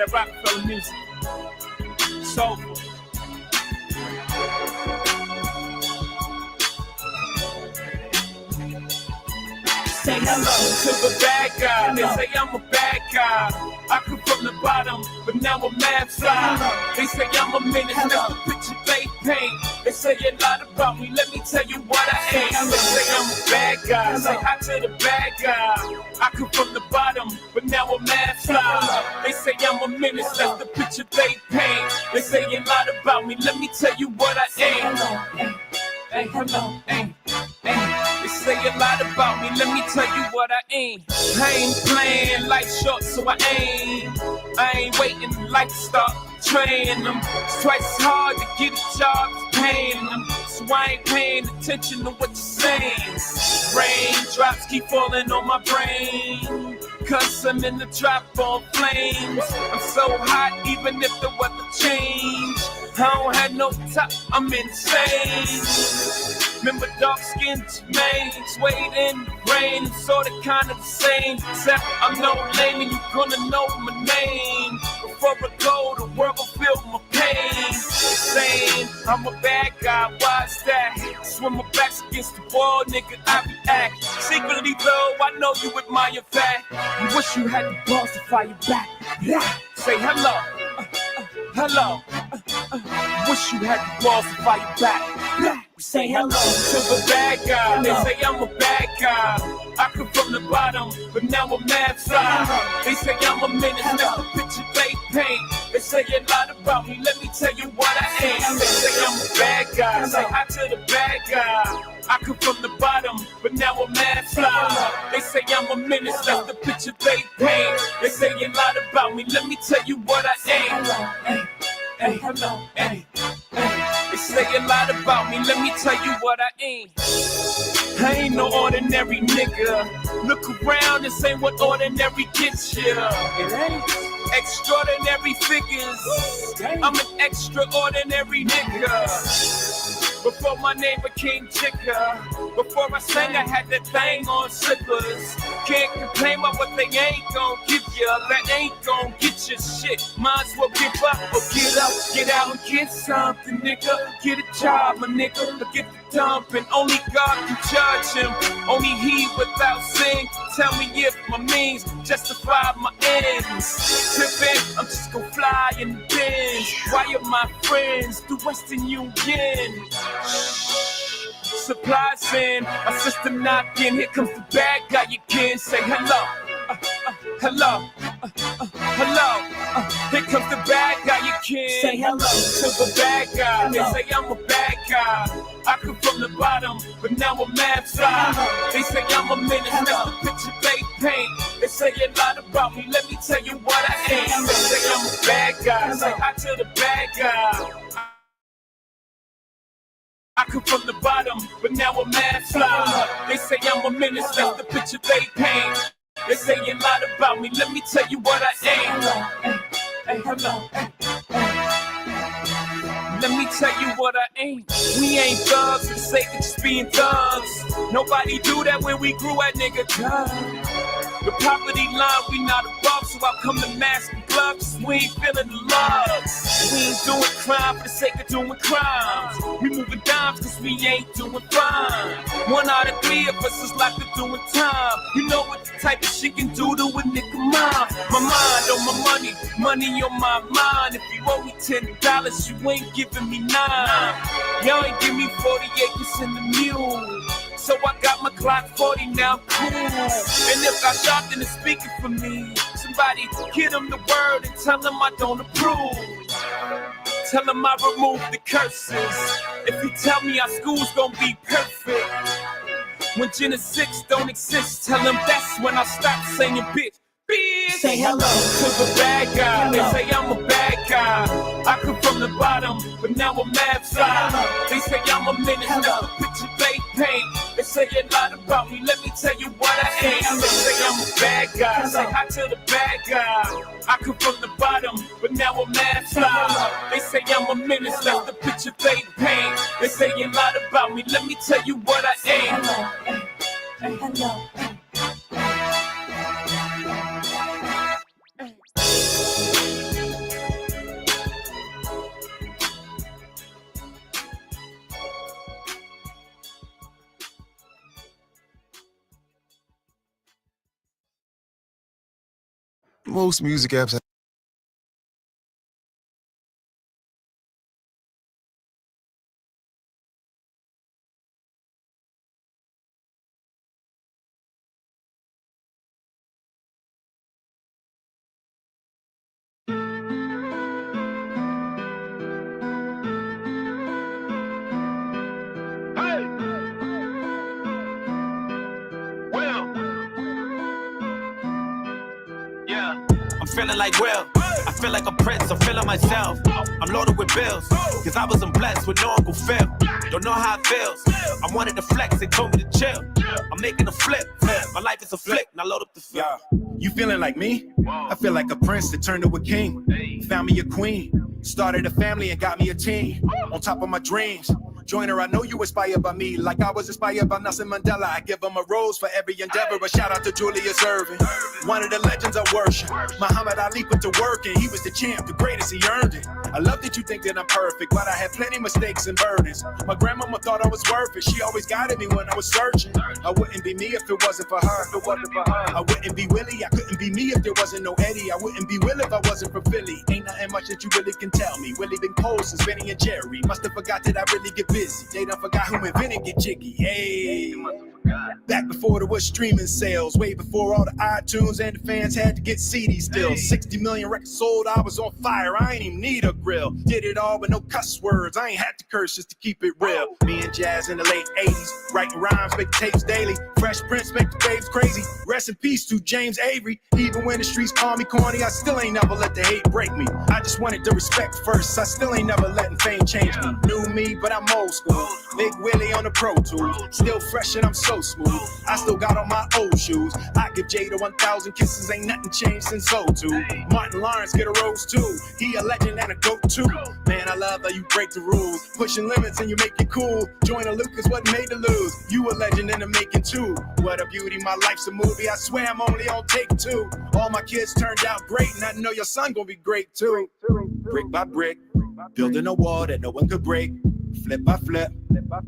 that Rockefeller music. Soulful. Say hello to the bad guy. They say I'm a bad guy. I come from the bottom, but now I'm mad fly. They say I'm a menace, that's the picture they paint. They say a lot about me, let me tell you what I ain't. They say I'm a bad guy, say hi to the bad guy. I come from the bottom, but now I'm mad fly. They say I'm a menace, that's the picture they paint. They say a lot about me, let me tell you what I ain't. Hey, hello, hey, hey. They say a lot about me, let me tell you what I ain't. I ain't playing life short, so I ain't waiting, life to start training them. It's twice as hard to get a job as paying them. So I ain't paying attention to what you're saying. Raindrops keep falling on my brain, cause I'm in the drop on flames. I'm so hot even if the weather change. I don't have no top, I'm insane. Remember dark-skinned Jermaine's waiting in the rain. It's sorta kinda the same, except I'm no lame and you gonna know my name. Before I go, the world will feel my pain. Saying I'm a bad guy, why's that? Cause when my back's against the wall, nigga, I react. Secretly though, I know you admire that. You wish you had the balls to fire back. Say hello, hello. Wish you had the balls to fire back. Say hello to the bad guy. They say I'm a bad guy. I come from the bottom, but now I'm mad fly. They say I'm a menace, that's the picture they paint. They say a lot about me, let me tell you what I ain't. They say I'm a bad guy, say hi to the bad guy. I come from the bottom, but now I'm mad fly. They say I'm a menace, that's the picture they paint. They say a lot about me, let me tell you what I ain't. Hey, hello, hey, hey. They say a lot about me, let me tell you what I ain't. I ain't no ordinary nigga. Look around, this ain't what ordinary gets you. It ain't. Extraordinary figures. I'm an extraordinary nigga. Before my name became Chicker, before I sang, I had that thing on slippers. Can't complain about what they ain't gon' give you. That ain't gon' get you shit. Might as well give up or get up, get out and get something, nigga. Get a job, my nigga, or get the dump. And only God can judge him. Only he without sin. Tell me if my means justify my ends. Tipping, I'm just gon' fly in the bins. Why are my friends the Western Union? Supplies in, my system knocking. Here comes the bad guy again. Say hello, hello, hello. Here comes the bad guy again. Say hello to the bad guy. They say I'm a bad guy. I come from the bottom, but now I'm mad fly. They say I'm a menace, that's the picture they paint. They say a lot about me, let me tell you what I ain't. They say I'm a bad guy. Say hi to the bad guy. I come from the bottom, but now I'm mad fly. They say I'm a menace, that's the picture they paint. They say a lot about me, let me tell you what I ain't. Hey, hello, let me tell you what I ain't. We ain't thugs for the sake of just being thugs. Nobody do that when we grew at nigga. The poverty line, we not above, so I come to mask and gloves. We ain't feeling the love. We ain't doing crime for the sake of doing crimes. We moving dimes cause we ain't doing fine. 1 out of 3 of us is locked up doing time. You know what the type of shit can do to a nigga mind. My mind on my money, money on my mind. If you owe me $10, you ain't giving me 9. Y'all ain't give me 40 acres in the mule. So I got my Glock 40 now, cool. And if I shot, then it's speaking for me. Somebody give them the word and tell them I don't approve. Tell them I remove the curses. If you tell me our school's gonna be perfect. When Gen 6 don't exist, tell them that's when I stop saying bitch. Say hello to the bad guy. They say I'm a bad guy. I come from the bottom, but now I'm mad fly. They say I'm a menace, that's the picture they paint. They say a lot about me, let me tell you what I ain't. They say I'm a bad guy. Say hi to the bad guy. I come from the bottom, but now I'm mad fly. They say I'm a menace, that's the picture they paint. They say a lot about me, let me tell you what I ain't. hello. Most music apps. I'm feeling like Will. I feel like a prince, I'm feeling myself. I'm loaded with bills, cause I wasn't blessed with no Uncle Phil. Don't know how it feels. I wanted to flex, they told me to chill. I'm making a flip. My life is a flick, now load up the film. You feeling like me? I feel like a prince that turned to a king. Found me a queen. Started a family and got me a team. On top of my dreams. Joiner, I know you inspired by me, like I was inspired by Nelson Mandela. I give him a rose for every endeavor. A shout out to Julius Erving, one of the legends I worship. Muhammad Ali put to work and he was the champ, the greatest, he earned it. I love that you think that I'm perfect, but I had plenty mistakes and burdens. My grandmama thought I was worth it. She always guided me when I was searching. I wouldn't be me if it wasn't for her. I wouldn't be Willie, I couldn't be me if there wasn't no Eddie. I wouldn't be Will if I wasn't from Philly. Ain't nothing much that you really can tell me. Willie been cold since Benny and Jerry. Must have forgot that I really get busy. They done forgot who invented Get Jiggy. Hey, back before there was streaming sales, way before all the iTunes and the fans had to get CDs still. 60 million records sold, I was on fire. I ain't even need a grill. Did it all with no cuss words. I ain't had to curse just to keep it real. Me and Jazz in the late 80s, writing rhymes, making tapes daily. Fresh Prince make the babes crazy. Rest in peace to James Avery. Even when the streets call me corny, I still ain't never let the hate break me. I just wanted the respect first. I still ain't never letting fame change me. New me, but I'm old school. Big Willie on the Pro Tools. Still fresh and I'm so smooth. I still got on my old shoes. I give Jada 1,000 kisses. Ain't nothing changed since '02. Martin Lawrence get a rose too. He a legend and a goat too. Man, I love how you break the rules. Pushing limits and you make it cool. Join a Lucas, what made to lose? You a legend in the making too. What a beauty, my life's a movie. I swear I'm only on take 2. All my kids turned out great, and I know your son gonna be great too. Brick by brick, building a wall that no one could break. Flip by flip,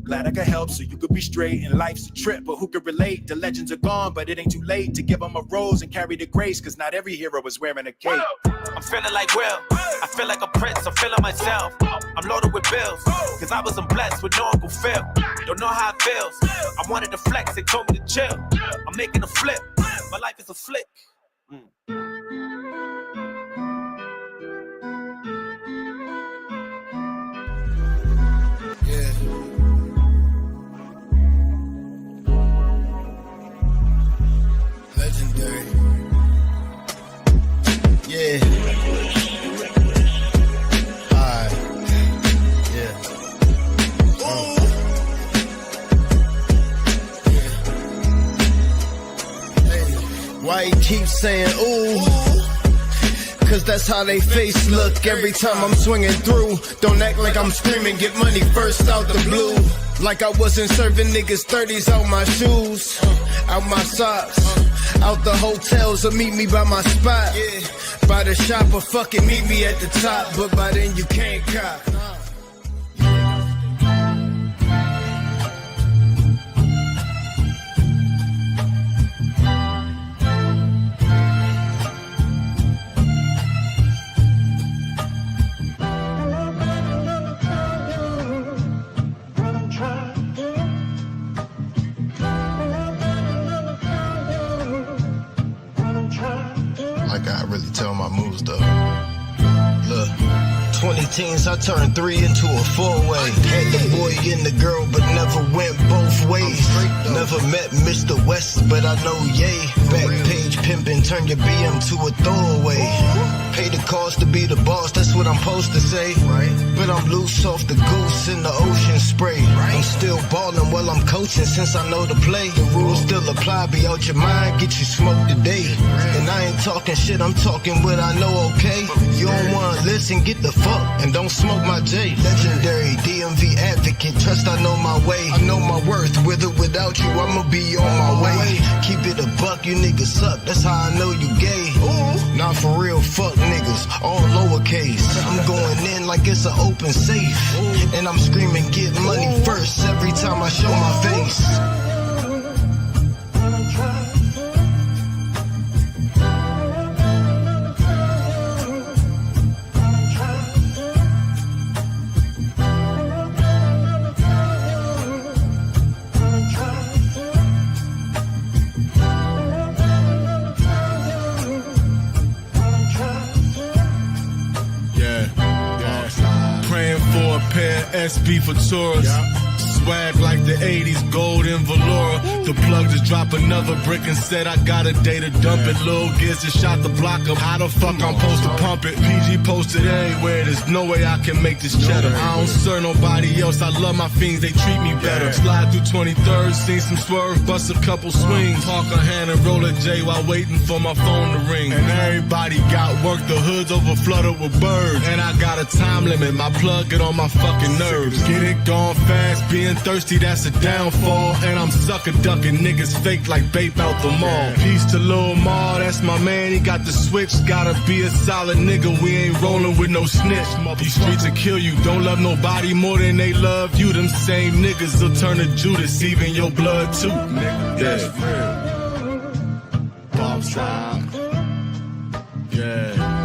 glad I could help so you could be straight. And life's a trip, but who could relate? The legends are gone, but it ain't too late to give them a rose and carry the grace, cause not every hero is wearing a cape. I'm feeling like Will. I feel like a prince, I'm feeling myself. I'm loaded with bills, cause I wasn't blessed with no Uncle Phil. Don't know how it feels. I wanted to flex, they told me to chill. I'm making a flip, my life is a flick. Yeah. Legendary. Yeah. Alright. Yeah. Hey. Why you keep saying ooh? Cause that's how they face look every time I'm swinging through. Don't act like I'm screaming, get money first out the blue. Like I wasn't serving niggas 30s out my shoes, out my socks, out the hotels or meet me by my spot. By the shop or fucking meet me at the top, but by then you can't cop. I gotta really tell my moves though. Look, 20 teens, I turned 3 into a 4-way. Had the boy and the girl, but never went both ways. Never met Mr. West, but I know yay. Back page pimping, turn your BM to a throwaway. Pay the cost to be the boss, that's what I'm supposed to say. But I'm loose off the goose in the ocean spray. I'm still ballin' while I'm coaching since I know the play. The rules still apply, be out your mind, get you smoked today. And I ain't talking shit, I'm talking what I know, okay? You don't wanna listen, get the fuck and don't smoke my J. Legendary DMV advocate, trust I know my way. I know my worth, with or without you, I'ma be on my way. Keep it a buck, you niggas suck, that's how I know you gay. Not for real, fuck niggas, all lowercase. I'm going in like it's an open safe. And I'm screaming, get money first every time I show my face. SB for tourists. Swag like the 80s, gold in Valora. The plug just dropped another brick and said I got a day to dump it. Lil Giz just shot the block up. How the fuck I'm supposed to pump it? PG posted everywhere. There's no way I can make this cheddar. I don't serve nobody else. I love my fiends. They treat me better. Slide through 23rd, seen some swerve, bust a couple swings. Park a hand and roll a J while waiting for my phone to ring. And everybody got work. The hoods over flooded with birds. And I got a time limit. My plug get on my fucking nerves. Get it gone fast, being thirsty, that's a downfall. And I'm sucker ducking niggas fake like Bape out the mall. Peace to Lil Ma, that's my man, he got the switch. Gotta be a solid nigga, we ain't rolling with no snitch. These streets will kill you, don't love nobody more than they love you. Them same niggas will turn to Judas, even your blood too, nigga. That's real. Bob style. Yeah.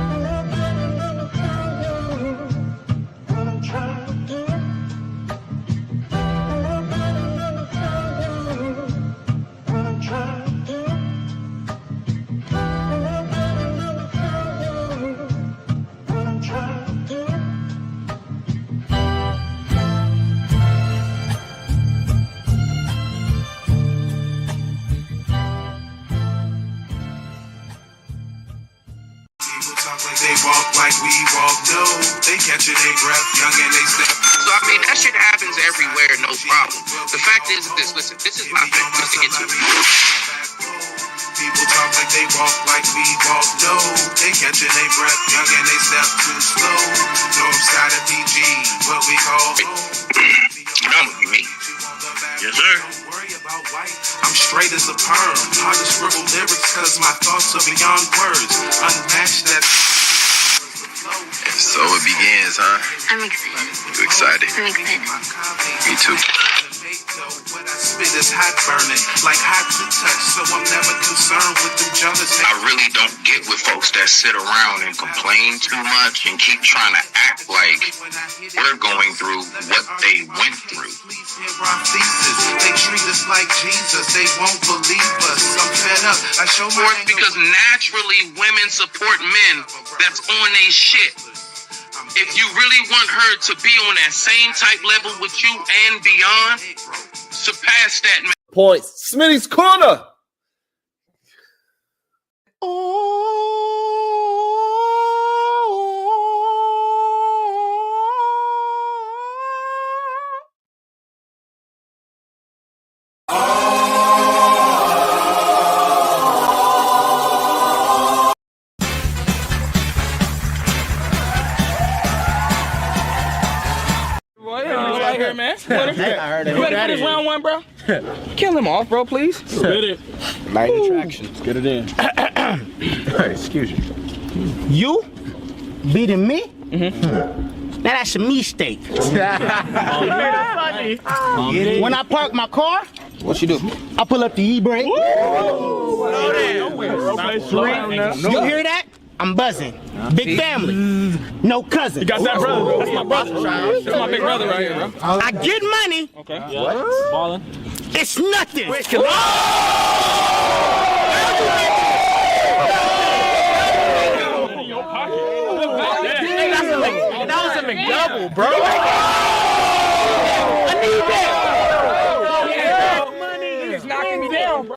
They walk like we walk, no. They catching their breath, young and they step. So I mean, that shit happens everywhere, no problem. The fact is this, listen, this is my thing, just to get to it. People talk like they walk like we walk, no. They catching their breath, young and they step too slow. North side of PG, what we call You know I'm gonna be me. Yes, sir. Don't worry about white. I'm straight as a perm. Hard to scribble lyrics cause my thoughts are beyond words. Unmatched that. So it begins, huh? I'm excited. You excited? I'm excited. Me too. What I spit is hot burning, like hot to touch, so I'm never concerned with them jealous. I really don't get with folks that sit around and complain too much and keep trying to act like we're going through what they went through. Please hear our thesis. They treat us like Jesus, they won't believe us. I'm fed up. I show my Because naturally women support men that's on their shit. If you really want her to be on that same type level with you and beyond, surpass that, man. Points. SmittysCorner. Right here, man. You ready for this round one, bro? Kill him off, bro, please. Get it. Light attraction. Let's get it in. Excuse you. You beating me? Mm-hmm. Now that's a mistake. When I park my car, what you do? I pull up the e-brake. You hear that? I'm buzzing. Big family. No cousin. You got that, brother? That's my brother. That's my big brother right here, bro. I get money. Okay. What? Ballin'. It's nothing. That was a McDouble, bro. I need that. Money is knocking me down, bro.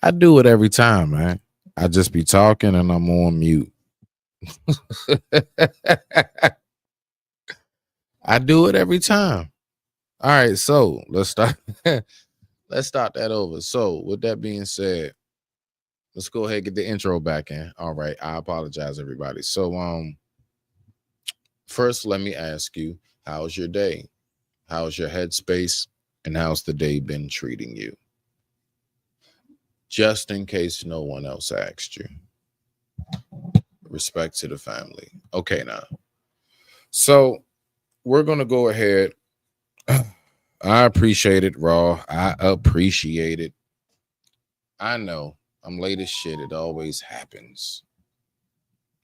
I do it every time, man. I just be talking and I'm on mute. I do it every time. All right, so let's start. Let's start that over. So, with that being said, let's go ahead and get the intro back in. All right, I apologize, everybody. So, first, let me ask you, how's your day? How's your headspace? And how's the day been treating you? Just in case no one else asked you. Respect to the family. Okay, now. So, we're going to go ahead. I appreciate it, Raw. I appreciate it. I know I'm late as shit. It always happens.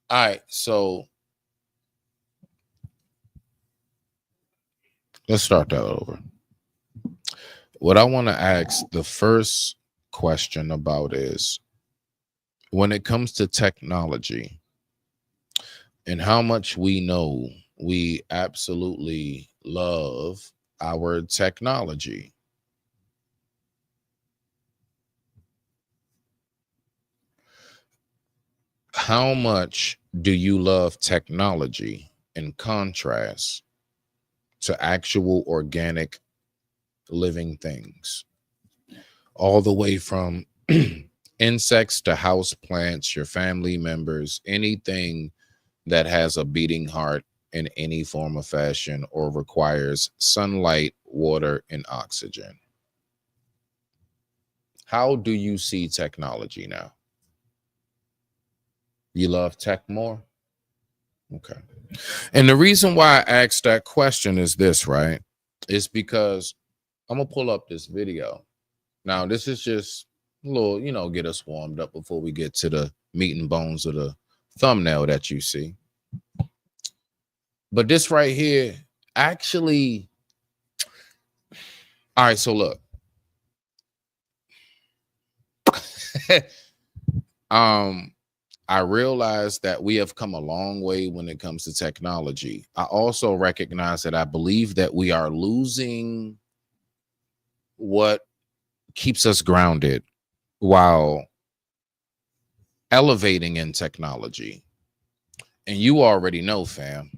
All right, so let's start that over. What I want to ask the first question about is, when it comes to technology and how much we know we absolutely love our technology. How much do you love technology in contrast to actual organic living things? All the way from insects to house plants, your family members, anything that has a beating heart in any form of fashion or requires sunlight, water, and oxygen. How do you see technology now? You love tech more? Okay. And the reason why I asked that question is this, right? It's because I'm going to pull up this video. Now, this is just a little, get us warmed up before we get to the meat and bones of the thumbnail that you see. But this right here, actually, all right, so look. I realize that we have come a long way when it comes to technology. I also recognize that I believe that we are losing what keeps us grounded while elevating in technology. And you already know, fam,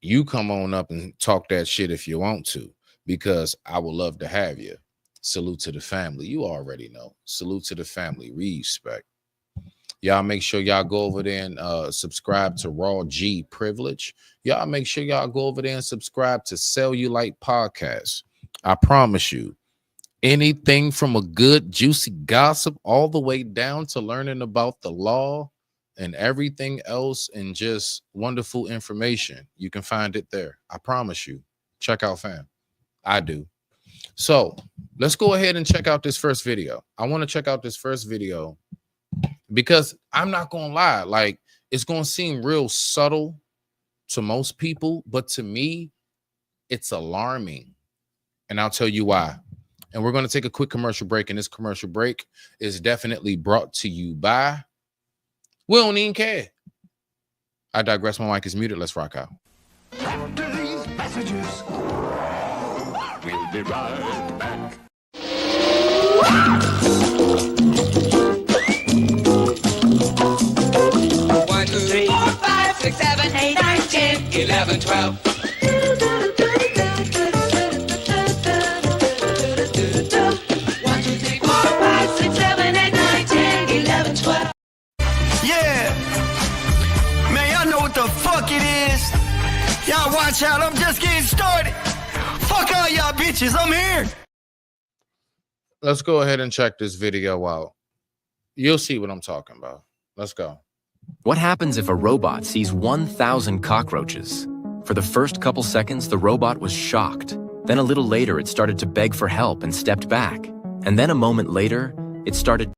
you come on up and talk that shit if you want to, because I would love to have you. Salute to the family. You already know. Salute to the family. Respect. Y'all make sure y'all go over there and subscribe to Raw G Privilege. Y'all make sure y'all go over there and subscribe to Cellulite Podcast. I promise you, anything from a good juicy gossip all the way down to learning about the law and everything else and just wonderful information, you can find it there. I promise you. Check out fam. I do. So let's go ahead and check out this first video. I want to check out this first video because I'm not going to lie. Like, it's going to seem real subtle to most people, but to me, it's alarming. And I'll tell you why. And we're going to take a quick commercial break. And this commercial break is definitely brought to you by We Don't Even Care. I digress. My mic is muted. Let's rock out. After these messages, we'll be right back. 1, 2, 3, 4, 5, 6, 7, 8, 9, 10, 11, 12. 1, 2, 3, 4, 5, 6, 7, 8, 9, 10, 11, 12. Yeah, man, y'all know what the fuck it is. Y'all watch out, I'm just getting started. Fuck all y'all bitches, I'm here. Let's go ahead and check this video out. You'll see what I'm talking about. Let's go. What happens if a robot sees 1,000 cockroaches? For the first couple seconds, the robot was shocked. Then a little later, it started to beg for help and stepped back. And then a moment later, it started...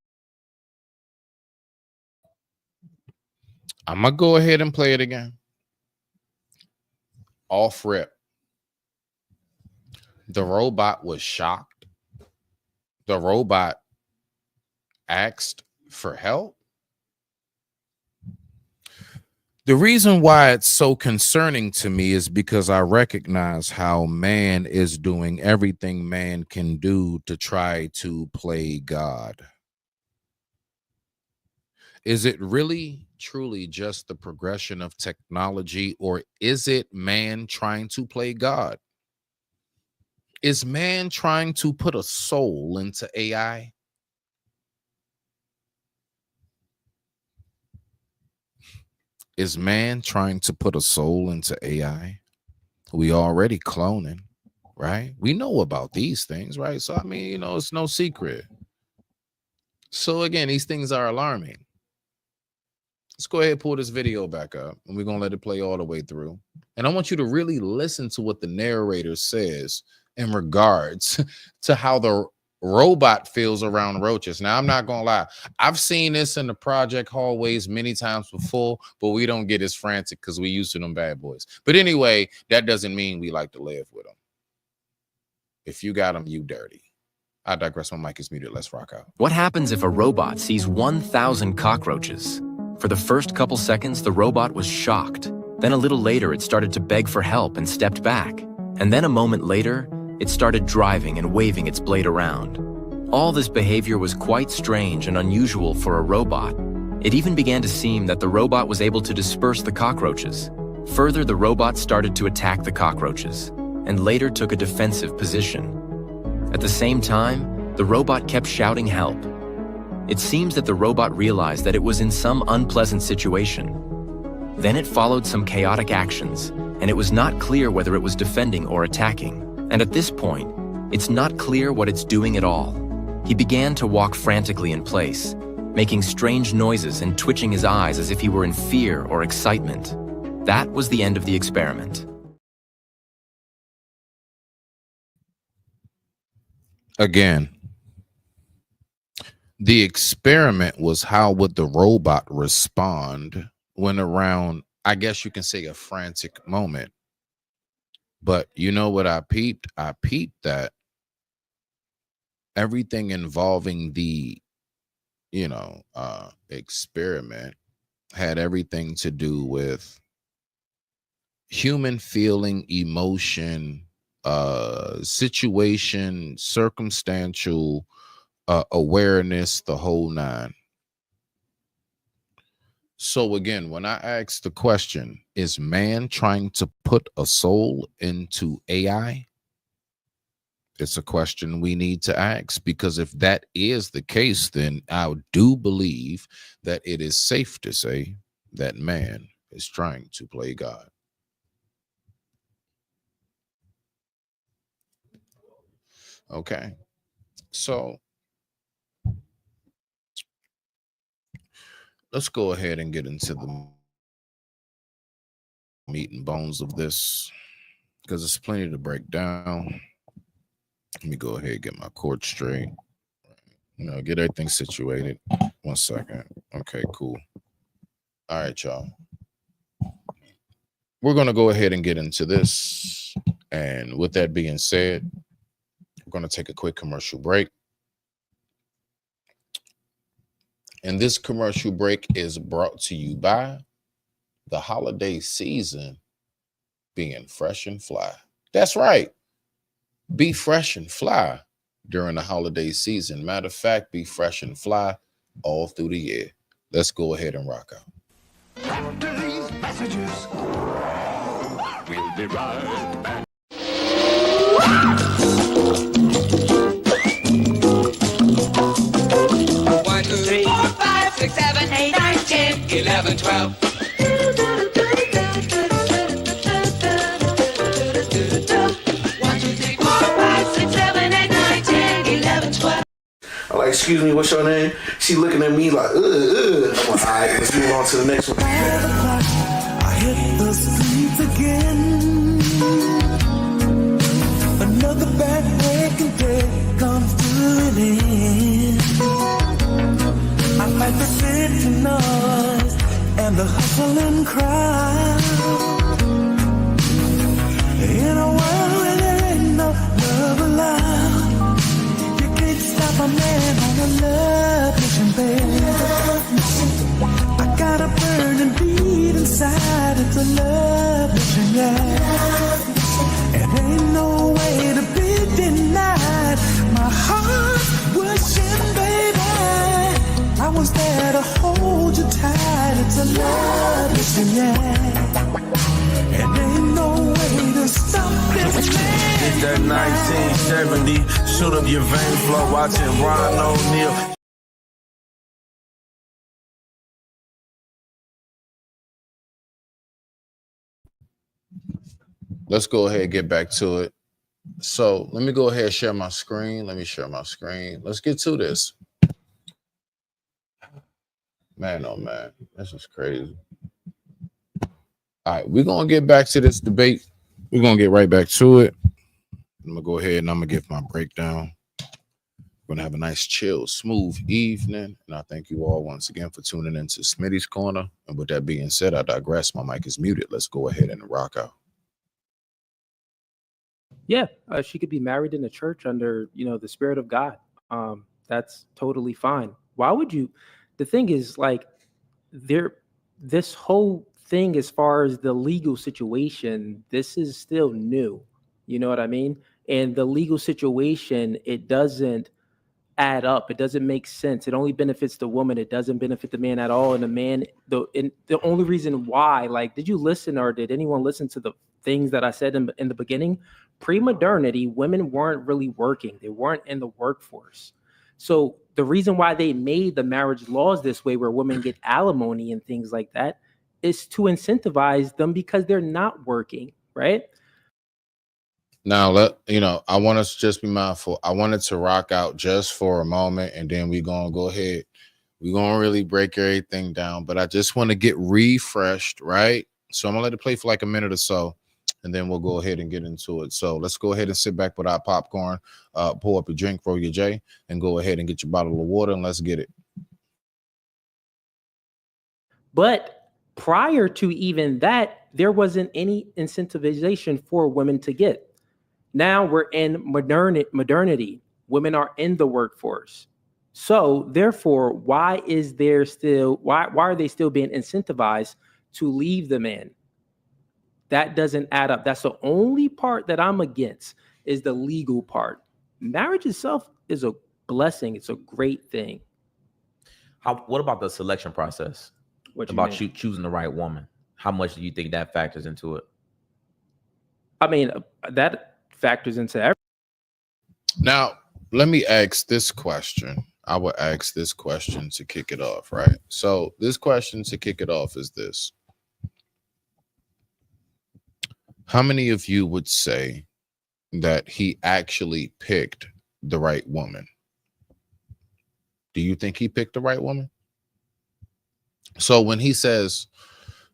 I'm going to go ahead and play it again. Off rip. The robot was shocked. The robot asked for help. The reason why it's so concerning to me is because I recognize how man is doing everything man can do to try to play God. Is it really, truly just the progression of technology, or is it man trying to play God? Is man trying to put a soul into AI? Is man trying to put a soul into AI? We already cloning, right? We know about these things, right? So, I mean, you know, it's no secret. So, again, these things are alarming. Let's go ahead and pull this video back up, and we're going to let it play all the way through. And I want you to really listen to what the narrator says in regards to how the robot feels around roaches. Now, I'm not gonna lie, I've seen this in the project hallways many times before, but we don't get as frantic because we used to them bad boys. But anyway, that doesn't mean we like to live with them. If you got them, you dirty. I digress. My mic is muted. Let's rock out. What happens if a robot sees 1,000 cockroaches? For the first couple seconds, the robot was shocked. Then a little later, it started to beg for help and stepped back. And then a moment later, it started driving and waving its blade around. All this behavior was quite strange and unusual for a robot. It even began to seem that the robot was able to disperse the cockroaches. Further, the robot started to attack the cockroaches, and later took a defensive position. At the same time, the robot kept shouting help. It seems that the robot realized that it was in some unpleasant situation. Then it followed some chaotic actions, and it was not clear whether it was defending or attacking. And at this point, it's not clear what it's doing at all. He began to walk frantically in place, making strange noises and twitching his eyes as if he were in fear or excitement. That was the end of the experiment. Again, the experiment was how would the robot respond when around, I guess you can say, a frantic moment. But you know what I peeped? I peeped that everything involving the, experiment had everything to do with human feeling, emotion, situation, circumstantial awareness, the whole nine. So again, when I ask the question, is man trying to put a soul into AI? It's a question we need to ask, because if that is the case, then I do believe that it is safe to say that man is trying to play God. Okay, so let's go ahead and get into the meat and bones of this, because there's plenty to break down. Let me go ahead and get my cord straight. Get everything situated. 1 second. Okay, cool. All right, y'all. We're going to go ahead and get into this. And with that being said, we're going to take a quick commercial break. And this commercial break is brought to you by the holiday season being fresh and fly. That's right. Be fresh and fly during the holiday season. Matter of fact, be fresh and fly all through the year. Let's go ahead and rock out. After these messages, we'll be right back. 1, 2, 3, 4, 5, 6, 7, 8, 9, 10, 11, 12. 1, 2, 3, 4, 5, 6, 7, 8, 9, 10, 11, 12. I'm like, excuse me, what's your name? She looking at me like, I'm like, all right, let's move on to the next one. I hit the streets again. Another back-breaking day comes to an end. I fight the city noise and the hustling crowd. In a world where there ain't no love allowed, you can't stop a man on a love mission, baby. I got a burning beat inside. a love mission, yeah. And ain't no way to be denied. My heart wishing, baby, I was there to hold you tight. It's a love mission, yeah. And ain't no way to stop this man. Hit that 1970, shoot up your vein flow, watching Ron O'Neal. Let's go ahead and get back to it. So let me go ahead and share my screen. Let me share my screen. Let's get to this. Man, oh man, this is crazy. All right, we're going to get back to this debate. We're going to get right back to it. I'm going to go ahead and I'm going to give my breakdown. We're going to have a nice, chill, smooth evening. And I thank you all once again for tuning into Smitty's Corner. And with that being said, I digress. My mic is muted. Let's go ahead and rock out. Yeah, she could be married in the church under, the Spirit of God. That's totally fine. Why would you? The thing is, like, this whole thing as far as the legal situation, this is still new. You know what I mean? And the legal situation, it doesn't add up. It doesn't make sense. It only benefits the woman. It doesn't benefit the man at all. And the man, the only reason why, like, did you listen or did anyone listen to the things that I said in the beginning? Pre-modernity, women weren't really working. They weren't in the workforce. So the reason why they made the marriage laws this way, where women get alimony and things like that, is to incentivize them because they're not working, right? Now, I want us to just be mindful. I wanted to rock out just for a moment, and then we're going to go ahead. We're going to really break everything down, but I just want to get refreshed, right? So I'm going to let it play for like a minute or so, and then we'll go ahead and get into it. So let's go ahead and sit back with our popcorn, pour up your drink, roll your J, and go ahead and get your bottle of water, and let's get it. But prior to even that, there wasn't any incentivization for women to get. Now we're in modernity. Women are in the workforce. So therefore, why are they still being incentivized to leave the man? That doesn't add up. That's the only part that I'm against, is the legal part. Marriage itself is a blessing. It's a great thing. What about the selection process? What about choosing the right woman? How much do you think that factors into it? I mean, that factors into everything. Now, let me ask this question. I will ask this question to kick it off, right? So this question to kick it off is this. How many of you would say that he actually picked the right woman? Do you think he picked the right woman? So when he says,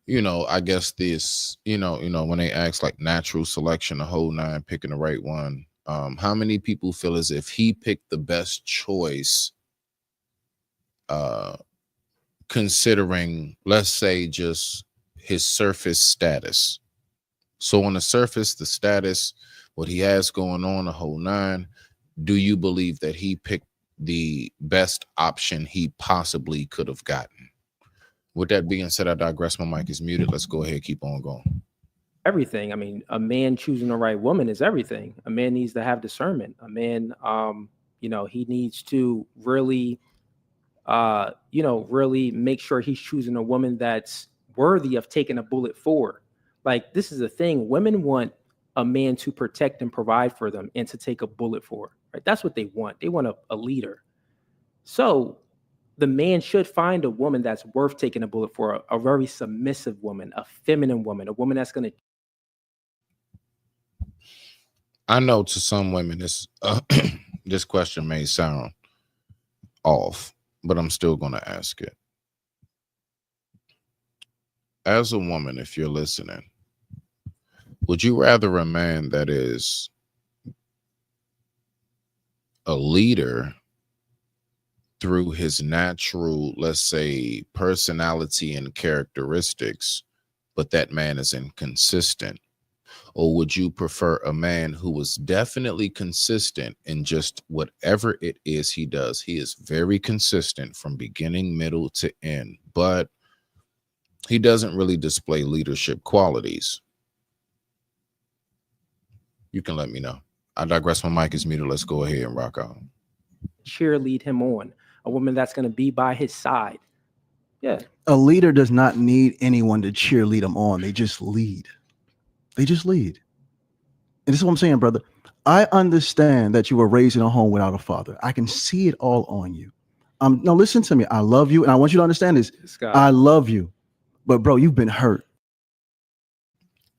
I guess this, when they ask like natural selection, the whole nine, picking the right one, how many people feel as if he picked the best choice, considering, let's say, just his surface status? So on the surface, the status, what he has going on, the whole nine, do you believe that he picked the best option he possibly could have gotten? With that being said, I digress. My mic is muted. Let's go ahead. Keep on going. Everything. I mean, a man choosing the right woman is everything. A man needs to have discernment. A man, he needs to really, really make sure he's choosing a woman that's worthy of taking a bullet for. Like, this is the thing. Women want a man to protect and provide for them and to take a bullet for. Right? That's what they want. They want a leader. So the man should find a woman that's worth taking a bullet for, a very submissive woman, a feminine woman, a woman that's going to. I know to some women this this question may sound off, but I'm still going to ask it. As a woman, if you're listening, would you rather a man that is a leader through his natural, let's say, personality and characteristics, but that man is inconsistent? Or would you prefer a man who was definitely consistent in just whatever it is he does? He is very consistent from beginning, middle to end, but he doesn't really display leadership qualities. You can let me know. I digress. My mic is muted. Let's go ahead and rock out. Cheerlead him on. A woman that's going to be by his side. Yeah. A leader does not need anyone to cheerlead them on. They just lead. They just lead. And this is what I'm saying, brother. I understand that you were raised in a home without a father. I can see it all on you. Now listen to me. I love you, and I want you to understand this. I love you, but bro, you've been hurt.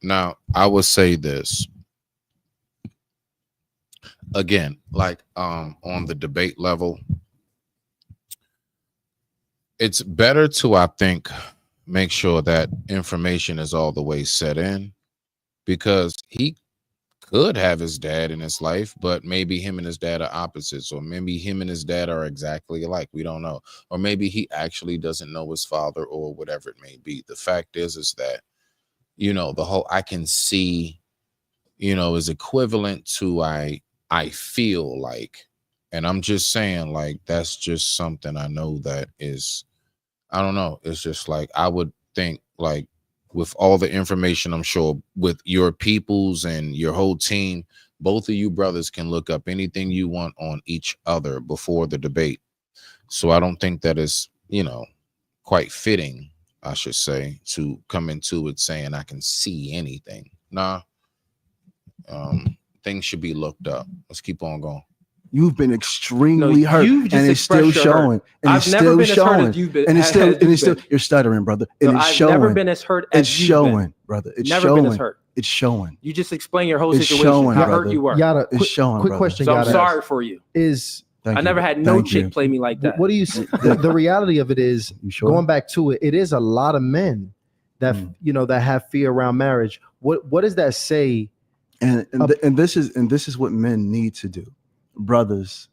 Now, I would say this again, like on the debate level. It's better to, I think, make sure that information is all the way set in, because he could have his dad in his life, but maybe him and his dad are opposites, or maybe him and his dad are exactly alike. We don't know. Or maybe he actually doesn't know his father, or whatever it may be. The fact is that, you know, the whole I can see, you know, is equivalent to I feel like, and I'm just saying, like, that's just something I know that is, I don't know. It's just like, I would think, like, with all the information, I'm sure with your peoples and your whole team, both of you brothers can look up anything you want on each other before the debate. So I don't think that is, you know, quite fitting, I should say, to come into it saying I can see anything. Nah. Things should be looked up. Let's keep on going. You've been extremely hurt, and it's still showing. And it's still showing. And it's still. You're stuttering, brother. And it's showing. I've never been as hurt as you've been. It's showing, brother. It's never showing. been as hurt. It's showing. You just explain your whole It's situation. showing, how brother. hurt you were. Yada, It's showing. Quick brother. question, So I'm Yada. sorry for you. Thank I you. never had no Thank chick you. play me like that. What do you see? The reality of it is, sure? going back to it, it is a lot of men that you know that have fear around marriage. What does that say? And this is what men need to do, brothers.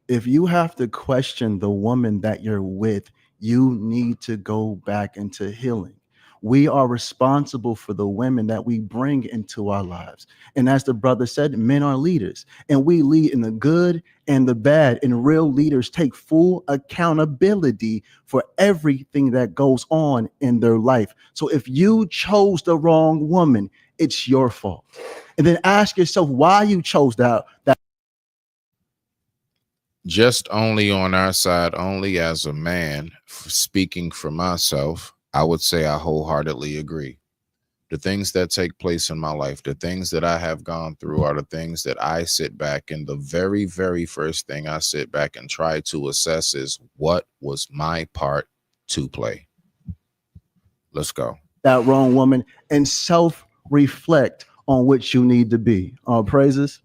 If you have to question the woman that you're with, you need to go back into healing. We are responsible for the women that we bring into our lives. And as the brother said, men are leaders, and we lead in the good and the bad. And real leaders take full accountability for everything that goes on in their life. So if you chose the wrong woman, it's your fault. And then ask yourself why you chose that. Just only on our side, only as a man, speaking for myself, I would say I wholeheartedly agree. The things that take place in my life, the things that I have gone through are the things that I sit back, and the very, very first thing I sit back and try to assess is, what was my part to play? Let's go. That wrong woman, and self-reflect on which you need to be. Praises.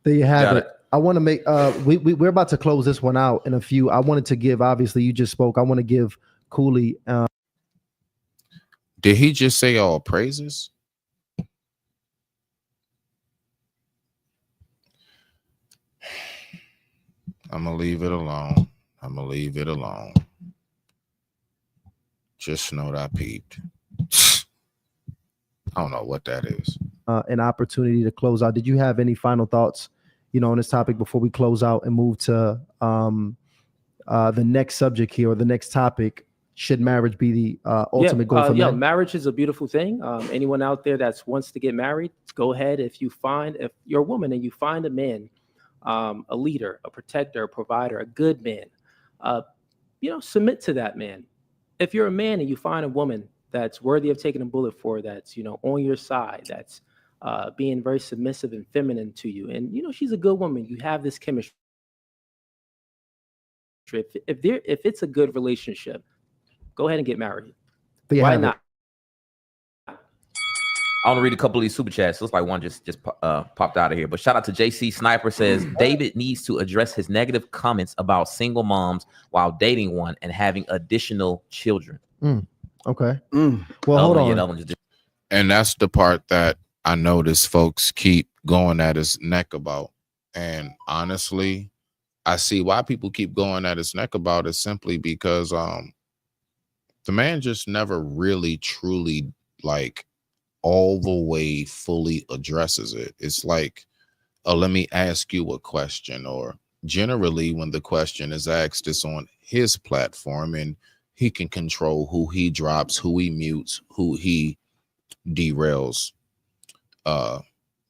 There you have it. I want to make we're about to close this one out in a few. I wanted to give, obviously you just spoke. I want to give Cooley. Did he just say all praises? I'm gonna leave it alone. I'm gonna leave it alone. Just know that I peeped. I don't know what that is. An opportunity to close out. Did you have any final thoughts, you know, on this topic before we close out and move to the next subject here, or the next topic? Should marriage be the ultimate goal for men? Marriage is a beautiful thing. Anyone out there that wants to get married, go ahead. If you're a woman and you find a man, a leader, a protector, a provider, a good man, submit to that man. If you're a man and you find a woman that's worthy of taking a bullet for, that's, on your side, that's being very submissive and feminine to you, and, she's a good woman, you have this chemistry. If it's a good relationship, go ahead and get married. Why not? I want to read a couple of these super chats. Looks like one just popped out of here. But shout out to JC Sniper, says David needs to address his negative comments about single moms while dating one and having additional children. Okay. Well, hold on. And that's the part that I notice folks keep going at his neck about. And honestly, I see why people keep going at his neck about it, simply because the man just never really truly, like, all the way fully addresses it. It's like, let me ask you a question, or generally when the question is asked, it's on his platform, and he can control who he drops, who he mutes, who he derails.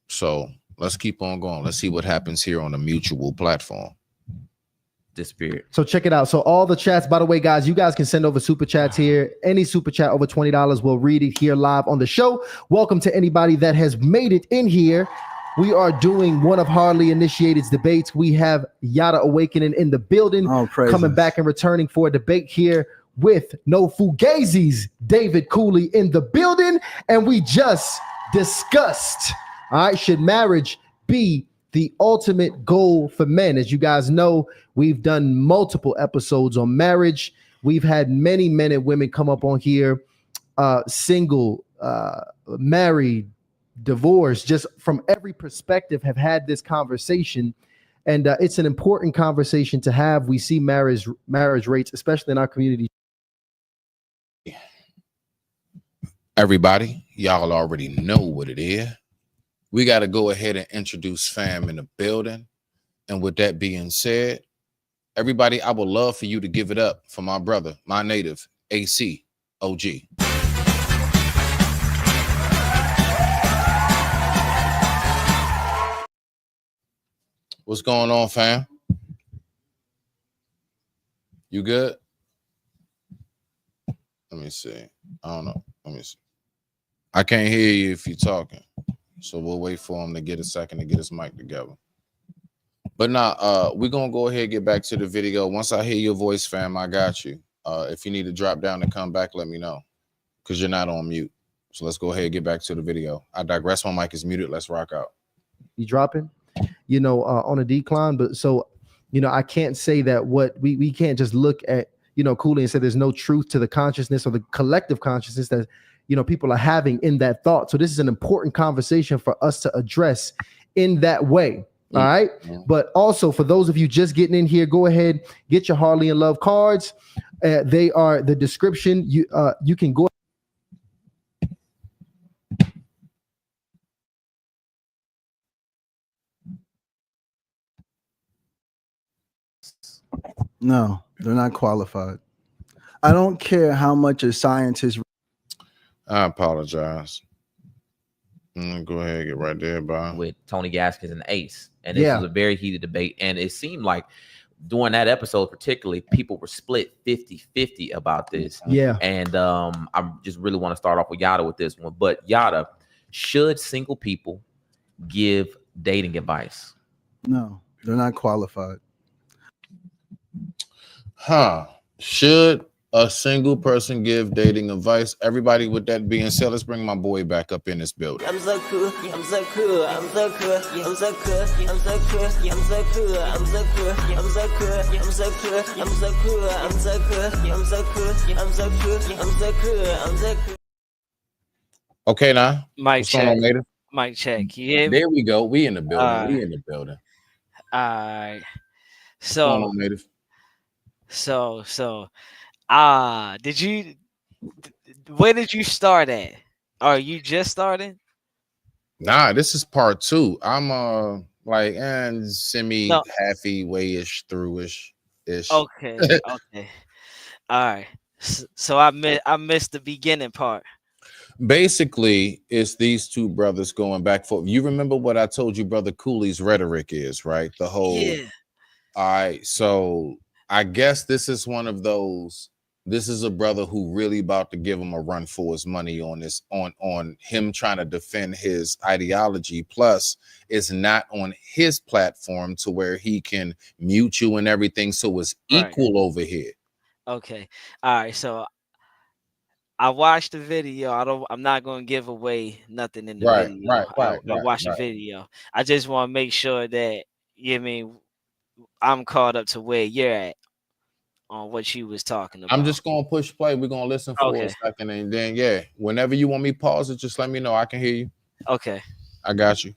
So let's keep on going. Let's see what happens here on a mutual platform. Disappeared. So check it out. So all the chats, by the way, guys, you guys can send over super chats here. Any super chat over $20, we'll read it here live on the show. Welcome to anybody that has made it in here. We are doing one of Hardly Initiated's debates. We have Yada Awakening in the building, coming back and returning for a debate here with No Fugazis, David Cooley in the building. And we just discussed, all right, should marriage be the ultimate goal for men? As you guys know, we've done multiple episodes on marriage. We've had many men and women come up on here, single, married, divorced, just from every perspective have had this conversation. And it's an important conversation to have. We see marriage rates, especially in our community. Everybody, y'all already know what it is. We got to go ahead and introduce fam in the building. And with that being said, everybody, I would love for you to give it up for my brother, my native, AC OG. What's going on, fam? You good? Let me see. I don't know. Let me see. I can't hear you if you're talking. So we'll wait for him to get a second to get his mic together. But now, we're going to go ahead and get back to the video. Once I hear your voice, fam, I got you. If you need to drop down and come back, let me know. Because you're not on mute. So let's go ahead and get back to the video. I digress. My mic is muted. Let's rock out. You dropping? On a decline. But so, I can't say that what we can't just look at, Cooley and say there's no truth to the consciousness or the collective consciousness that, people are having in that thought. So this is an important conversation for us to address in that way. All right. But also for those of you just getting in here, go ahead, get your Harley in Love cards. They are the description. You can go. No, they're not qualified. I don't care how much a scientist. I apologize. Go ahead and get right there, Bob. With Tony Gaskins and Ace. And this was a very heated debate. And it seemed like during that episode, particularly, people were split 50-50 about this. Yeah. And I just really want to start off with Yada with this one. But Yada, should single people give dating advice? No, they're not qualified. Should a single person give dating advice? Everybody, with that being said, let's bring my boy back up in this building. I'm so cool, I'm so cool, I'm so cool, I'm so cool, I'm so cool, I'm so cool, I'm so cool, I'm so cool, I'm so cool, I'm so cool, I'm so cool, I'm so cool, I'm so cool, I'm so cool, I'm so cool. Okay, now. Mic check. Mic check. You hear me? There we go. We in the building. We in the building. All right. What's going on, native? Where did you start at? Are you just starting? Nah, this is part 2. I'm semi halfway way-ish through-ish. Okay. Okay. All right. So I missed the beginning part. Basically, it's these two brothers going back forth. You remember what I told you, Brother Cooley's rhetoric is, right? The whole all right, so I guess this is one of those. This is a brother who really about to give him a run for his money on this, on him trying to defend his ideology. Plus, it's not on his platform to where he can mute you and everything. So it's equal over here. Okay. All right. So I watched the video. I'm not going to give away nothing in the video. I watched the video. I just want to make sure that I'm caught up to where you're at on what you was talking about. I'm just gonna push play. We're gonna listen for a second, and then whenever you want me pause it, just let me know. I can hear you. Okay. I got you.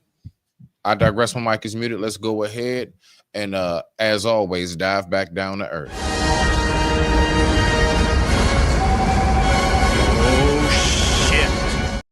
I digress. My mic is muted. Let's go ahead and as always, dive back down to earth. Oh shit.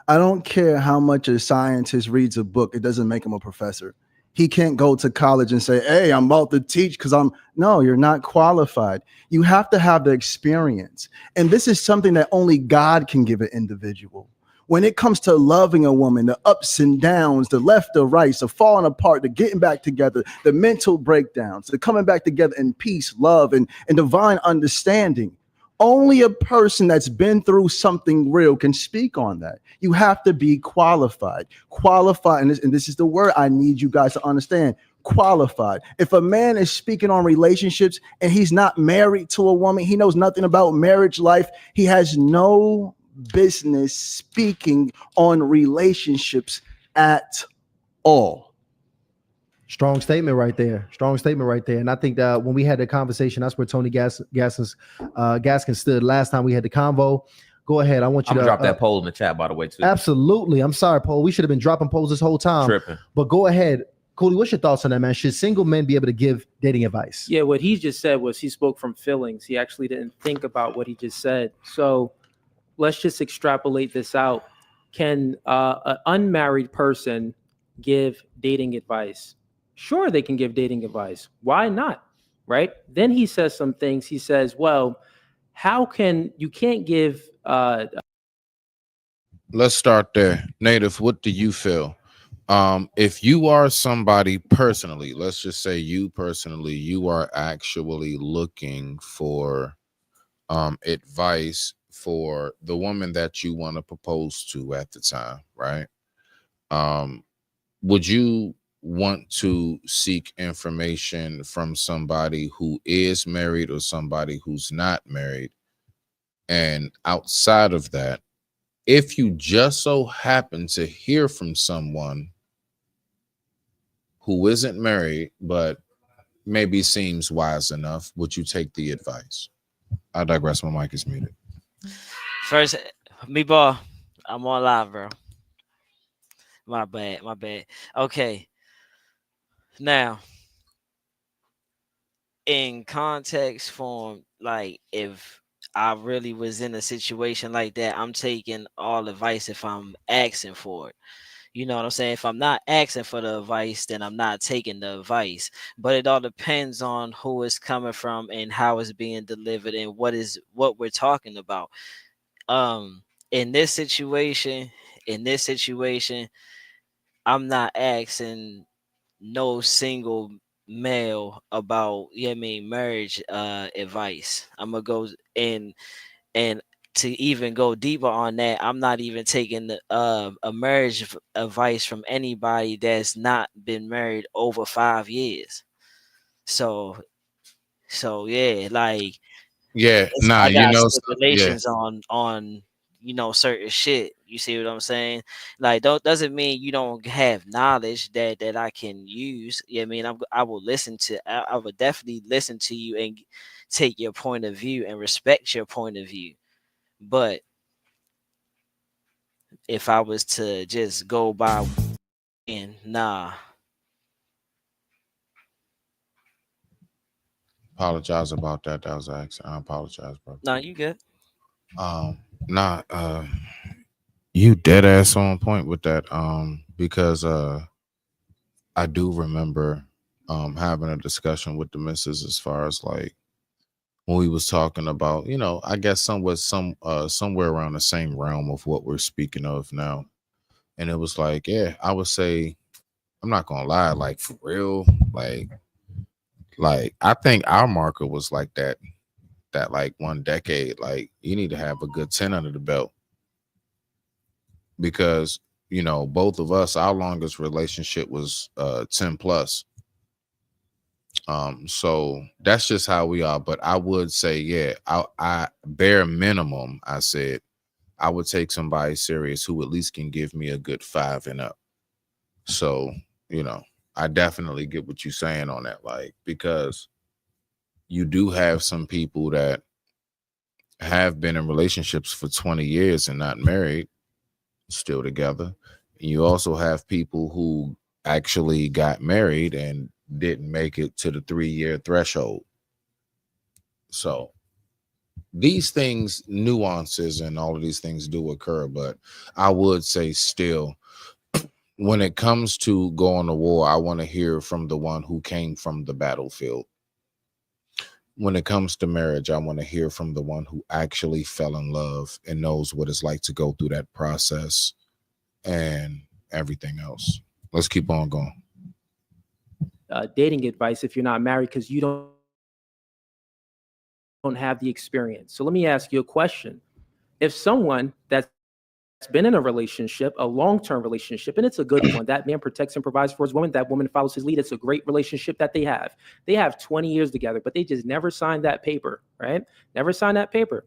I don't care how much a scientist reads a book, it doesn't make him a professor. He can't go to college and say, hey, I'm about to teach because no, you're not qualified. You have to have the experience. And this is something that only God can give an individual. When it comes to loving a woman, the ups and downs, the left, the right, the falling apart, the getting back together, the mental breakdowns, the coming back together in peace, love, and divine understanding. Only a person that's been through something real can speak on that. You have to be qualified. Qualified, and this is the word I need you guys to understand. Qualified. If a man is speaking on relationships and he's not married to a woman, he knows nothing about marriage life, he has no business speaking on relationships at all. Strong statement right there. Strong statement right there. And I think that when we had the conversation, that's where Tony Gaskin stood last time we had the convo. Go ahead. I want you I'm to drop that poll in the chat, by the way, too. Absolutely. I'm sorry, Paul. We should have been dropping polls this whole time. Tripping. But go ahead. Cooley, what's your thoughts on that, man? Should single men be able to give dating advice? Yeah, what he just said was he spoke from feelings. He actually didn't think about what he just said. So let's just extrapolate this out. Can an unmarried person give dating advice? Sure, they can give dating advice. Why not? Right? Then he says some things. He says, well, you can't give. Let's start there. Native, what do you feel? If you are somebody personally, let's just say you personally, you are actually looking for advice for the woman that you want to propose to at the time, right? Would you want to seek information from somebody who is married or somebody who's not married? And outside of that, if you just so happen to hear from someone who isn't married but maybe seems wise enough, would you take the advice? I digress. My mic is muted. First, me ball, I'm on live, bro. My bad. Okay. Now, in context form, like if I really was in a situation like that, I'm taking all advice if I'm asking for it. You know what I'm saying? If I'm not asking for the advice, then I'm not taking the advice. But it all depends on who it's coming from and how it's being delivered and what we're talking about. In this situation, I'm not asking no single male about marriage advice. I'm gonna go and to even go deeper on that, I'm not even taking the a marriage advice from anybody that's not been married over 5 years. So yeah, like I got stipulations on certain shit. You see what I'm saying? Like doesn't mean you don't have knowledge that I can use. Yeah, I mean I will listen to I would definitely listen to you and take your point of view and respect your point of view. But if I was to just go by and nah. Apologize about that. That was an accident. I apologize, bro. Nah, you good. You dead ass on point with that. Because I do remember having a discussion with the missus as far as like when we was talking about, I guess somewhere around the same realm of what we're speaking of now. And it was like, yeah, I would say, I'm not gonna lie, like for real, like I think our marker was like that like 1 decade. Like you need to have a good 10 under the belt. Because both of us, our longest relationship was 10 plus. So that's just how we are. But I would say, yeah, I bare minimum, I said I would take somebody serious who at least can give me a good 5 and up. So, I definitely get what you're saying on that, like, because you do have some people that have been in relationships for 20 years and not married, still together. And you also have people who actually got married and didn't make it to the 3-year threshold. So these things, nuances and all of these things do occur, but I would say still when it comes to going to war, I want to hear from the one who came from the battlefield. When it comes to marriage, I want to hear from the one who actually fell in love and knows what it's like to go through that process and everything else. Let's keep on going. Dating advice if you're not married because you don't have the experience. So let me ask you a question. If someone that's been in a relationship, a long-term relationship, and it's a good one, that man protects and provides for his woman, that woman follows his lead, it's a great relationship that they have. They have 20 years together, but they just never signed that paper, right? Never signed that paper.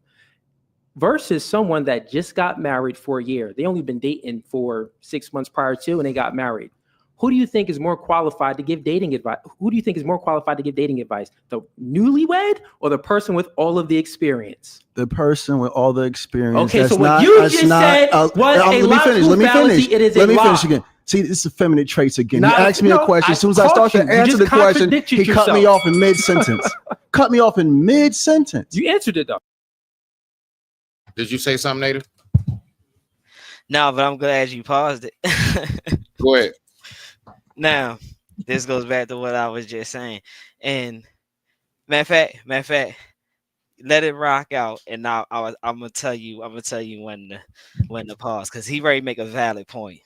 Versus someone that just got married for a year. They only been dating for 6 months prior to, and they got married. Who do you think is more qualified to give dating advice? Who do you think is more qualified to give dating advice? The newlywed or the person with all of the experience? The person with all the experience. Okay, that's so what not, you that's just not, said was a logical fallacy. It is Let a me lie. finish again. See, it's the feminine traits again. Now, He asked me a question. As soon as I start to answer the question, he cut me off in mid-sentence. Cut me off in mid-sentence. You answered it though. Did you say something, Native? No, but I'm glad you paused it. Go ahead. Now, this goes back to what I was just saying. And matter of fact, let it rock out, and now I'm gonna tell you when to pause, because he ready to make a valid point.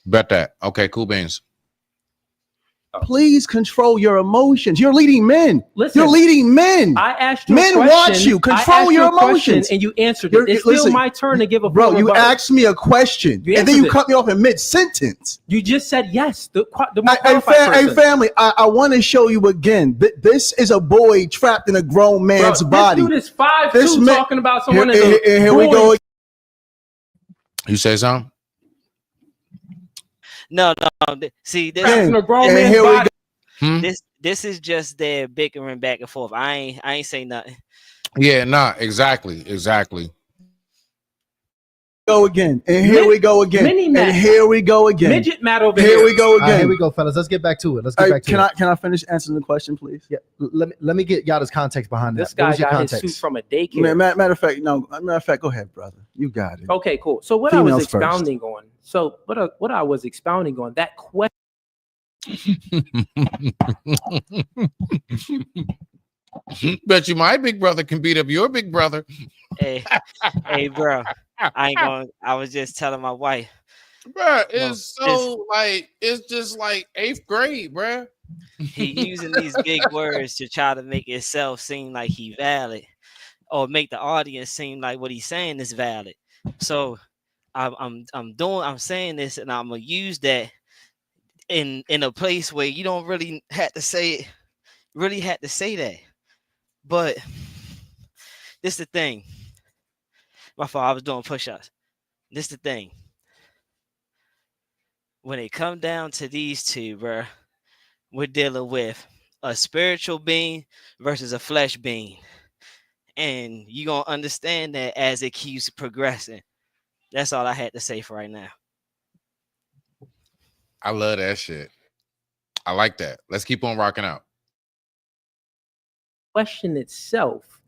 Bet that. Okay, cool beans. Please control your emotions. You're leading men. Listen, you're leading men. I asked you men a question. watch you. I Control asked your you a question emotions. and you answered it. It's still my turn to give a bro. full You rebuttal. asked me a question and then you cut me off in mid-sentence. You just said yes. The more qualified person. Family, I want to show you again. This is a boy trapped in a grown man's body. This dude is 5'2", talking about someone that's here we go. You say something? No. See, this in a grown man's body. This is just their bickering back and forth. I ain't say nothing. Yeah, nah, exactly. Go again, and here we go again, and here we go again. Midget Matt over here. Here we go again. Here we go, fellas. Let's get back to it. Can I finish answering the question, please? Yeah. Let me get y'all's context behind this that. Guy what was your got context? his suit from a daycare. Matter of fact, go ahead, brother. You got it. Okay, cool. So what Females I was expounding on. So what I was expounding on, that question. Bet you my big brother can beat up your big brother. Hey, bro. I was just telling my wife. Bro, it's just like 8th grade, bro. He using these big words to try to make himself seem like he valid, or make the audience seem like what he's saying is valid. So I'm saying this, and I'm gonna use that in a place where you don't really have to say it. Really had to say that. But this the thing. My fault, I was doing push-ups. This the thing. When it come down to these two, bro, we're dealing with a spiritual being versus a flesh being. And you're going to understand that as it keeps progressing. That's all I had to say for right now. I love that shit. I like that. Let's keep on rocking out. Question itself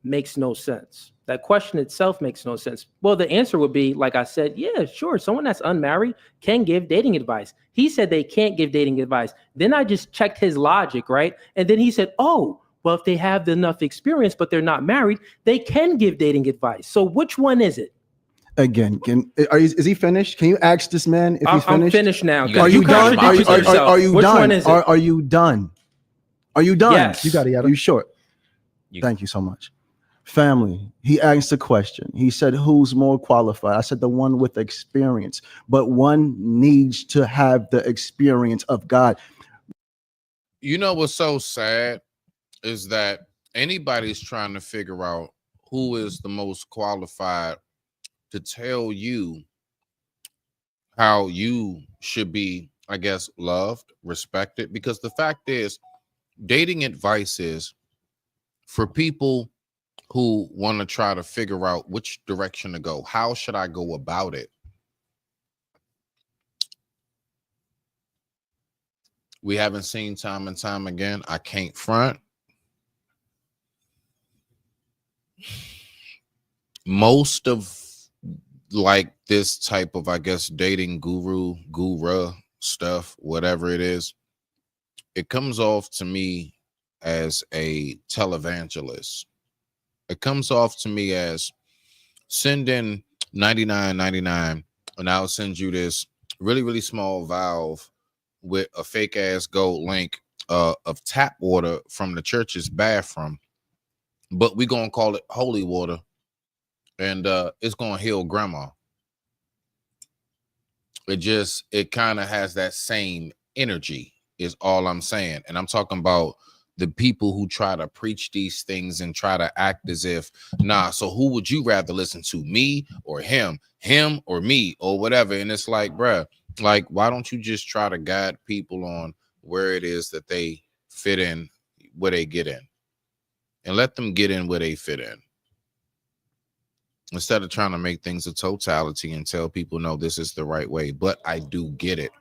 makes no sense. That question itself makes no sense. Well, the answer would be, like I said, yeah, sure. Someone that's unmarried can give dating advice. He said they can't give dating advice. Then I just checked his logic, right? And then he said, oh, well, if they have enough experience, but they're not married, they can give dating advice. So which one is it? Again, is he finished? Can you ask this man if he's finished? I'm finished now. Are you done? Are you Which done? one is it? Are you done? Are you done? Yes. You got it. Are you sure? Thank you so much. Family, he asked a question. He said, who's more qualified? I said the one with experience, but one needs to have the experience of God. You know what's so sad is that anybody's trying to figure out who is the most qualified to tell you how you should be, I guess, loved, respected. Because the fact is, dating advice is for people who want to try to figure out which direction to go. How should I go about it? We haven't seen time and time again. I can't front. Most of like this type of, I guess, dating guru stuff, whatever it is, it comes off to me as a televangelist. It comes off to me as send in $99.99 and I'll send you this really, really small valve with a fake ass gold link of tap water from the church's bathroom, but we're gonna call it holy water, and it's gonna heal grandma. It kind of has that same energy, is all I'm saying. And I'm talking about the people who try to preach these things and try to act as if, nah, so who would you rather listen to, me or him or me or whatever? And it's like, bruh, like, why don't you just try to guide people on where it is that they fit in, where they get in, and let them get in where they fit in, instead of trying to make things a totality and tell people, no, this is the right way. But I do get it.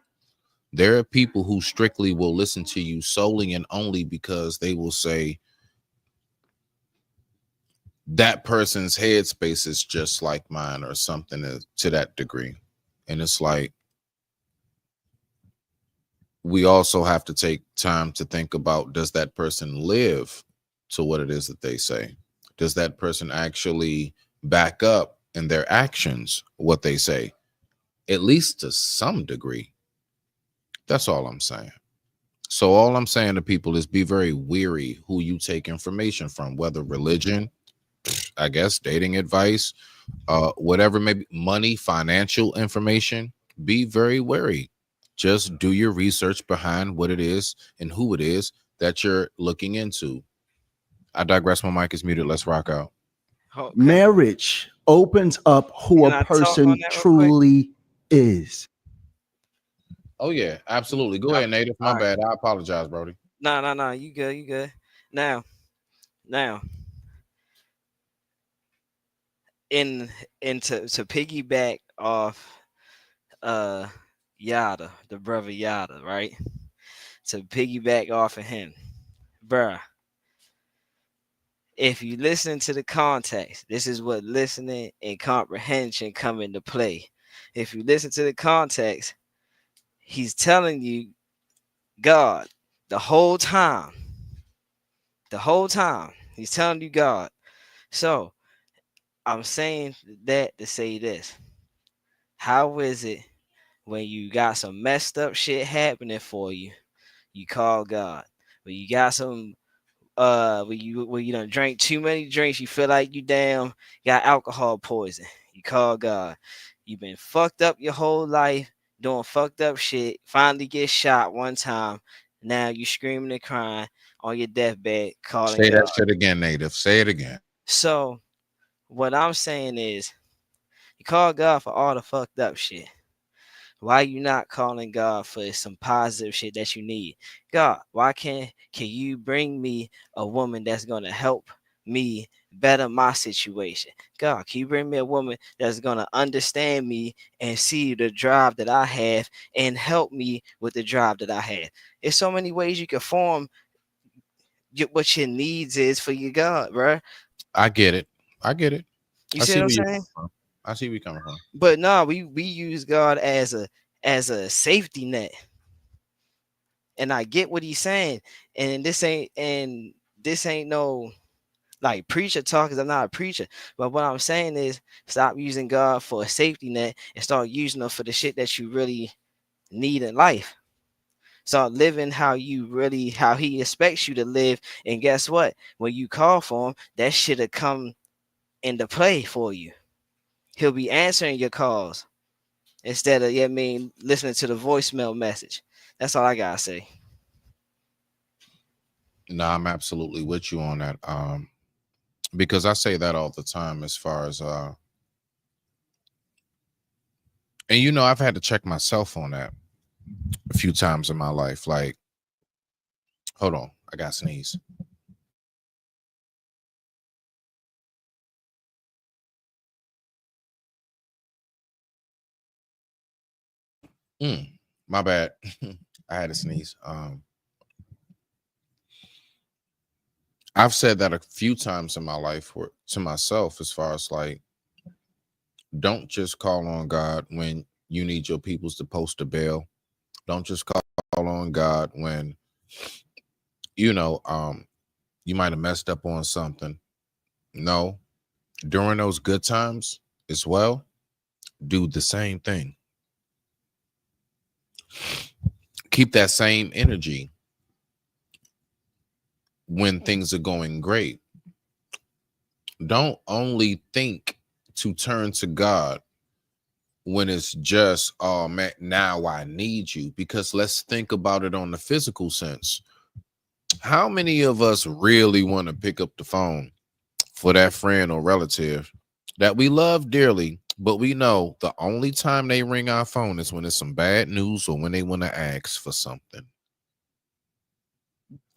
There are people who strictly will listen to you solely and only because they will say that person's headspace is just like mine or something to that degree. And it's like, we also have to take time to think about, does that person live to what it is that they say? Does that person actually back up in their actions what they say, at least to some degree? That's all I'm saying. So all I'm saying to people is be very weary who you take information from, whether religion, I guess, dating advice, whatever, maybe money, financial information. Be very wary. Just do your research behind what it is and who it is that you're looking into. I digress. My mic is muted. Let's rock out. Okay. Marriage opens up who Can a I talk on person that real quick? truly is. Oh yeah, absolutely. Go ahead, Native. My bad. I apologize, Brody. No. You good. Now, to piggyback off Yada, the brother Yada, right? To piggyback off of him, bruh. If you listen to the context, this is what listening and comprehension come into play. If you listen to the context, he's telling you God the whole time. The whole time he's telling you God. So I'm saying that to say this. How is it when you got some messed up shit happening for you, you call God? When you got some when you done drank too many drinks, you feel like you damn got alcohol poison, you call God. You've been fucked up your whole life, doing fucked up shit, finally get shot one time, now you screaming and crying on your deathbed, calling Say God. that shit again, Native. Say it again. So what I'm saying is, you call God for all the fucked up shit. Why you not calling God for some positive shit that you need? God, why can you bring me a woman that's gonna help me better my situation? God, can you bring me a woman that's gonna understand me and see the drive that I have and help me with the drive that I have? There's so many ways you can form what your needs is for your God, bro. I get it. You see what I'm saying? I see where you're coming from. But no, we use God as a safety net. And I get what he's saying. And this ain't no like preacher talk, because I'm not a preacher. But what I'm saying is, stop using God for a safety net and start using them for the shit that you really need in life. Start living how he expects you to live. And guess what? When you call for him, that shit'll come into play for you. He'll be answering your calls instead of listening to the voicemail message. That's all I gotta say. No, I'm absolutely with you on that. Because I say that all the time, as far as and I've had to check myself on that a few times in my life. Like, hold on, I got sneeze. My bad. I had to sneeze. I've said that a few times in my life to myself, as far as like, don't just call on God when you need your peoples to post a bail. Don't just call on God when you might have messed up on something. No, during those good times as well, do the same thing. Keep that same energy when things are going great. Don't only think to turn to God when it's just, oh man, now I need you. Because let's think about it on the physical sense. How many of us really want to pick up the phone for that friend or relative that we love dearly, but we know the only time they ring our phone is when it's some bad news or when they want to ask for something?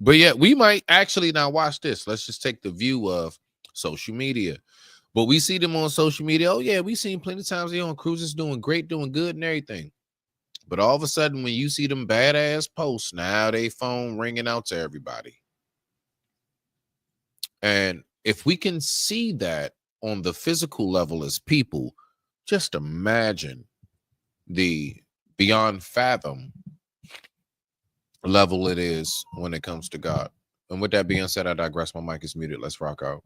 But yet we might actually, now watch this. Let's just take the view of social media. But we see them on social media. Oh, yeah, we seen plenty of times they on cruises doing great, doing good and everything. But all of a sudden, when you see them badass posts, now they phone ringing out to everybody. And if we can see that on the physical level as people, just imagine the beyond fathom level it is when it comes to God. And with that being said, I digress. My mic is muted. Let's rock out.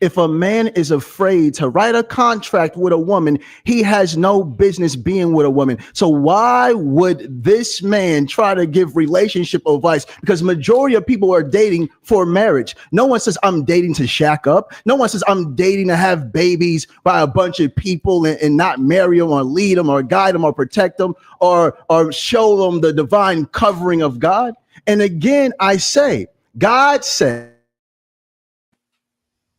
If a man is afraid to write a contract with a woman, he has no business being with a woman. So why would this man try to give relationship advice? Because majority of people are dating for marriage. No one says I'm dating to shack up. No one says I'm dating to have babies by a bunch of people and not marry them or lead them or guide them or protect them or show them the divine covering of God. And again, I say, God said,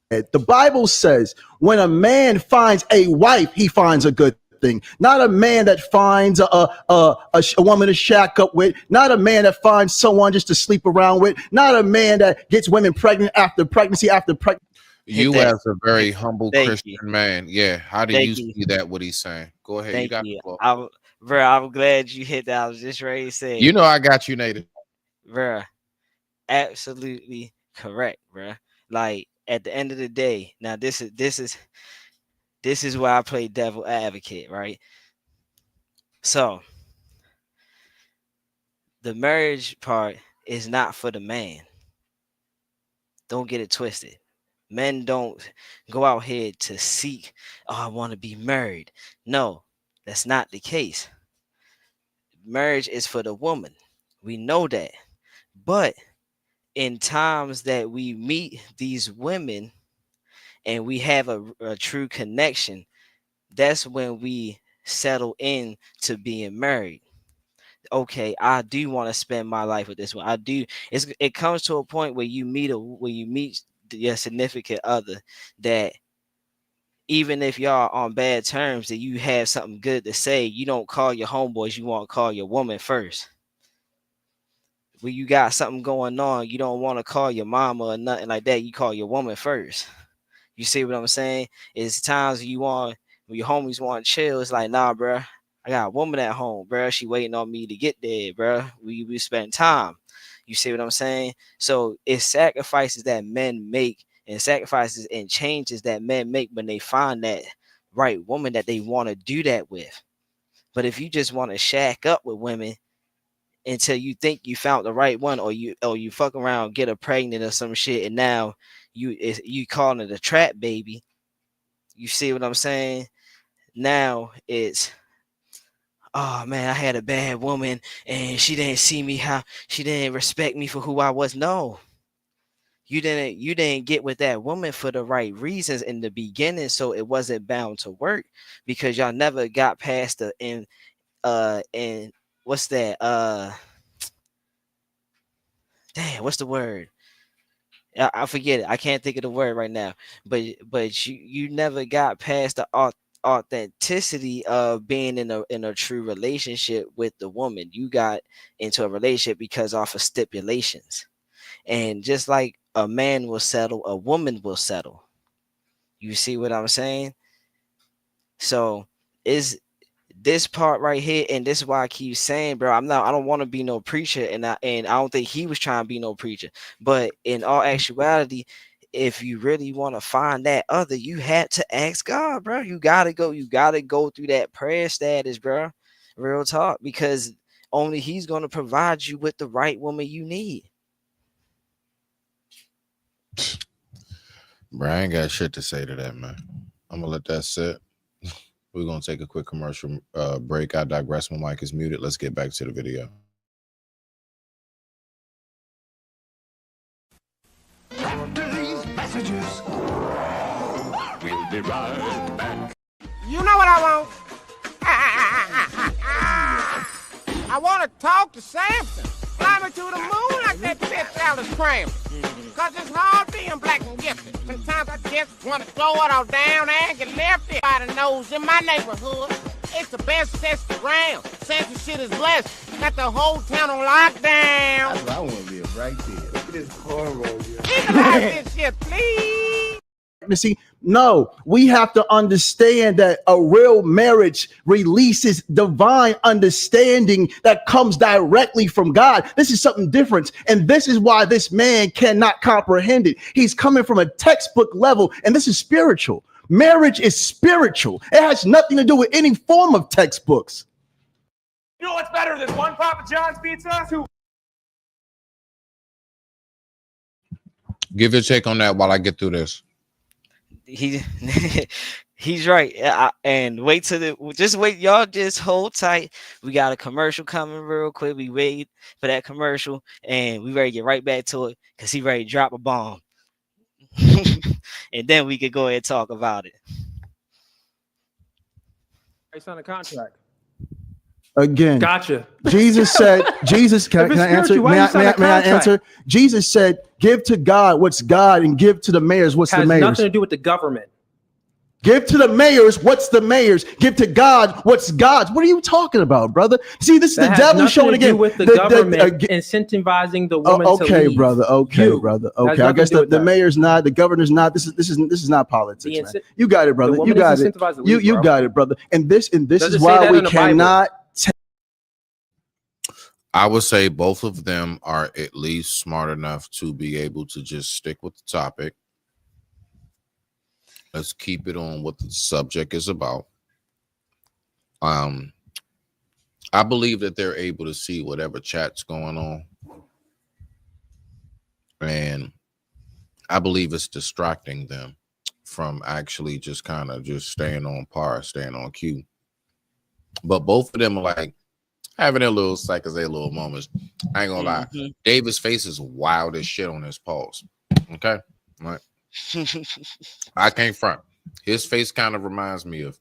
the Bible says when a man finds a wife, he finds a good thing. Not a man that finds a woman to shack up with. Not a man that finds someone just to sleep around with. Not a man that gets women pregnant after pregnancy after pregnancy. You as a very humble Christian man, yeah. How do you see that? What he's saying? Go ahead. You got the floor. I'm glad you hit that. I was just ready to say. You know I got you, Nathan. Bro, absolutely correct, bro. Like at the end of the day, now this is why I play devil advocate, right? So the marriage part is not for the man. Don't get it twisted. Men don't go out here to seek, oh, I want to be married. No, that's not the case. Marriage is for the woman. We know that. But in times that we meet these women and we have a true connection, that's when we settle in to being married. Okay, I do want to spend my life with this one. I do. It comes to a point where you meet your significant other that even if y'all on bad terms and you have something good to say, you don't call your homeboys, you want to call your woman first. When you got something going on, you don't want to call your mama or nothing like that. You call your woman first. You see what I'm saying? It's times when your homies want to chill. It's like, nah, bro, I got a woman at home, bro. She waiting on me to get there, bro. We spend time. You see what I'm saying? So it's sacrifices that men make and sacrifices and changes that men make when they find that right woman that they want to do that with. But if you just want to shack up with women until you think you found the right one, or you fuck around, get her pregnant or some shit, and now you calling it a trap baby. You see what I'm saying? Now it's, oh man, I had a bad woman and she didn't see me, how she didn't respect me for who I was. No, you didn't get with that woman for the right reasons in the beginning, so it wasn't bound to work because y'all never got past the and what's that? Damn, what's the word? I forget it. I can't think of the word right now. But you never got past the authenticity of being in a true relationship with the woman. You got into a relationship because off of stipulations. And just like a man will settle, a woman will settle. You see what I'm saying? So is this part right here, and this is why I keep saying, bro, I don't want to be no preacher, and I don't think he was trying to be no preacher. But in all actuality, if you really want to find that other, you had to ask God, bro. You gotta go through that prayer status, bro. Real talk, because only He's gonna provide you with the right woman you need. Bro, I ain't got shit to say to that, man. I'm gonna let that sit. We're gonna take a quick commercial break. I digress. My mic is muted. Let's get back to the video. After these messages, we'll be right back. You know what I want? I want to talk to Samson. Fly me to the moon like that bitch Alice Cram. Cause it's hard being black and gifted. Sometimes I just want to throw it all down and get left it. Everybody knows in my neighborhood, it's the best test around. Samson shit is blessed. Got the whole town on lockdown. That's what I want to live right there. Look at this cornrow. Legalize this shit, please. See, no, we have to understand that a real marriage releases divine understanding that comes directly from God. This is something different. And this is why this man cannot comprehend it. He's coming from a textbook level, and this is spiritual. Marriage is spiritual. It has nothing to do with any form of textbooks. You know what's better than one Papa John's pizza? Two. Give your take on that while I get through this. He's right. And wait y'all, just hold tight. We got a commercial coming real quick. We wait for that commercial and we ready to get right back to it because he ready to drop a bomb. And then we could go ahead and talk about it. It's on a contract. Again, gotcha. Jesus said, can I answer? May I answer? Jesus said, give to God what's God and give to the mayors what's the mayors. Has nothing to do with the government. Give to the mayors what's the mayors. Give to God what's God's. What are you talking about, brother? See, this is the devil showing again. With the government incentivizing the woman to leave. Brother. Okay, brother. Okay, I guess the mayor's not, the governor's not. This is not politics, man. You got it, brother. You got it. You got it, brother. And this is why we cannot. I would say both of them are at least smart enough to be able to just stick with the topic. Let's keep it on what the subject is about. I believe that they're able to see whatever chat's going on. And I believe it's distracting them from actually just kind of just staying on par, staying on cue. But both of them are like having their little psychosay little moments. I ain't gonna lie. David's face is wild as shit on his pause. Okay? Right. I can't front. His face kind of reminds me of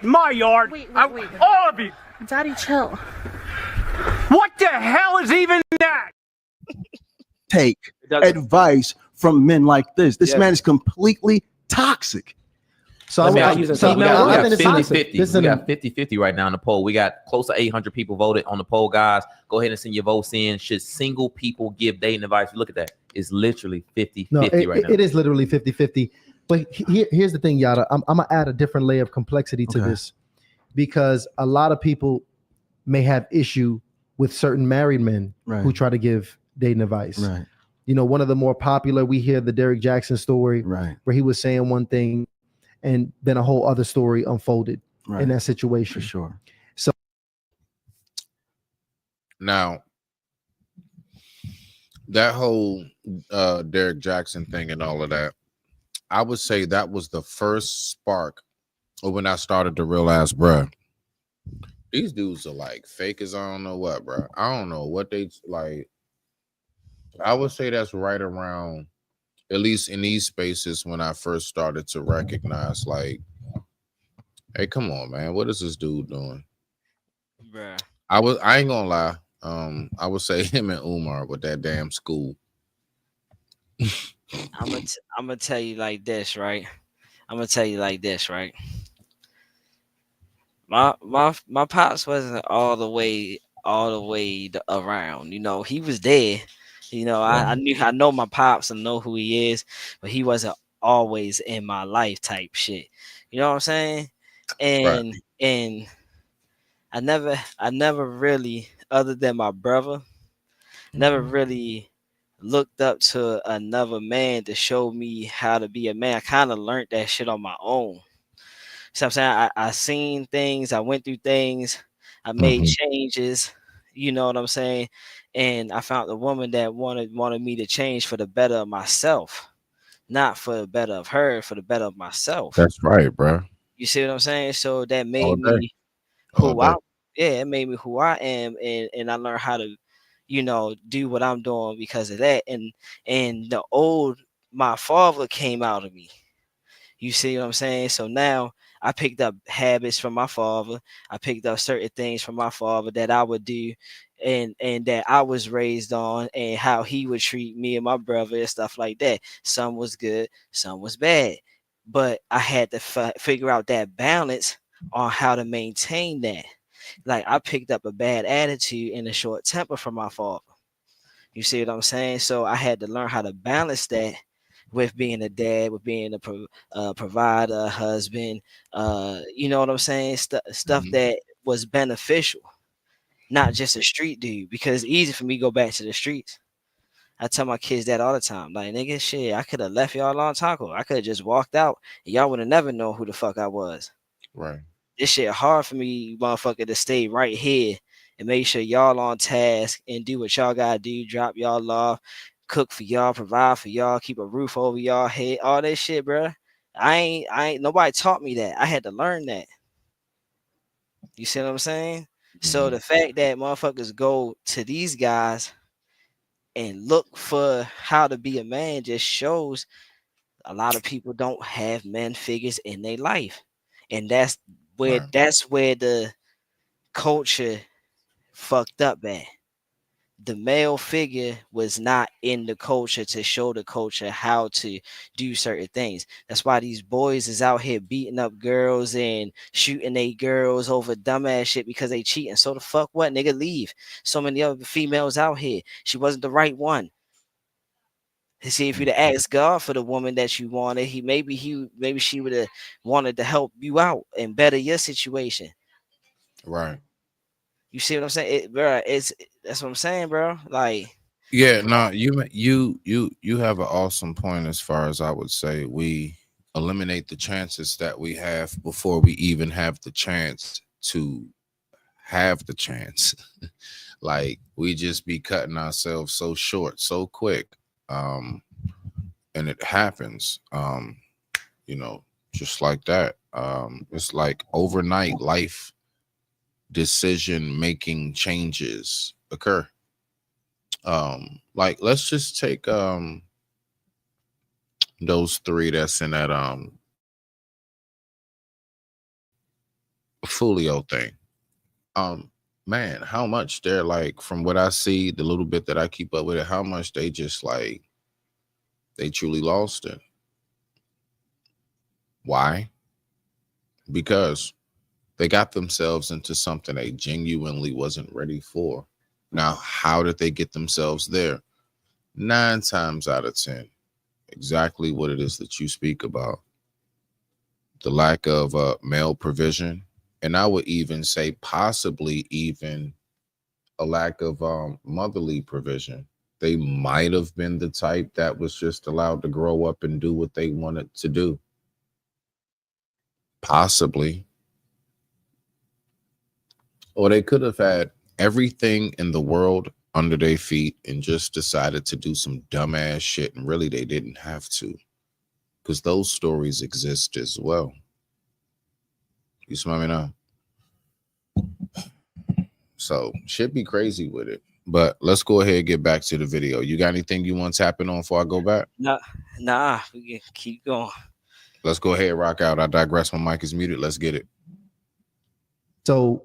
my yard. Wait. All of you. Daddy, chill. What the hell is even that? Take advice from men like this. This man is completely toxic. So we got 50-50 right now in the poll. We got close to 800 people voted on the poll, guys. Go ahead and send your votes in. Should single people give dating advice? Look at that. It's literally 50-50 right now. It is literally 50-50. But here's the thing, Yada. I'm going to add a different layer of complexity to this because a lot of people may have issue with certain married men who try to give dating advice. Right. You know, one of the more popular, we hear the Derek Jackson story where he was saying one thing and then a whole other story unfolded in that situation. For sure. So now that whole Derek Jackson thing and all of that, I would say that was the first spark of when I started to realize, bruh, these dudes are like fake as I don't know what, bruh. I don't know what they like. I would say that's right around, at least in these spaces, when I first started to recognize, like, hey, come on, man, what is this dude doing? Bruh. I ain't gonna lie. I would say him and Umar with that damn school. I'm gonna tell you like this, right? My pops wasn't all the way around. You know, he was there. You know, I know my pops and know who he is, but he wasn't always in my life type shit. You know what I'm saying? And I never really, other than my brother, never really looked up to another man to show me how to be a man. I kind of learned that shit on my own. So I'm saying I seen things, I went through things, I made changes, you know what I'm saying? And I found a woman that wanted me to change for the better of myself, not for the better of her, for the better of myself. That's right, bro. You see what I'm saying? So that All made day. me All who I day. yeah, it made me who I am, and I learned how to, you know, do what I'm doing because of that. And my father came out of me. You see what I'm saying? So now I picked up habits from my father. I picked up certain things from my father that I would do and that I was raised on, and how he would treat me and my brother and stuff like that. Some was good, some was bad. But I had to figure out that balance on how to maintain that. Like I picked up a bad attitude and a short temper from my father. You see what I'm saying? So I had to learn how to balance that with being a dad, with being a provider, husband. You know what I'm saying? Stuff that was beneficial, not just a street dude. Because it's easy for me to go back to the streets. I tell my kids that all the time. Like, nigga, shit, I could have left y'all a long time ago. I could have just walked out, and y'all would have never known who the fuck I was. Right. This shit hard for me, motherfucker, to stay right here and make sure y'all on task and do what y'all gotta do, drop y'all off, cook for y'all, provide for y'all, keep a roof over y'all head, all that shit, bro. I ain't nobody taught me that. I had to learn that. You see what I'm saying? So the fact that motherfuckers go to these guys and look for how to be a man just shows a lot of people don't have man figures in their life. And that's where the culture fucked up at. The male figure was not in the culture to show the culture how to do certain things. That's why these boys is out here beating up girls and shooting they girls over dumbass shit because they cheating. So the fuck what, nigga, leave. So many other females out here. She wasn't the right one. See, if you'd have asked God for the woman that you wanted, maybe she would have wanted to help you out and better your situation. Right. You see what I'm saying, bro? That's what I'm saying, bro. Like, yeah, no, you have an awesome point. As far as I would say, we eliminate the chances that we have before we even have the chance to have the chance. Like, we just be cutting ourselves so short so quick, and it happens, you know, just like that. It's like overnight life decision making changes occur. Like, let's just take those three that's in that Folio thing. Man, how much they're like, from what I see, the little bit that I keep up with it, how much they just like, they truly lost it. Why? Because they got themselves into something they genuinely wasn't ready for. Now, how did they get themselves there? 9 times out of 10, exactly what it is that you speak about. The lack of male provision. And I would even say possibly even a lack of motherly provision. They might have been the type that was just allowed to grow up and do what they wanted to do. Possibly. Or they could have had everything in the world under their feet and just decided to do some dumbass shit, and really they didn't have to, because those stories exist as well. You smell me now? So shit be crazy with it. But let's go ahead and get back to the video. You got anything you want tapping on before I go back? Nah, we can keep going. Let's go ahead and rock out. I digress. My mic is muted. Let's get it. So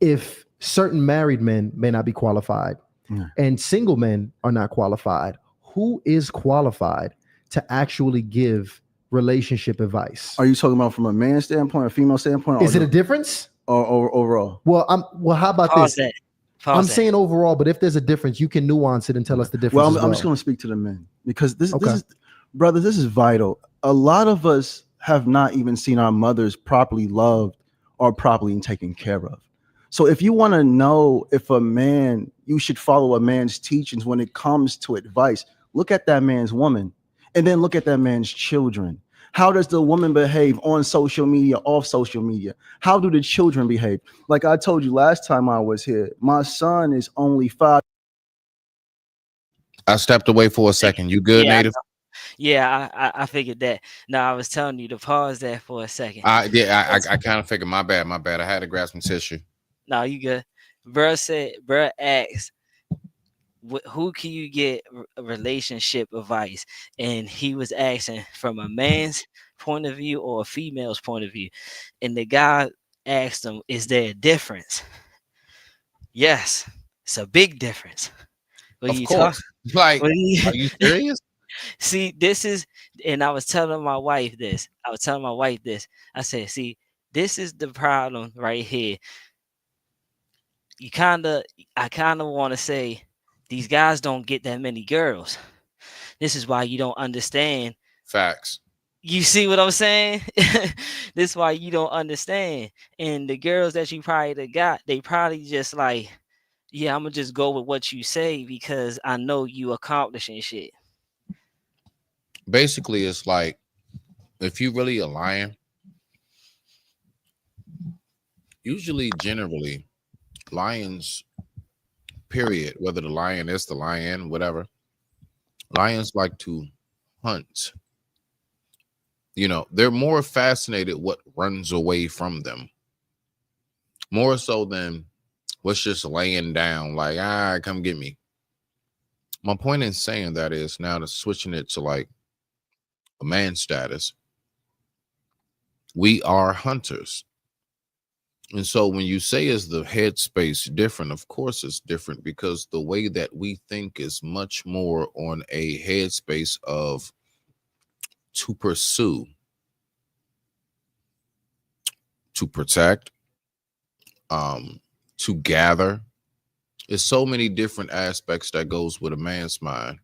if certain married men may not be qualified and single men are not qualified, who is qualified to actually give relationship advice? Are you talking about from a man standpoint or female standpoint? Is it a difference? Or overall? Well, how about Pause this? that. Pause I'm that. saying overall, but if there's a difference, you can nuance it and tell us the difference. Well, I'm just going to speak to the men, because this is, brother, this is vital. A lot of us have not even seen our mothers properly loved or properly taken care of. So if you want to know if you should follow a man's teachings when it comes to advice, look at that man's woman and then look at that man's children. How does the woman behave on social media, off social media? How do the children behave? Like I told you last time I was here, my son is only 5. I stepped away for a second. You good, Yeah, Native? I figured that. No, I was telling you to pause there for a second. I kind of figured. My bad. I had to grab some tissue. No, you good. Bruh asked, who can you get relationship advice? And he was asking from a man's point of view or a female's point of view. And the guy asked him, is there a difference? Yes, it's a big difference. Of course. Like, are you serious? See, this is, and I was telling my wife this. I said, see, this is the problem right here. I kind of want to say these guys don't get that many girls. This is why you don't understand. Facts. You see what I'm saying? This is why you don't understand. And the girls that you probably got, they probably just like, yeah, I'm gonna just go with what you say because I know you accomplishing shit. Basically, it's like if you really a lion, generally, lions, period, whether the lion is the lion, whatever, lions like to hunt. You know, they're more fascinated what runs away from them, more so than what's just laying down like, come get me. My point in saying that is now to switching it to like a man status. We are hunters. And so when you say is the headspace different, of course it's different because the way that we think is much more on a headspace of to pursue, to protect, to gather. There's so many different aspects that goes with a man's mind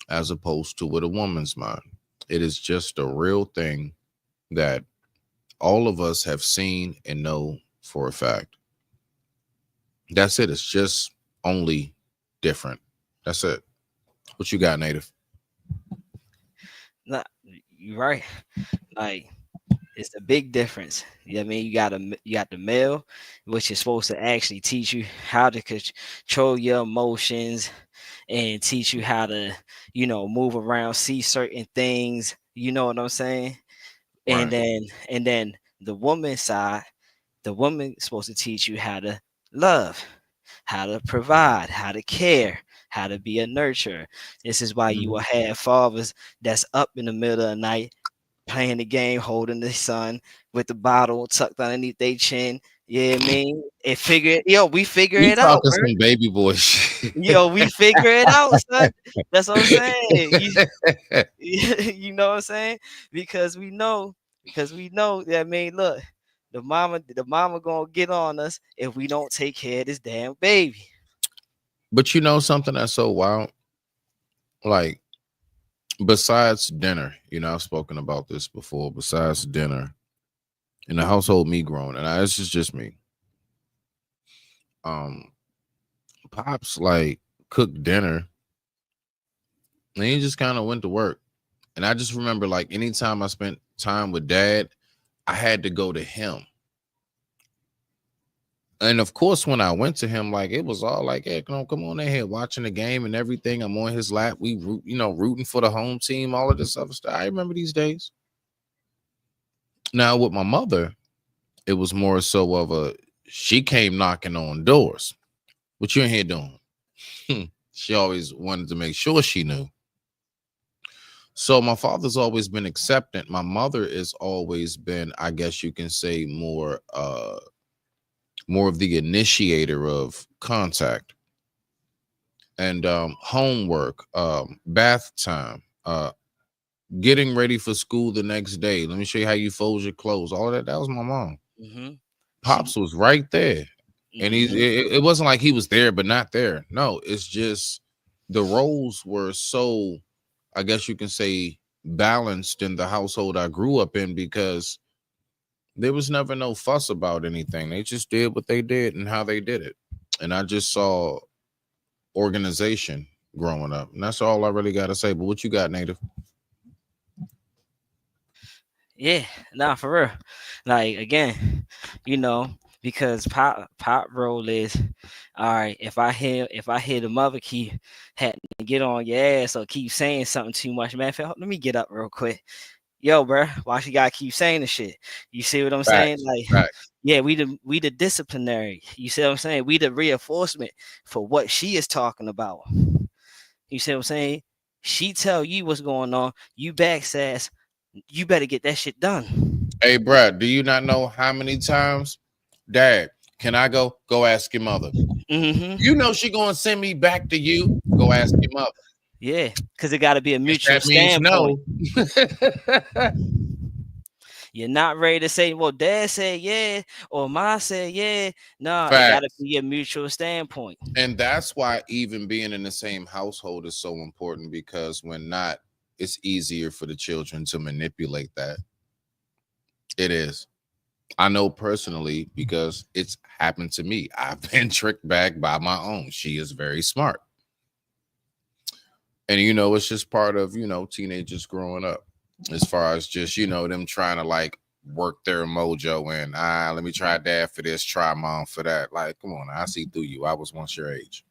as opposed to with a woman's mind. It is just a real thing that all of us have seen and know for a fact. That's it. It's just only different. That's it. What you got, Native? Nah, you're right. Like, it's a big difference. You know what I mean? You got the male, which is supposed to actually teach you how to control your emotions and teach you how to, move around, see certain things. You know what I'm saying? Right. And then the woman's side, the woman is supposed to teach you how to love, how to provide, how to care, how to be a nurturer. This is why you will have fathers that's up in the middle of the night playing the game, holding the son with the bottle tucked underneath their chin. Yeah, I mean, we figure You it out. talking some baby boy shit. We figure it out, son. That's what I'm saying. You know what I'm saying? Because we know that, I mean, look, the mama gonna get on us if we don't take care of this damn baby. But you know something that's so wild? Like, besides dinner, I've spoken about this before. Besides dinner, in the household, me growing, and this is just me. Pops like cooked dinner, and he just kind of went to work. And I just remember, like, anytime I spent time with Dad, I had to go to him. And of course, when I went to him, like, it was all like, hey, come on in here, watching the game and everything. I'm on his lap. We rooting for the home team, all of this other stuff. I remember these days. Now with my mother, it was more so of she came knocking on doors. What you in here doing? She always wanted to make sure she knew. So my father's always been acceptant. My mother has always been, I guess you can say, more of the initiator of contact and homework, bath time, getting ready for school the next day. Let me show you how you fold your clothes. All of that. That was my mom. Pops was right there. And it wasn't like he was there, but not there. No, it's just the roles were so, I guess you can say, balanced in the household I grew up in because There was never no fuss about anything. They just did what they did and how they did it. And I just saw organization growing up. And that's all I really got to say. But what you got, Native? Yeah, nah, for real. Like, again, you know, because pop role is all right. If I hear the mother keep having to get on your ass or keep saying something too much, man, let me get up real quick. Yo, bro, why she gotta keep saying the shit? You see what I'm saying? Like, yeah, we the disciplinary. You see what I'm saying? We the reinforcement for what she is talking about. You see what I'm saying? She tell you what's going on. You backsass. You better get that shit done. Hey, Brad, do you not know how many times, Dad, can I go? Go ask your mother. Mm-hmm. You know she gonna send me back to you. Go ask your mother. Yeah, because it got to be a mutual That means standpoint. no. You're not ready to say, well, Dad said yeah, or Ma said yeah. No, it got to be a mutual standpoint. And that's why even being in the same household is so important, because when not, it's easier for the children to manipulate that. It is. I know personally because it's happened to me. I've been tricked back by my own. She is very smart. And, you know, it's just part of, you know, teenagers growing up, as far as just, you know, them trying to like work their mojo and let me try Dad for this, try Mom for that. Like, come on, I see through you. I was once your age.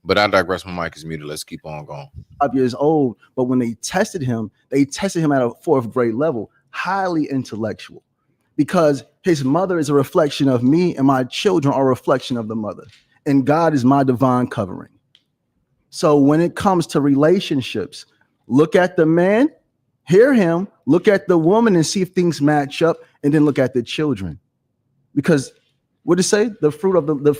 But I digress. My mic is muted. Let's keep on going. 5 years old, but when they tested him at a 4th grade level, highly intellectual, because his mother is a reflection of me and my children are a reflection of the mother, and God is my divine covering. So when it comes to relationships, look at the man, hear him, look at the woman and see if things match up, and then look at the children. Because what did it say? The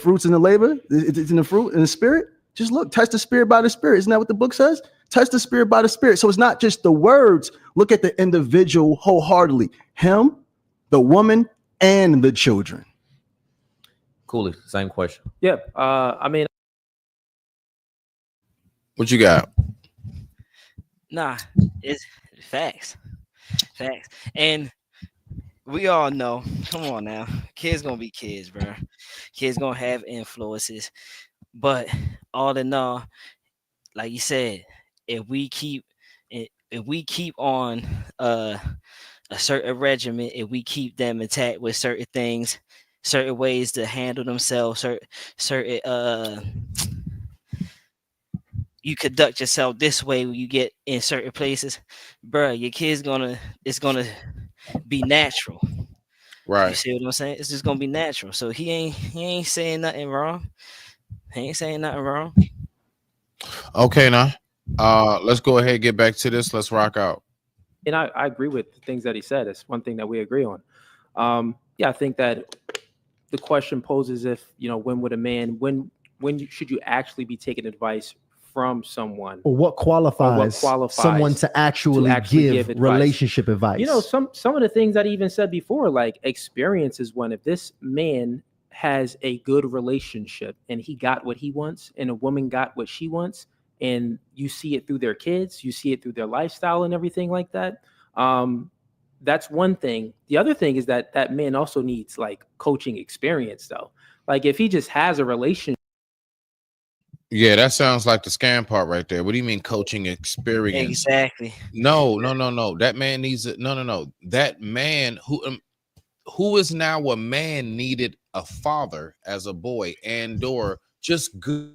fruits in the labor, it's in the fruit, in the spirit. Just look, test the spirit by the spirit. Isn't that what the book says? Test the spirit by the spirit. So it's not just the words. Look at the individual wholeheartedly. Him, the woman, and the children. Cooley, same question. Yeah. I mean, what you got? Nah, it's facts. Facts. And we all know, come on now, kids gonna be kids, bro. Kids gonna have influences. But all in all, like you said, if we keep on a certain regimen, if we keep them intact with certain things, certain ways to handle themselves, certain you conduct yourself this way when you get in certain places, bro, your kid's it's gonna be natural. Right. You see what I'm saying? It's just gonna be natural. So he ain't saying nothing wrong. He ain't saying nothing wrong. Okay, now let's go ahead and get back to this. Let's rock out. And I agree with the things that he said. It's one thing that we agree on. Yeah, I think that the question poses if, you know, when would a man, when should you actually be taking advice from someone? Or what qualifies someone to actually give relationship advice? You know, some of the things that I even said before, like experience is one. If this man has a good relationship and he got what he wants and a woman got what she wants, and you see it through their kids, you see it through their lifestyle and everything like that, that's one thing. The other thing is that that man also needs like coaching experience, though. Like if he just has a relationship. Yeah, that sounds like the scam part right there. What do you mean coaching experience? Exactly. No. That man needs it. No. That man who is now a man needed a father as a boy and or just good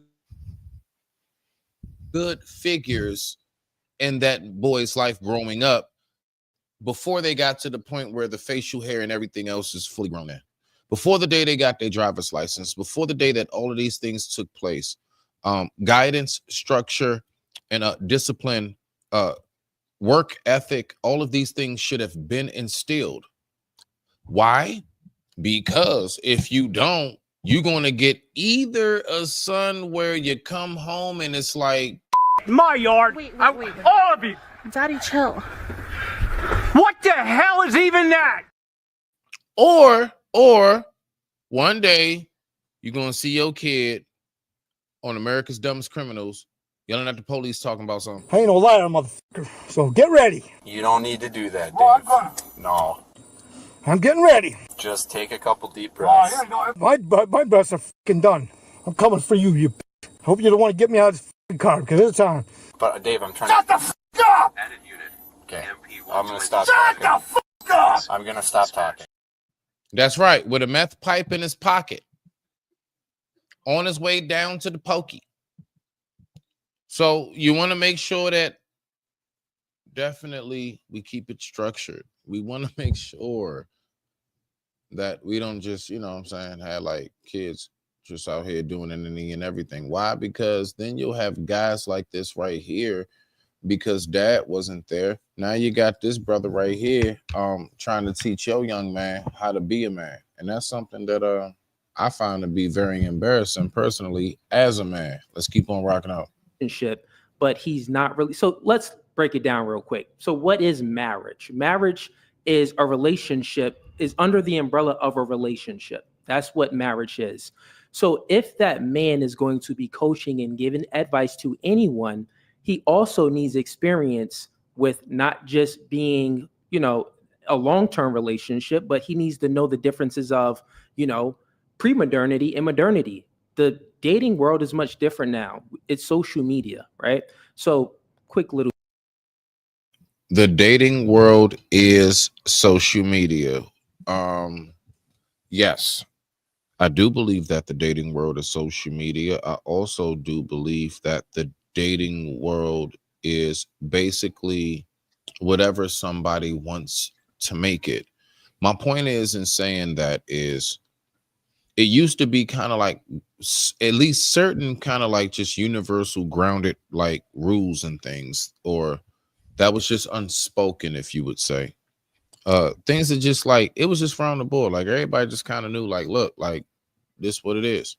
figures in that boy's life growing up before they got to the point where the facial hair and everything else is fully grown in. Before the day they got their driver's license, before the day that all of these things took place, guidance, structure, and discipline, work ethic, all of these things should have been instilled. Why? Because if you don't, you're going to get either a son where you come home and it's like, my yard. Wait. All of you. Daddy, chill. What the hell is even that? Or one day you're going to see your kid on America's Dumbest Criminals yelling at the police talking about something. I ain't no liar, motherfucker. So get ready. You don't need to do that, Dave. No. I'm getting ready. Just take a couple deep breaths. My breaths are fucking done. I'm coming for you, you. Hope you don't want to get me out of this fucking car because it's time. But Dave, I'm trying Shut the fuck up! Okay, I'm gonna stop Shut talking. the fuck up! I'm gonna stop talking. That's right, with a meth pipe in his pocket, on his way down to the pokey. So you want to make sure that definitely we keep it structured. We want to make sure that we don't just, you know what I'm saying, have like kids just out here doing anything and everything. Why? Because then you'll have guys like this right here, because dad wasn't there. Now you got this brother right here trying to teach your young man how to be a man. And that's something that I find to be very embarrassing personally as a man. Let's keep on rocking out. But he's not really. So let's break it down real quick. So what is marriage? Marriage is a relationship, is under the umbrella of a relationship. That's what marriage is. So if that man is going to be coaching and giving advice to anyone, he also needs experience with not just being, you know, a long-term relationship, but he needs to know the differences of, you know, pre-modernity and modernity. The dating world is much different now. It's social media, right? So quick little. The dating world is social media. Yes, I do believe that the dating world is social media. I also do believe that the dating world is basically whatever somebody wants to make it. My point is in saying that is it used to be kind of like at least certain kind of like just universal grounded like rules and things, or that was just unspoken, if you would say. Things that just like it was just from the board. Like everybody just kind of knew, like, look, like this what it is.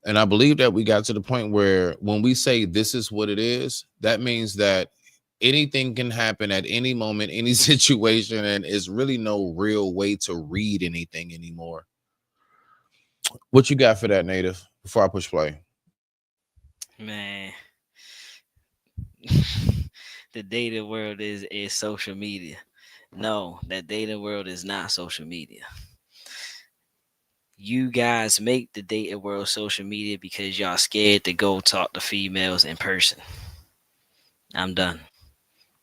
And I believe that we got to the point where when we say this is what it is, that means that anything can happen at any moment, any situation, and there's really no real way to read anything anymore. What you got for that, Native, before I push play? Man, the dating world is social media. No, that dating world is not social media. You guys make the dating world social media because y'all scared to go talk to females in person. I'm done.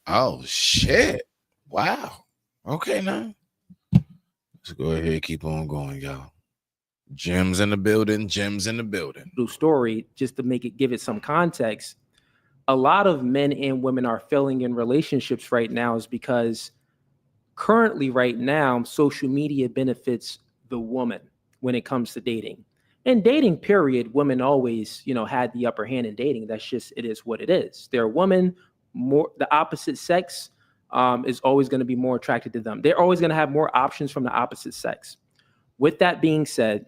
Oh shit. Wow. Okay, now let's go ahead and keep on going, y'all. Gems in the building, gems in the building. Story, just to make it, give it some context. A lot of men and women are failing in relationships right now is because currently right now, social media benefits the woman when it comes to dating. In dating period, women always, you know, had the upper hand in dating. That's just, it is what it is. They're a woman, more the opposite sex is always going to be more attracted to them. They're always going to have more options from the opposite sex. With that being said,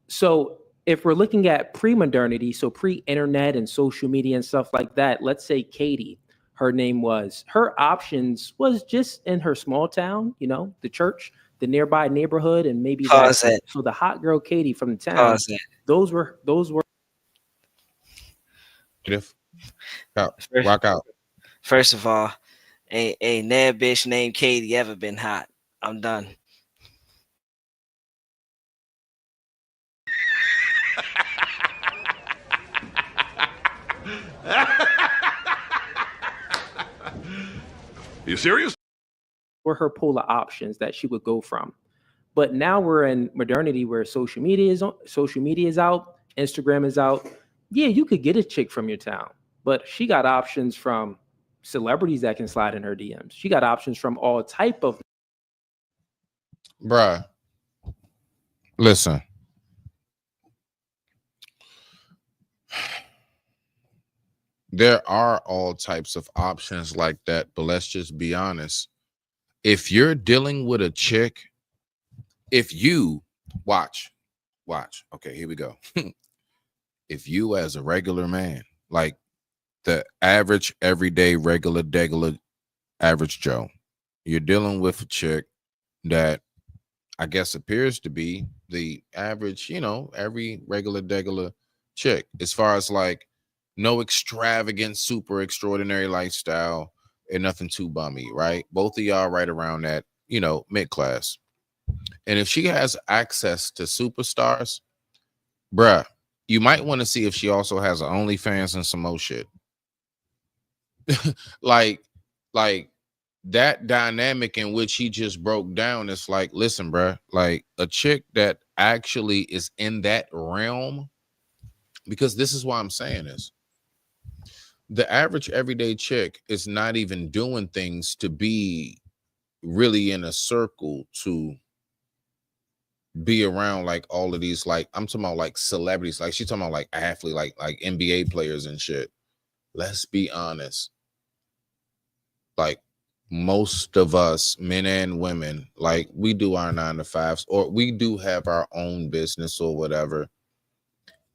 so if we're looking at pre-modernity, so pre-internet and social media and stuff like that, let's say Katie, her options was just in her small town, you know, the church, the nearby neighborhood, and maybe that. So the hot girl Katie from the town, those were rock out. First of all, ain't that bitch named Katie ever been hot. I'm done. You serious? Were her pool of options that she would go from. But now we're in modernity where social media is out, Instagram is out. Yeah, you could get a chick from your town, but she got options from celebrities that can slide in her DMs. She got options from all type of. Bruh, listen. There are all types of options like that, but let's just be honest. If you're dealing with a chick, if you watch, okay, here we go. If you as a regular man, like the average, everyday, regular, degular, average Joe, you're dealing with a chick that I guess appears to be the average, you know, every regular, degular chick, as far as like no extravagant, super extraordinary lifestyle and nothing too bummy, right? Both of y'all right around that you know, mid-class. And if she has access to superstars, bruh, you might want to see if she also has an OnlyFans and some more shit. like that dynamic in which he just broke down. It's like, listen, bruh, like a chick that actually is in that realm, because this is why I'm saying this. The average everyday chick is not even doing things to be really in a circle to be around like all of these, like I'm talking about like celebrities, like she's talking about like athlete, like NBA players and shit. Let's be honest. Like most of us, men and women, like we do our 9 to 5s, or we do have our own business or whatever.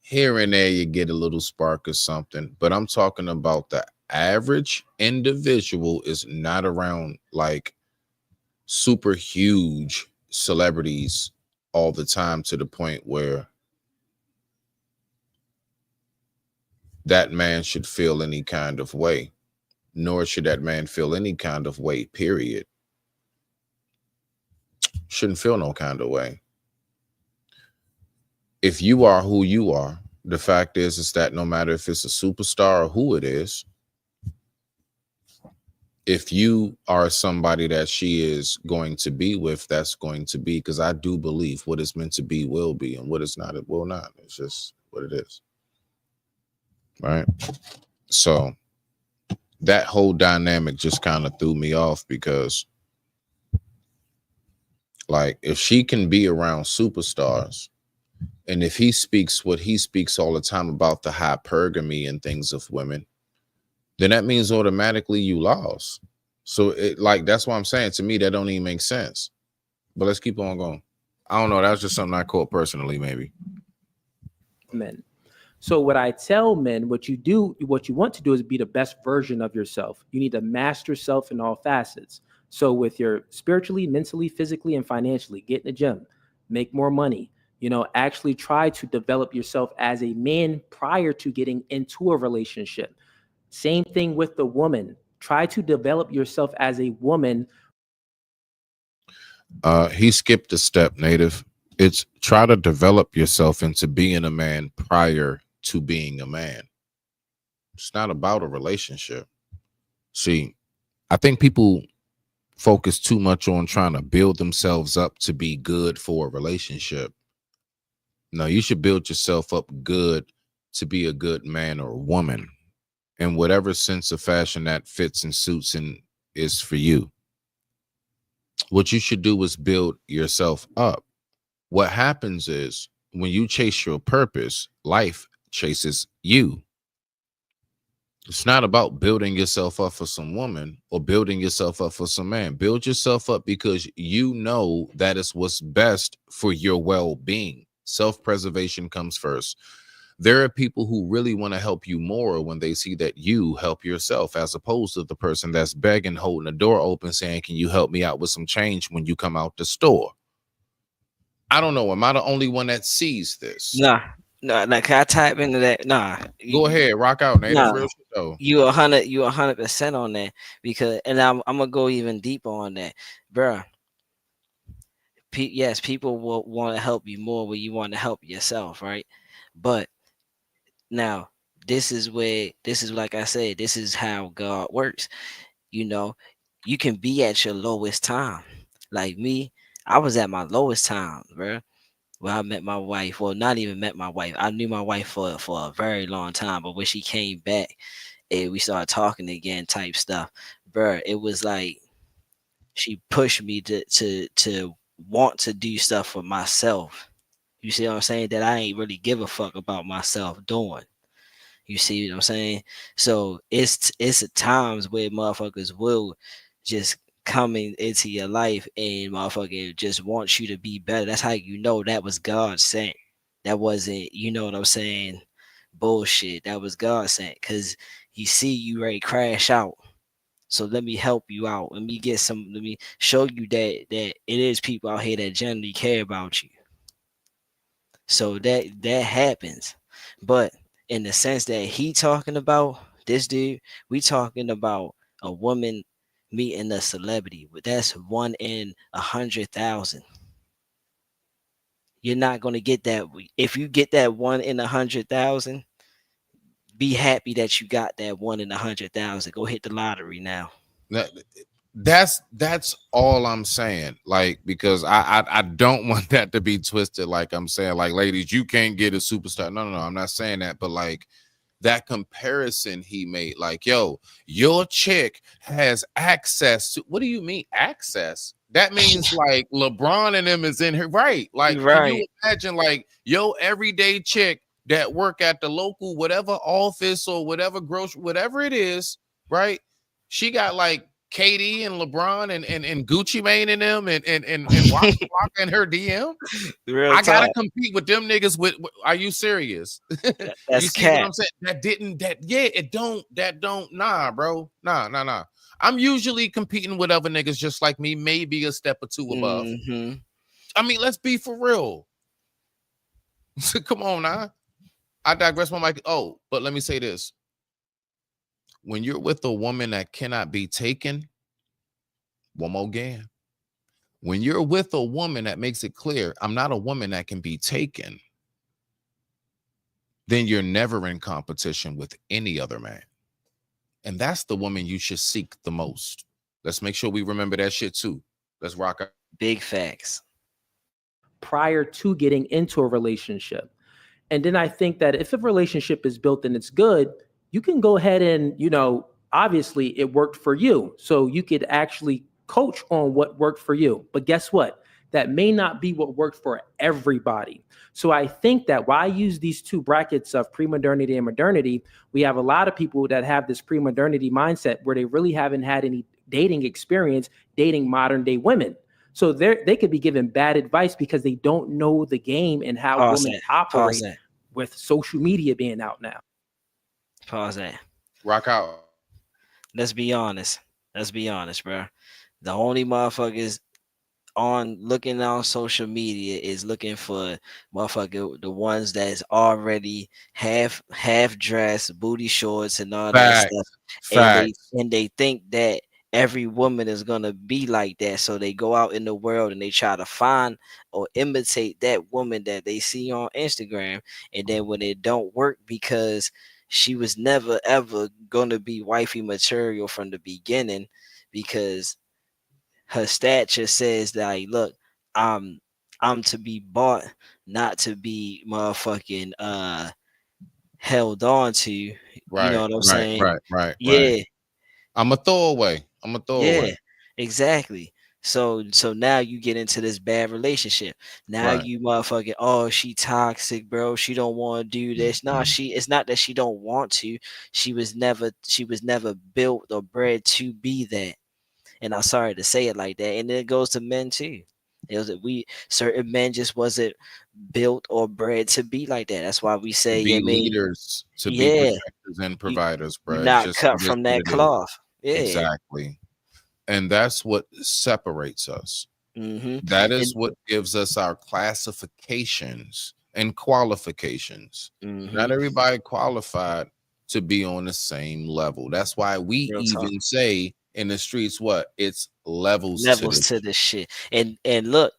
Here and there you get a little spark or something, but I'm talking about the average individual is not around like super huge celebrities all the time to the point where that man should feel any kind of way, nor should that man feel any kind of way, period. Shouldn't feel no kind of way. If you are who you are, the fact is that no matter if it's a superstar or who it is, if you are somebody that she is going to be with, that's going to be, because I do believe what is meant to be will be, and what is not, it will not. It's just what it is. Right? So that whole dynamic just kind of threw me off, because like if she can be around superstars, and if he speaks what he speaks all the time about the hypergamy and things of women, then that means automatically you lost. So it, like, that's why I'm saying, to me, that don't even make sense. But let's keep on going. I don't know. That's just something I caught personally, maybe. Men. So what I tell men, what you want to do is be the best version of yourself. You need to master yourself in all facets. So with your spiritually, mentally, physically, and financially, get in the gym, make more money, actually try to develop yourself as a man prior to getting into a relationship. Same thing with the woman. Try to develop yourself as a woman. He skipped a step, Native. It's try to develop yourself into being a man prior to being a man. It's not about a relationship. See, I think people focus too much on trying to build themselves up to be good for a relationship. No, you should build yourself up good to be a good man or woman, in whatever sense of fashion that fits and suits and is for you. What you should do is build yourself up. What happens is when you chase your purpose, life chases you. It's not about building yourself up for some woman or building yourself up for some man. Build yourself up because you know that is what's best for your well-being. Self-preservation comes first. There are people who really want to help you more when they see that you help yourself, as opposed to the person that's begging, holding the door open, saying, can you help me out with some change when you come out the store? I don't know. Am I the only one that sees this? Nah. Can I type into that? Nah. Go ahead, rock out, Native. Nah, real shit, though. You 100% on that, because, and I'm gonna go even deeper on that, bruh. Yes, people will want to help you more when you want to help yourself, right? But now this is like I said, this is how God works. You can be at your lowest time. Like me, I was at my lowest time, bruh. Well, I met my wife. Well, not even met my wife. I knew my wife for a very long time, but when she came back and we started talking again, type stuff, bruh, it was like she pushed me to want to do stuff for myself. You see what I'm saying? That I ain't really give a fuck about myself doing. You see what I'm saying? So it's at times where motherfuckers will just coming into your life and motherfucker just wants you to be better. That's how you know that was God sent. That wasn't, you know what I'm saying, bullshit. That was God sent, because he see you ready to crash out. So let me help you out. Let me show you that it is people out here that genuinely care about you. So that happens. But in the sense that he talking about, this dude, we talking about a woman meeting a celebrity. That's 1 in 100,000. You're not gonna get that. If you get that 1 in 100,000, be happy that you got that 1 in 100,000. Go hit the lottery now. That's all I'm saying. Like, because I don't want that to be twisted. Like I'm saying, like, ladies, you can't get a superstar. No, I'm not saying that. But like that comparison he made, like, yo, your chick has access to. What do you mean access? That means like LeBron and them is in here, right? Like, can you imagine like yo everyday chick that work at the local whatever office or whatever grocery, whatever it is, right? She got like KD and LeBron and Gucci Mane and them and Waka Waka in her DM. I gotta compete with them niggas. With are you serious? That's you see what I'm saying? That don't nah, bro. Nah. I'm usually competing with other niggas just like me, maybe a step or two above. I mean, let's be for real. Come on now. I digress my mic. Oh, but let me say this. When you're with a woman that cannot be taken, one more again. When you're with a woman that makes it clear, I'm not a woman that can be taken, then you're never in competition with any other man. And that's the woman you should seek the most. Let's make sure we remember that shit too. Let's rock out. Big facts. Prior to getting into a relationship. And then I think that if a relationship is built and it's good, you can go ahead and, obviously it worked for you. So you could actually coach on what worked for you. But guess what? That may not be what worked for everybody. So I think that why I use these two brackets of pre-modernity and modernity, we have a lot of people that have this pre-modernity mindset where they really haven't had any dating experience dating modern day women. So they could be given bad advice because they don't know the game and how women operate with social media being out now. Pause that. Rock out. Let's be honest, bro. The only motherfuckers looking on social media is looking for motherfucker the ones that's already half dressed, booty shorts, and all that stuff. And they think that every woman is gonna be like that. So they go out in the world and they try to find or imitate that woman that they see on Instagram. And then when it don't work because she was never ever gonna be wifey material from the beginning, because her stature says that, like, look, I'm to be bought, not to be motherfucking held on to. Right, you know what I'm saying? Right. Yeah. I'm a throwaway. Yeah, exactly. So now you get into this bad relationship. Now you motherfucking, oh, she toxic, bro. She don't want to do this. No, it's not that she don't want to. She was never built or bred to be that. And I'm sorry to say it like that. And it goes to men too. Certain men just wasn't built or bred to be like that. That's why we say leaders, to be protectors and providers, bro. You're not cut from that cloth. Yeah. Exactly. And that's what separates us. That is what gives us our classifications and qualifications. Not everybody qualified to be on the same level. That's why we say in the streets, what? It's levels to this shit. And look,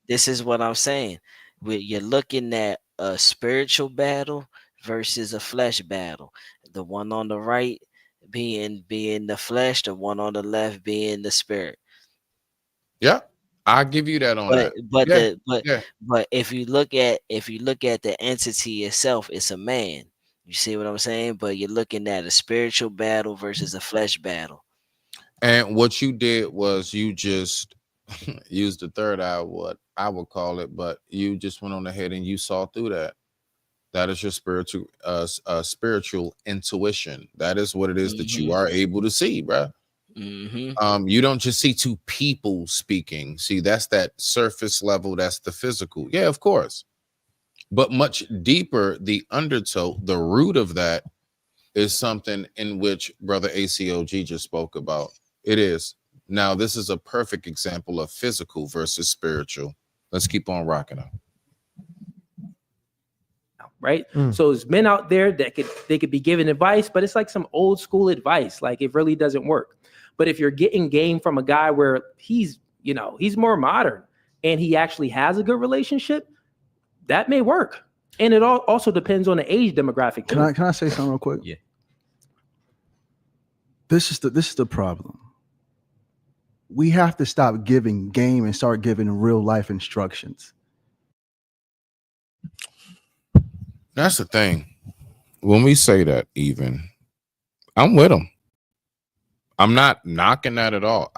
this is what I'm saying. You're looking at a spiritual battle versus a flesh battle. The one on the right being the flesh, the one on the left being the spirit. Yeah, I'll give you that on that. But if you look at the entity itself, it's a man. You see what I'm saying? But you're looking at a spiritual battle versus a flesh battle. And what you did was you just used the third eye, what I would call it, but you just went on ahead and you saw through that. That is your spiritual intuition. That is what it is that you are able to see, bro. You don't just see two people speaking. See, that's that surface level. That's the physical. Yeah, of course. But much deeper, the undertow, the root of that is something in which Brother ACOG just spoke about. It is. Now, this is a perfect example of physical versus spiritual. Let's keep on rocking out. Right. So there's men out there that could be giving advice, but it's like some old school advice. Like it really doesn't work. But if you're getting game from a guy where he's, you know, he's more modern and he actually has a good relationship, that may work. And it also depends on the age demographic. Can I say something real quick? Yeah. This is the problem. We have to stop giving game and start giving real life instructions. That's the thing. When we say that, even, I'm with them. I'm not knocking that at all.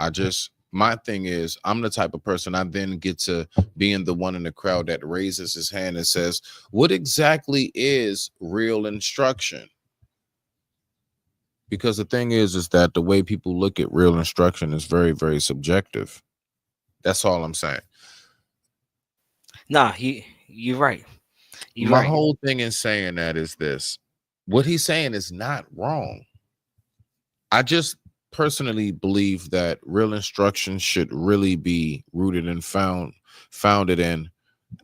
My thing is, I'm the type of person, I then get to being the one in the crowd that raises his hand and says, what exactly is real instruction? Because the thing is that the way people look at real instruction is very, very subjective. That's all I'm saying. Nah, you're right. My whole thing in saying that is this. What he's saying is not wrong. I just personally believe that real instruction should really be rooted and founded in,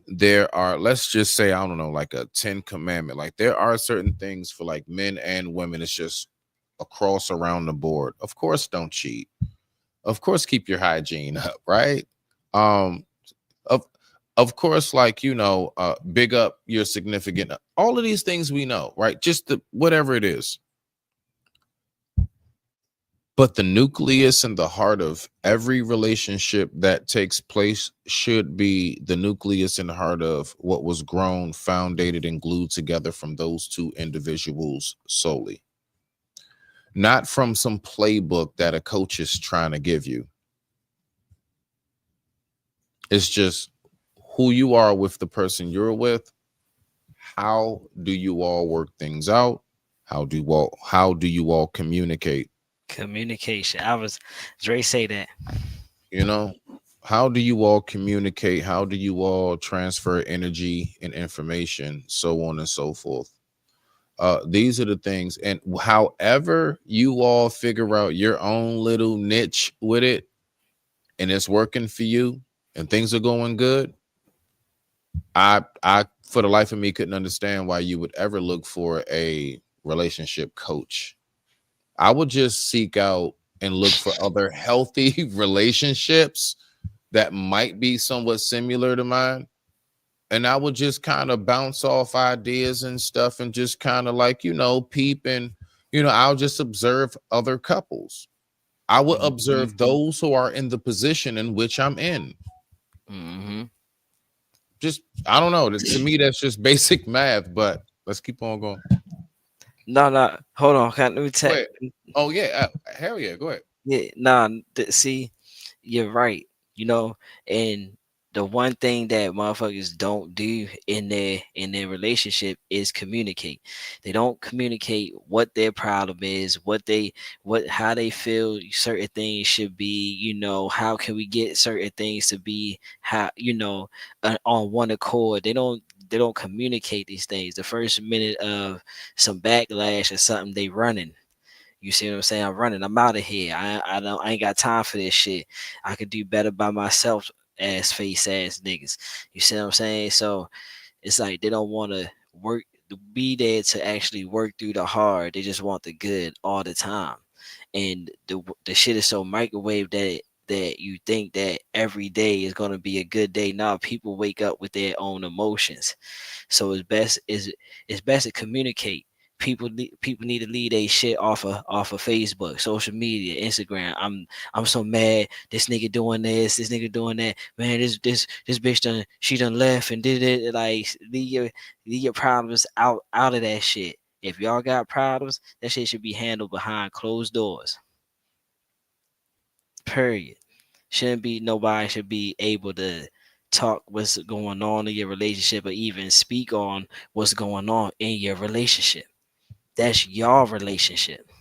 there are, let's just say, I don't know, like a 10 commandment. Like there are certain things for like men and women. It's just across around the board. Of course, don't cheat. Of course, keep your hygiene up, right? Of course, like, you know, big up your significant. All of these things we know, right? Just whatever it is. But the nucleus and the heart of every relationship that takes place should be the nucleus and heart of what was grown, foundated, and glued together from those two individuals solely. Not from some playbook that a coach is trying to give you. It's just who you are with the person you're with. How do you all work things out? How do you all communicate? Communication. Dre say that. You know, how do you all communicate? How do you all transfer energy and information, so on and so forth? These are the things. And however you all figure out your own little niche with it, and it's working for you and things are going good, I for the life of me couldn't understand why you would ever look for a relationship coach. I would just seek out and look for other healthy relationships that might be somewhat similar to mine. And I would just kind of bounce off ideas and stuff and just kind of like, you know, peep and, you know, I'll just observe other couples. I would observe those who are in the position in which I'm in. Just, I don't know. To me, that's just basic math, but let's keep on going. No, hold on. Let me tell you. Oh, yeah. Hell yeah. Go ahead. Yeah, see, you're right. You know, and the one thing that motherfuckers don't do in their relationship is communicate. They don't communicate what their problem is, how they feel certain things should be, you know, how can we get certain things to be how, you know, on one accord. They don't communicate these things. The first minute of some backlash or something, they running. You see what I'm saying? I'm running. I'm out of here. I ain't got time for this shit. I could do better by myself, ass face ass niggas. You see what I'm saying? So it's like they don't want to work to be there to actually work through the hard. They just want the good all the time. And the shit is so microwave that you think that every day is gonna be a good day. Now people wake up with their own emotions. So it's best to communicate. People need to leave their shit off of Facebook, social media, Instagram. I'm so mad. This nigga doing this nigga doing that. Man, this bitch done left and did it. Like leave your problems out of that shit. If y'all got problems, that shit should be handled behind closed doors. Period. Nobody should be able to talk what's going on in your relationship or even speak on what's going on in your relationship. That's your relationship.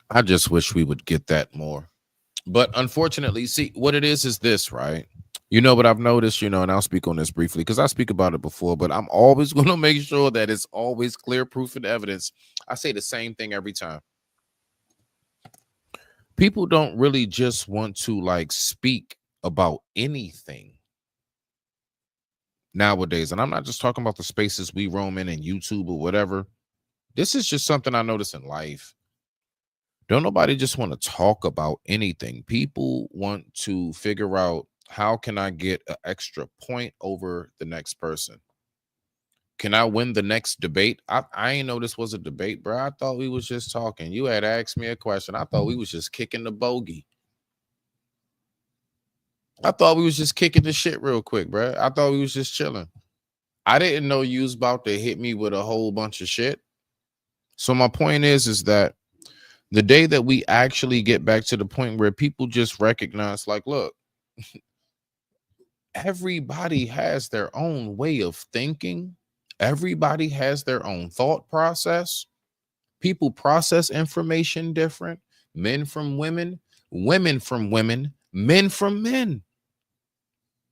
I just wish we would get that more. But unfortunately, see, what it is this, right? You know what I've noticed, you know, and I'll speak on this briefly because I speak about it before, but I'm always going to make sure that it's always clear proof and evidence. I say the same thing every time. People don't really just want to like speak about anything nowadays. And I'm not just talking about the spaces we roam in and YouTube or whatever. This is just something I notice in life. Don't nobody just want to talk about anything. People want to figure out, how can I get an extra point over the next person? Can I win the next debate? I ain't know this was a debate, bro. I thought we was just talking. You had asked me a question. I thought we was just kicking the bogey. I thought we was just kicking the shit real quick, bro. I thought we was just chilling. I didn't know you was about to hit me with a whole bunch of shit. So my point is that the day that we actually get back to the point where people just recognize, like, look, everybody has their own way of thinking. Everybody has their own thought process. People process information different. Men from women, women from women, men from men.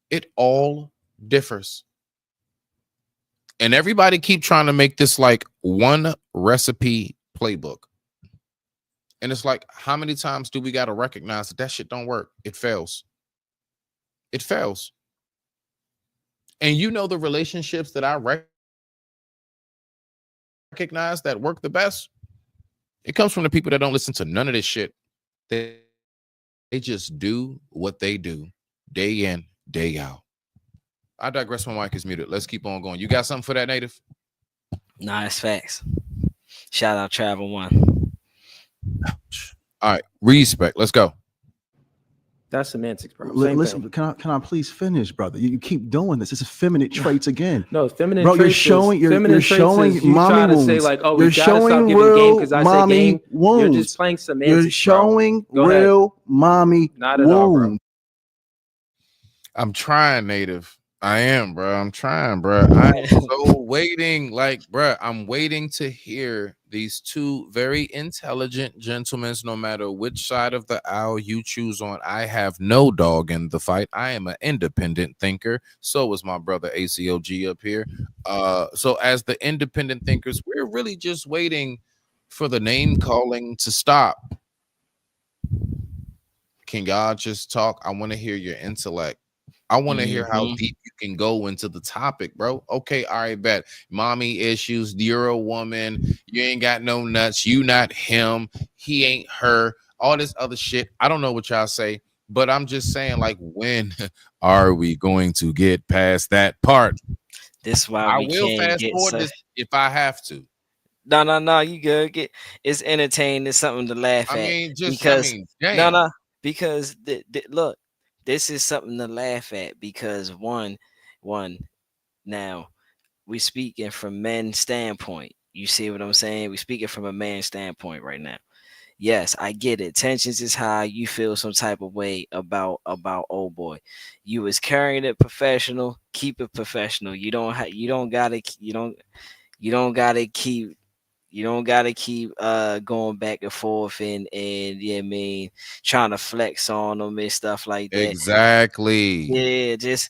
It all differs. And everybody keep trying to make this like one recipe playbook. And it's like, how many times do we got to recognize that shit don't work? It fails. It fails. And you know, the relationships that I recognize that work the best, it comes from the people that don't listen to none of this shit. They just do what they do day in, day out. I digress. My mic is muted. Let's keep on going. You got something for that, Native? Nah, it's facts. Shout out Travel One. All right, respect. Let's go. That's semantics, bro. Listen, can I please finish, brother? You keep doing this. It's effeminate traits again. No, feminine bro, traits. You're showing you mommy try to wounds. say like, oh, you're we gotta stop giving game because I say game. Wounds. You're just playing semantics. You're showing bro. real mommy Not at all, bro. wounds. I'm trying, Native. I am, bro. I'm trying, bro. I'm so waiting. Like, bro, I'm waiting to hear these two very intelligent gentlemen, no matter which side of the aisle you choose on. I have no dog in the fight. I am an independent thinker. So is my brother ACOG up here. So as the independent thinkers, we're really just waiting for the name calling to stop. Can y'all just talk? I want to hear your intellect. I want to hear how deep you can go into the topic, bro. Okay, all right, bet. Mommy issues. You're a woman. You ain't got no nuts. You not him. He ain't her. All this other shit. I don't know what y'all say, but I'm just saying, like, when are we going to get past that part? This why I we will can't fast get forward this if I have to. No, you good. It's entertaining. It's something to laugh at. Because look, this is something to laugh at because one, now we speaking from men's standpoint. You see what I'm saying? We speaking from a man's standpoint right now. Yes, I get it. Tensions is high. You feel some type of way about old boy. You was carrying it professional. Keep it professional. You don't gotta keep going back and forth and yeah, I mean, trying to flex on them and stuff like that. Exactly. Yeah, just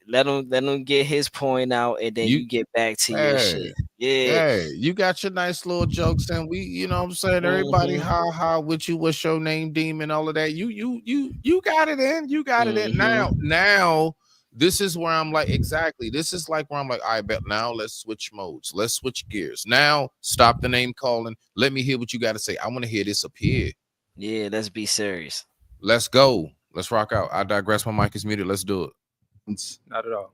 let him get his point out and then you get back to your shit. Yeah. You got your nice little jokes and we, you know what I'm saying? Everybody ha with you, what's your name, demon, all of that. You got it in. You got it in. Now this is where I'm like, exactly. This is like where I'm like, I bet now let's switch modes. Let's switch gears. Now stop the name calling. Let me hear what you got to say. I want to hear this up here. Yeah, let's be serious. Let's go. Let's rock out. I digress. My mic is muted. Let's do it. Not at all.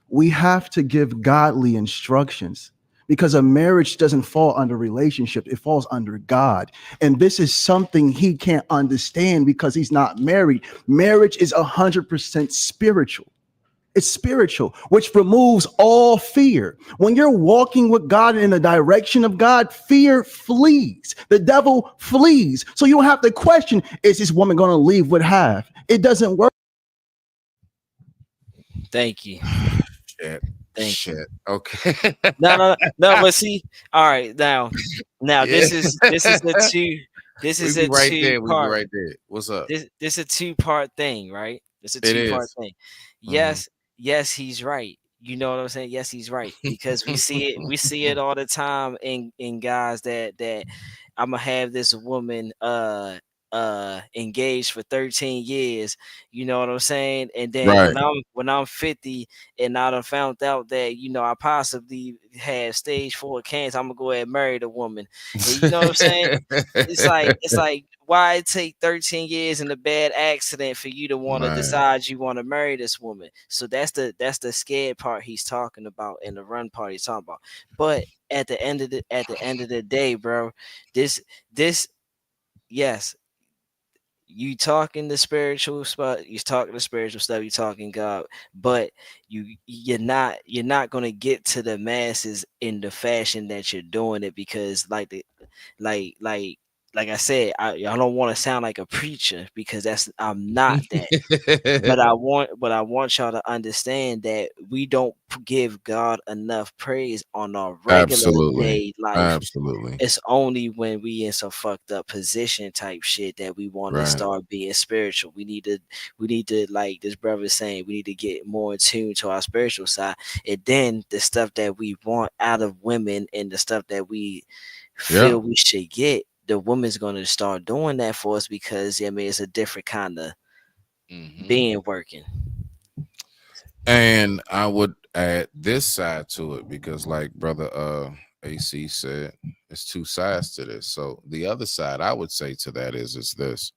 We have to give godly instructions because a marriage doesn't fall under relationship. It falls under God. And this is something he can't understand because he's not married. Marriage is 100% spiritual. It's spiritual, which removes all fear. When you're walking with God in the direction of God, fear flees. The devil flees. So you don't have to question, is this woman going to leave with half? It doesn't work. Thank you. Thank you. Okay. No, but see, all right, now this is the two. This is a right there. two-part. Right there. What's up? This is a two-part thing, right? It's a two-part thing. Yes, he's right. You know what I'm saying? Yes, he's right because we see it all the time in guys that I'm gonna have this woman engaged for 13 years, you know what I'm saying? And then Right. when I'm 50 and I done found out that, you know, I possibly have stage 4 cancer, I'm gonna go ahead and marry the woman. And you know what I'm saying? It's like why it take 13 years in a bad accident for you to want to Right. decide you want to marry this woman. So that's the scared part he's talking about, and the run part he's talking about. But at the end of the day, bro, this yes, you talking the spiritual spot, you talking the spiritual stuff, you talking God, but you're not gonna get to the masses in the fashion that you're doing it, because like I said, I don't want to sound like a preacher, because I'm not that. But I want y'all to understand that we don't give God enough praise on our regular day life. Absolutely. It's only when we in some fucked up position type shit that we want to Right. start being spiritual. We need to, like this brother saying, we need to get more in tune to our spiritual side. And then the stuff that we want out of women and the stuff that we feel we should get, the woman's going to start doing that for us, because I mean it's a different kind of being working. And I would add this side to it, because like brother AC said, it's two sides to this. So the other side I would say to that is this.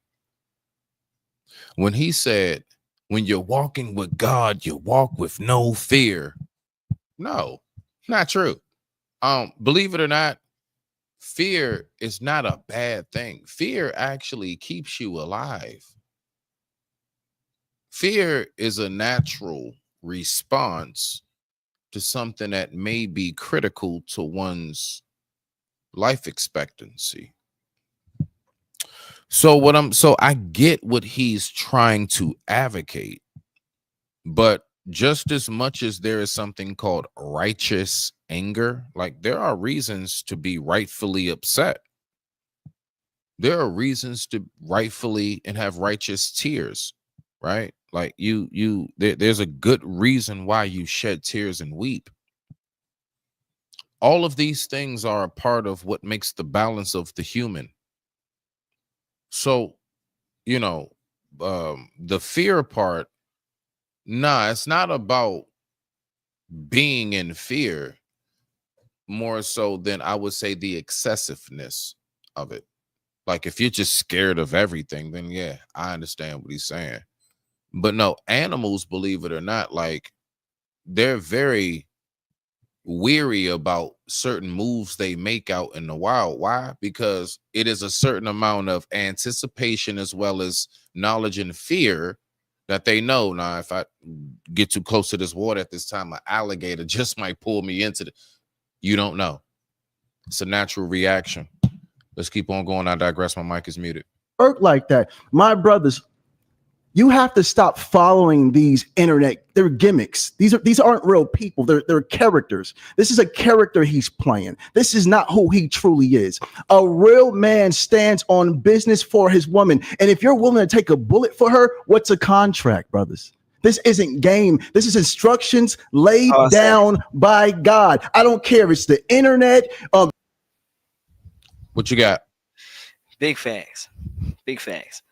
When he said, when you're walking with God, you walk with no fear. No, not true. Believe it or not, fear is not a bad thing. Fear actually keeps you alive. Fear is a natural response to something that may be critical to one's life expectancy. So I get what he's trying to advocate, but just as much as there is something called righteous anger, like there are reasons to be rightfully upset. There are reasons to rightfully and have righteous tears, right? Like there's a good reason why you shed tears and weep. All of these things are a part of what makes the balance of the human. So, you know, the fear part, nah, it's not about being in fear, more so than I would say the excessiveness of it. Like if you're just scared of everything, then yeah, I understand what he's saying. But no, animals, believe it or not, like they're very weary about certain moves they make out in the wild. Why? Because it is a certain amount of anticipation as well as knowledge and fear that they know, now if I get too close to this water at this time, an alligator just might pull me into the, you don't know. It's a natural reaction. Let's keep on going. I digress. My mic is muted. Work like that. My brothers, you have to stop following these internet. They're gimmicks. These aren't real people. They're characters. This is a character he's playing. This is not who he truly is. A real man stands on business for his woman. And if you're willing to take a bullet for her, what's a contract, brothers? This isn't game. This is instructions laid down by God. I don't care. It's the internet. What you got? Big facts. Big facts.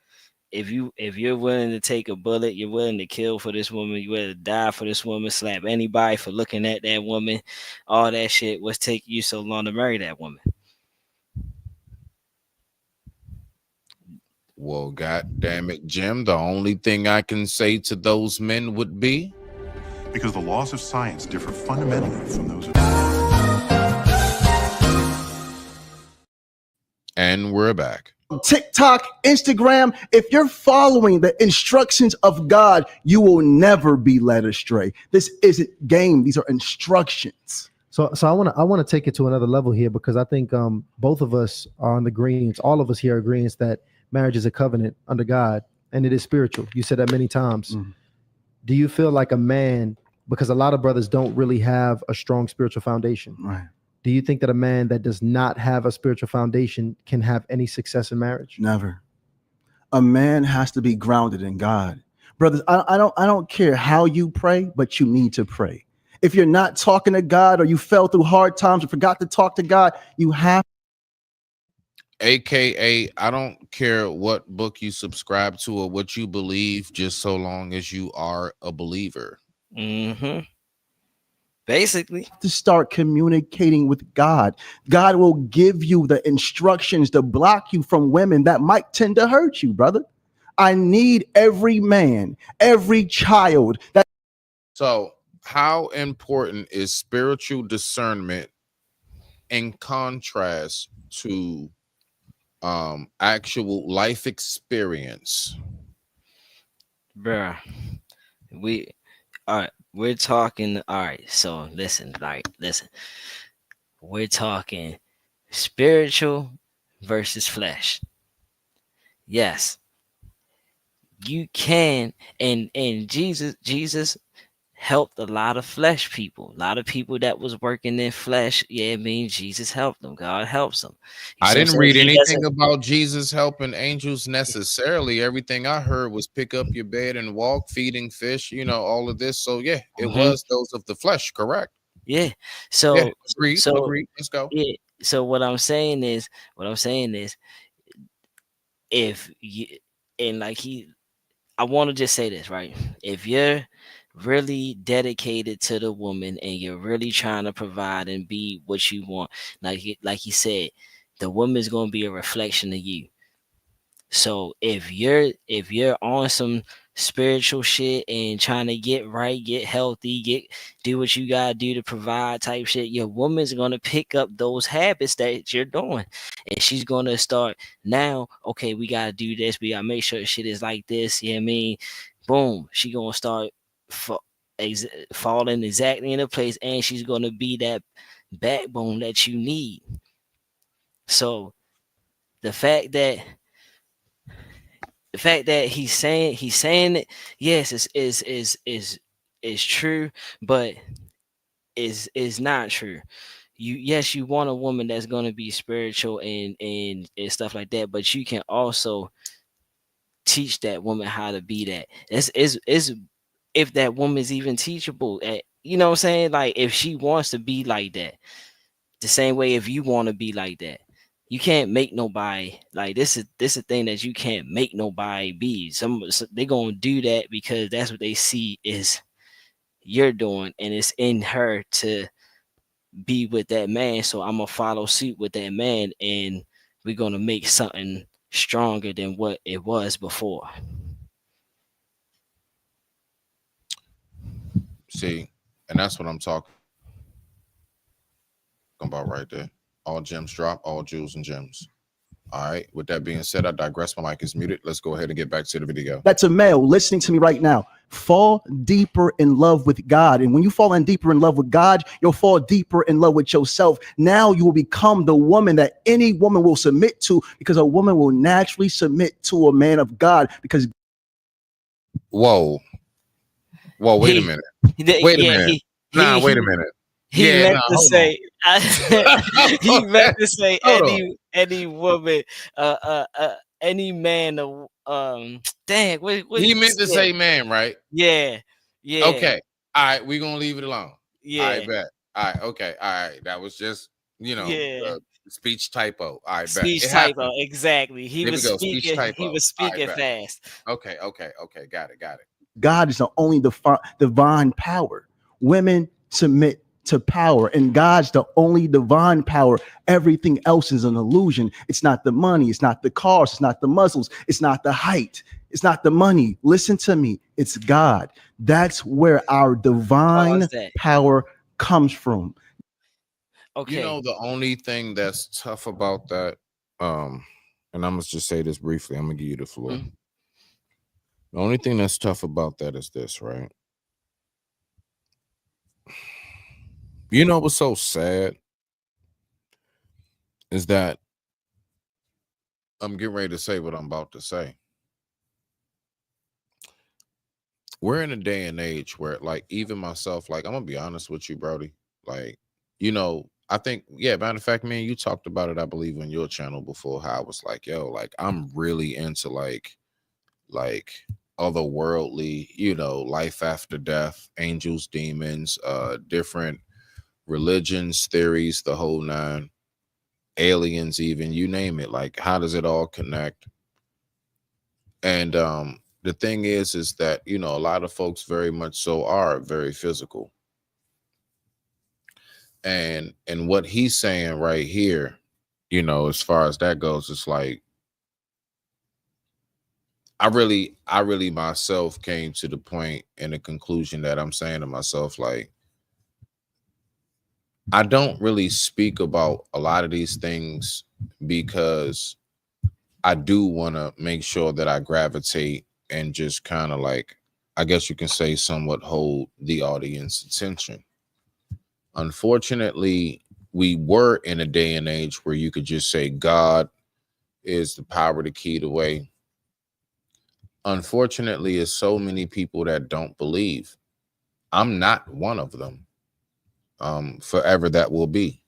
If you're willing to take a bullet, you're willing to kill for this woman, you're willing to die for this woman, slap anybody for looking at that woman, all that shit, what's taking you so long to marry that woman? Well, God damn it, Jim, the only thing I can say to those men would be, because the laws of science differ fundamentally from those of... And we're back. TikTok, Instagram, if you're following the instructions of God, you will never be led astray. This isn't game. These are instructions. So I want to take it to another level here, because I think both of us are on the greens. All of us here are agreeing that marriage is a covenant under God, and it is spiritual. You said that many times. Mm-hmm. Do you feel like a man, because a lot of brothers don't really have a strong spiritual foundation. Right. Do you think that a man that does not have a spiritual foundation can have any success in marriage? Never. A man has to be grounded in God. Brothers, I don't care how you pray, but you need to pray. If you're not talking to God, or you fell through hard times or forgot to talk to God, you have. AKA, I don't care what book you subscribe to or what you believe, just so long as you are a believer. Mm-hmm. Basically, to start communicating with God. God will give you the instructions to block you from women that might tend to hurt you, brother. I need every man, every child that. So, how important is spiritual discernment in contrast to actual life experience? bruh, we all right. We're talking. All right. So listen, listen. We're talking spiritual versus flesh. Yes, you can, and Jesus helped a lot of flesh people, a lot of people that was working in flesh. Yeah, I mean, Jesus helped them. God helps them. I So didn't read he anything doesn't. about Jesus helping angels necessarily. Everything I heard was pick up your bed and walk, feeding fish, all of this. So yeah, it was those of the flesh, correct? Yeah. Yeah, So agreed. Let's go. yeah. So what I'm saying is, if you and like I want to just say this, right? If you're really dedicated to the woman and you're really trying to provide and be what you want, like he said, the woman's gonna be a reflection of you. So if you're on some spiritual shit and trying to get right, get healthy, do what you gotta do to provide type shit, your woman's gonna pick up those habits that you're doing. And she's gonna start now, okay, we gotta do this, we gotta make sure shit is like this, you know what I mean? Boom, she gonna start fa- falling exactly into place, and she's gonna be that backbone that you need. So the fact that he's saying it, yes, is true, but is not true. Yes, you want a woman that's gonna be spiritual and stuff like that, but you can also teach that woman how to be that. Is if that woman's even teachable, you know what I'm saying? Like if she wants to be like that, the same way if you want to be like that. You can't make nobody like this is a thing that you can't make nobody be. They gonna do that because that's what they see is you're doing, and it's in her to be with that man. So I'm gonna follow suit with that man, and we're gonna make something stronger than what it was before. See, and that's what I'm talking about right there. All gems drop, all jewels and gems. All right. With that being said, I digress. My mic is muted. Let's go ahead and get back to the video. That's a male listening to me right now. Fall deeper in love with God. And when you fall in deeper in love with God, you'll fall deeper in love with yourself. Now you will become the woman that any woman will submit to, because a woman will naturally submit to a man of God. Because wait a minute. Wait a minute. Wait a minute. He Yeah, meant to say. He meant to say Hold any woman, any man. Dang, what he he meant to said? say man, right? Yeah, yeah. Okay. All right, we're gonna leave it alone. Yeah. I bet. All right, okay, all right. That was just Yeah. speech typo. I bet. Speech It typo. happened. Exactly. He There we was go. Speech speaking. typo. He was I speaking bet. fast. Okay. Got it. God is the only divine power. Women submit to power, and God's the only divine power. Everything else is an illusion. It's not the money, it's not the cars, it's not the muscles, it's not the height, it's not the money. Listen to me, it's God. That's where our divine power comes from. Okay. The only thing that's tough about that, and I'm gonna just say this briefly, I'm gonna give you the floor. Mm-hmm. The only thing that's tough about that is this, right? You know what's so sad is that I'm getting ready to say what I'm about to say. We're in a day and age where, like, even myself, like, I'm gonna be honest with you, Brody. Like, I think, matter of fact, man, you talked about it, I believe, on your channel before, how I was like, yo, like, I'm really into like otherworldly, life after death, angels, demons, different religions, theories, the whole nine. aliens, even, you name it. Like, how does it all connect? And the thing is that, you know, a lot of folks very much so are very physical. And what he's saying right here, you know, as far as that goes, it's like, I really myself came to the point and the conclusion that I'm saying to myself, like, I don't really speak about a lot of these things because I do want to make sure that I gravitate and just kind of, like, I guess you can say, somewhat hold the audience attention. Unfortunately, we were in a day and age where you could just say God is the power, the key, the way. Unfortunately, there's so many people that don't believe. I'm not one of them. Forever that will be,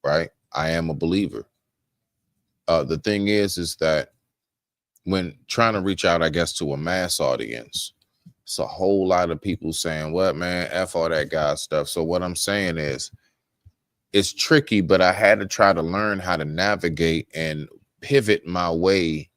right? I am a believer. The thing is that when trying to reach out, I guess, to a mass audience, it's a whole lot of people saying, what, man, F all that God stuff. So what I'm saying is, it's tricky, but I had to try to learn how to navigate and pivot my way,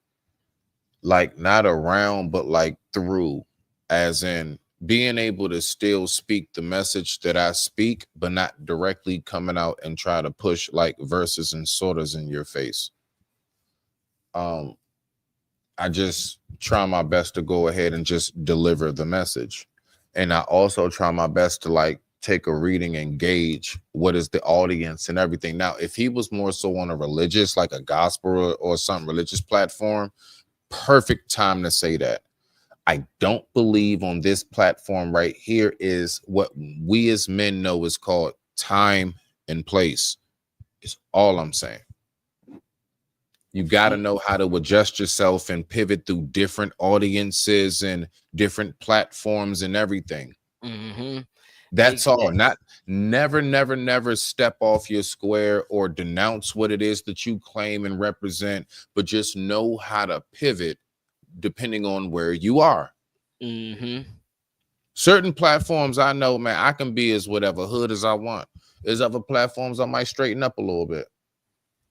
like, not around, but like through, as in being able to still speak the message that I speak, but not directly coming out and try to push like verses and sortas in your face. I just try my best to go ahead and just deliver the message. And I also try my best to, like, take a reading and gauge what is the audience and everything. Now, if he was more so on a religious, like a gospel or something religious platform, perfect time to say that. I don't believe on this platform right here is what we as men know is called time and place. Is all I'm saying. You got to know how to adjust yourself and pivot through different audiences and different platforms and everything. Mm-hmm. That's all. Not never step off your square or denounce what it is that you claim and represent, but just know how to pivot depending on where you are. Mm-hmm. Certain platforms, I know, man, I can be as whatever hood as I want. There's other platforms I might straighten up a little bit.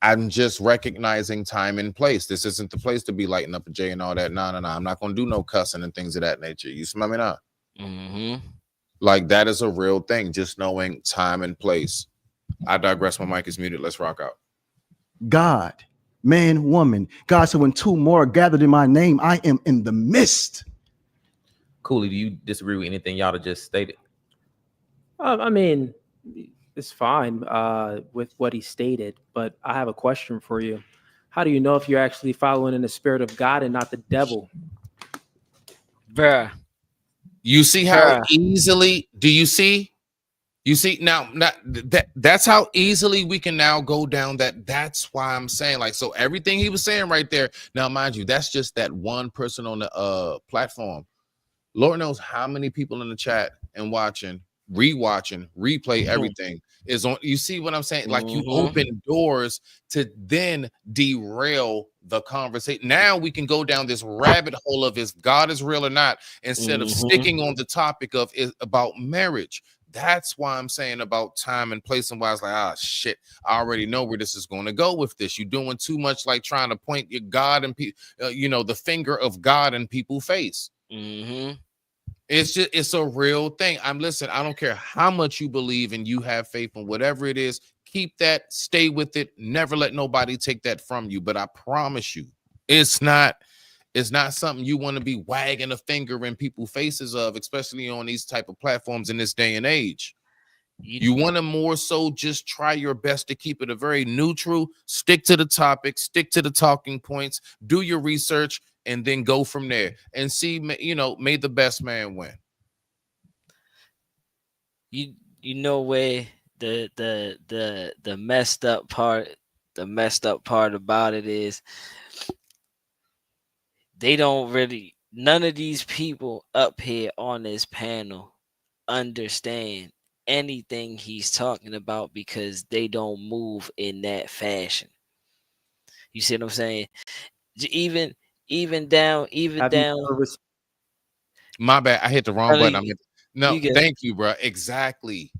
I'm just recognizing time and place. This isn't the place to be lighting up a J and all that. No. I'm not going to do no cussing and things of that nature. You smell me now? Mm-hmm. Like, that is a real thing. Just knowing time and place. I digress. My mic is muted. Let's rock out. God, man, woman. God said, when two more are gathered in my name, I am in the midst. Cooley, do you disagree with anything y'all just stated? I mean, it's fine with what he stated, but I have a question for you. How do you know if you're actually following in the spirit of God and not the devil? Bruh. You see how easily, do you see? You see now, that's how easily we can now go down that. That's why I'm saying, like, so everything he was saying right there. Now, mind you, that's just that one person on the platform. Lord knows how many people in the chat and watching, rewatching, replay, everything is on. You see what I'm saying? Like, you open doors to then derail the conversation. Now we can go down this rabbit hole of is God is real or not, instead of sticking on the topic of is about marriage. That's why I'm saying about time and place, and why I was like, shit, I already know where this is going to go with this. You're doing too much, like trying to point your God and the finger of God in people's face. It's a real thing. I don't care how much you believe and you have faith in whatever it is. Keep that, stay with it. Never let nobody take that from you. But I promise you, it's not something you want to be wagging a finger in people's faces of, especially on these type of platforms in this day and age. You want to more so just try your best to keep it a very neutral, stick to the topic, stick to the talking points, do your research, and then go from there and see, may the best man win. You know where the messed up part about it is, they don't really, none of these people up here on this panel understand anything he's talking about because they don't move in that fashion. You see what I'm saying? Even down. My bad, I hit the wrong button. Thank you, bro. Exactly.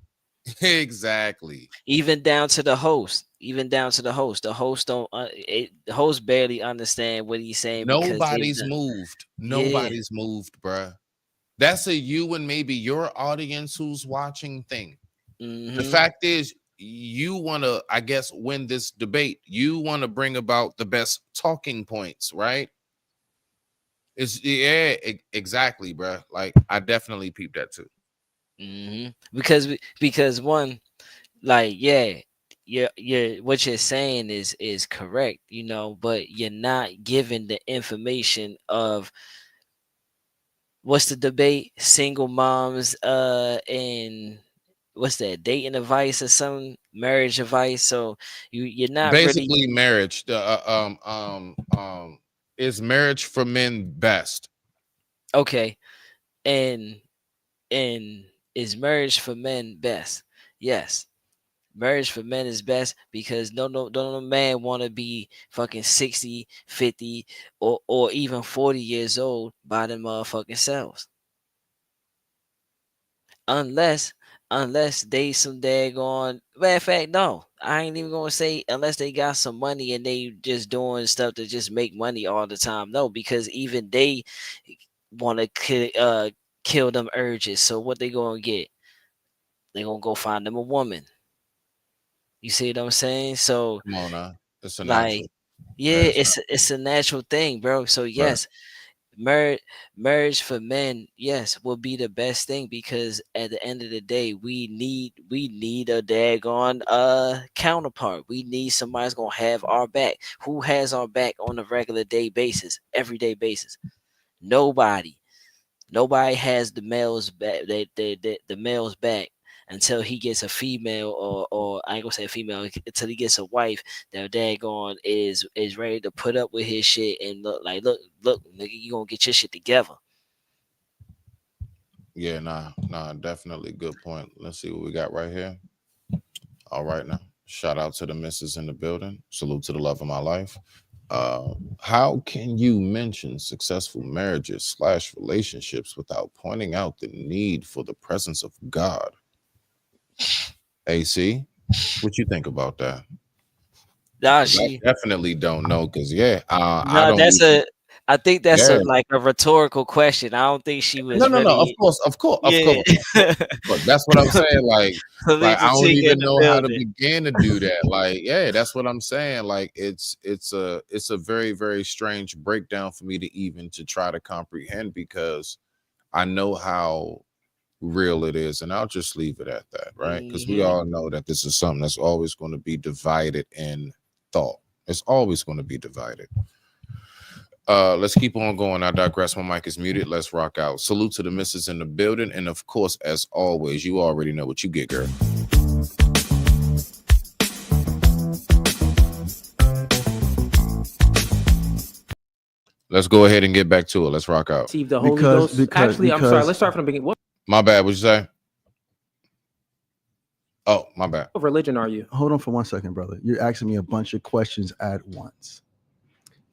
Even down to the host. even down to the host. The host don't. The host barely understand what he's saying because Nobody's moved. Nobody's moved, bruh. That's a you and maybe your audience who's watching thing. The fact is, you want to, I guess, win this debate. You want to bring about the best talking points, right? It's exactly, bruh. Like I definitely peeped that too. Because one, like, you're what you're saying is correct, you know, but you're not giving the information of what's the debate, single moms and what's that, dating advice or some marriage advice. So you're not Basically really marriage. Is marriage for men best? okay. And is marriage for men best? Yes. Marriage for men is best because no man want to be fucking 60, 50, or even 40 years old by them motherfucking selves. Unless they some daggone, matter of fact, no, I ain't even gonna say unless they got some money and they just doing stuff to just make money all the time. No, because even they want to kill them urges. So what they gonna get? They gonna go find them a woman. You see what I'm saying? So Come on now. It's a like, natural. yeah, it's a natural thing, bro. So yes, marriage for men, yes, will be the best thing because at the end of the day, we need a daggone counterpart. We need somebody that's gonna have our back. Who has our back on a regular day basis, everyday basis? Nobody. Nobody has the male's back. The male's back until he gets a female, or I ain't gonna say a female, until he gets a wife that daggone is ready to put up with his shit and look, nigga, you gonna get your shit together. Yeah, nah, definitely good point. Let's see what we got right here. All right, now shout out to the missus in the building. Salute to the love of my life. How can you mention successful marriages / relationships without pointing out the need for the presence of God? AC, what you think about that? Nah, I definitely don't know because I no, don't. I think that's like a rhetorical question. I don't think she was No. Of course. But that's what I'm saying. Like I don't even know how to begin to do that. Like, yeah, that's what I'm saying. Like, it's a very, very strange breakdown for me to try to comprehend because I know how real it is, and I'll just leave it at that, right? Because we all know that this is something that's always going to be divided in thought. It's always going to be divided. Let's keep on going. I digress. My mic is muted. Let's rock out. Salute to the missus in the building. And of course, as always, you already know what you get, girl. Let's go ahead and get back to it. Let's rock out. Receive the Holy Ghost. Actually, I'm sorry. Let's start from the beginning. What My bad. What'd you say? Oh, my bad. What religion are you? Hold on for 1 second, brother. You're asking me a bunch of questions at once.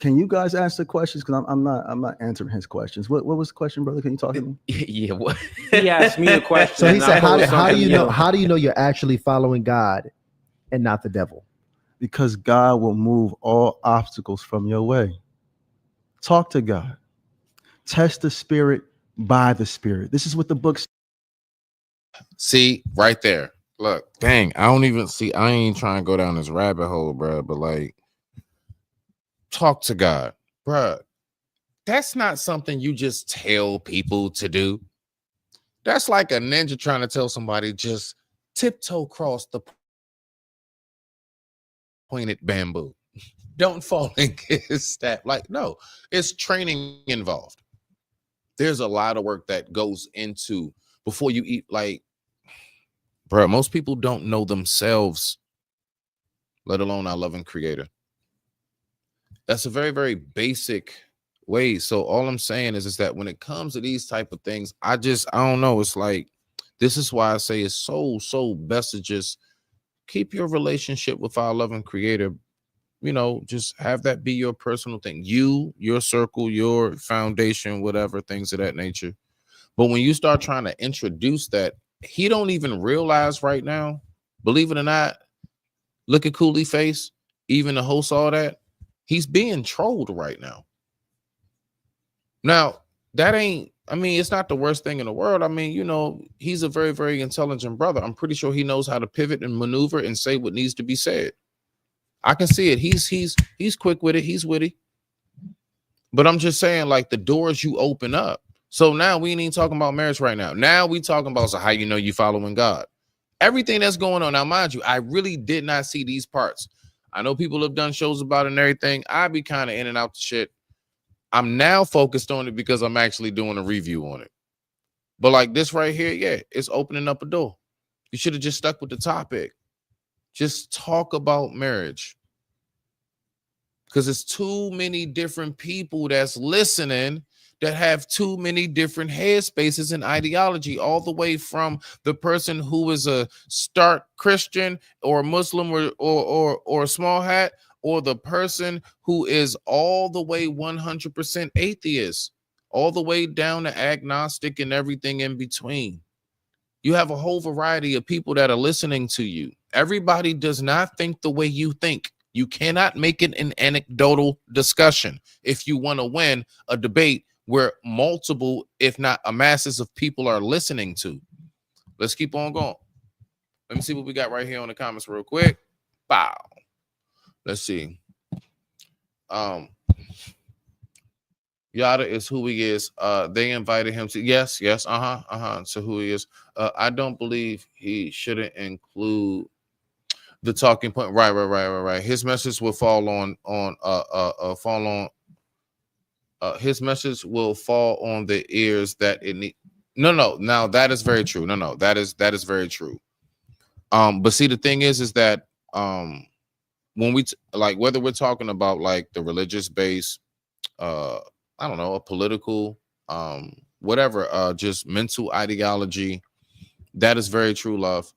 Can you guys answer questions? Because I'm not answering his questions. What was the question, brother? Can you talk to me? Yeah. What? He asked me a question. So he said, "How do you know? How do you know you're actually following God and not the devil?" Because God will move all obstacles from your way. Talk to God. Test the spirit by the spirit. This is what the book. See right there. Look, dang, I don't even see. I ain't trying to go down this rabbit hole, bro. But like. Talk to God, bruh. That's not something you just tell people to do. That's like a ninja trying to tell somebody just tiptoe across the pointed bamboo. Don't fall and get stabbed. Like, no, it's training involved. There's a lot of work that goes into before you eat. Like, bruh, most people don't know themselves, let alone our loving creator. That's a very, very basic way. So all I'm saying is that when it comes to these type of things, I don't know. It's like, this is why I say it's so best to just keep your relationship with our loving creator. You know, just have that be your personal thing. You, your circle, your foundation, whatever, things of that nature. But when you start trying to introduce that, he don't even realize right now, believe it or not, Look at Cooley face. Even the host saw that. He's being trolled right now. Now, that ain't, I mean, it's not the worst thing in the world. I mean, you know, he's a very, very intelligent brother. I'm pretty sure he knows how to pivot and maneuver and say what needs to be said. I can see it. He's quick with it. He's witty. But I'm just saying, like, the doors you open up. So now we ain't even talking about marriage right now. Now we talking about so how you know you following God. Everything that's going on. Now, mind you, I really did not see these parts. I know people have done shows about it and everything. I be kind of in and out the shit. I'm now focused on it because I'm actually doing a review on it. But like this right here, yeah, it's opening up a door. You should have just stuck with the topic. Just talk about marriage. Because it's too many different people that's listening that have too many different headspaces and ideology, all the way from the person who is a stark Christian or Muslim or a small hat, or the person who is all the way 100% atheist, all the way down to agnostic and everything in between. You have a whole variety of people that are listening to you. Everybody does not think the way you think. You cannot make it an anecdotal discussion if you want to win a debate where multiple, if not a masses of people are listening to. Let's keep on going. Let me see what we got right here on the comments real quick. Bow. Let's see. Yada is who he is. They invited him to yes. So who he is. I don't believe he shouldn't include the talking point. Right. His message will fall on his message will fall on the ears that it need. No. Now that is very true. No. That is very true. But see, the thing is that when we like whether we're talking about like the religious base, I don't know, a political, whatever, just mental ideology, that is very true, love.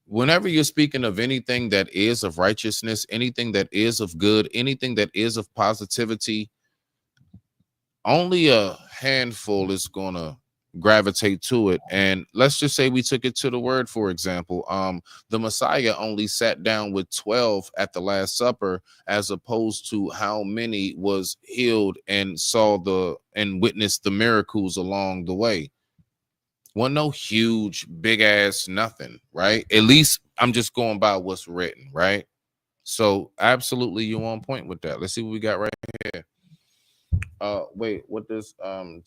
Whenever you're speaking of anything that is of righteousness, anything that is of good, anything that is of positivity, only a handful is going to gravitate to it. And let's just say we took it to the word, for example. The Messiah only sat down with 12 at the Last Supper, as opposed to how many was healed and and witnessed the miracles along the way. Wasn't no huge, big ass nothing, right? At least I'm just going by what's written, right? So absolutely, you're on point with that. Let's see what we got right here. Wait, what does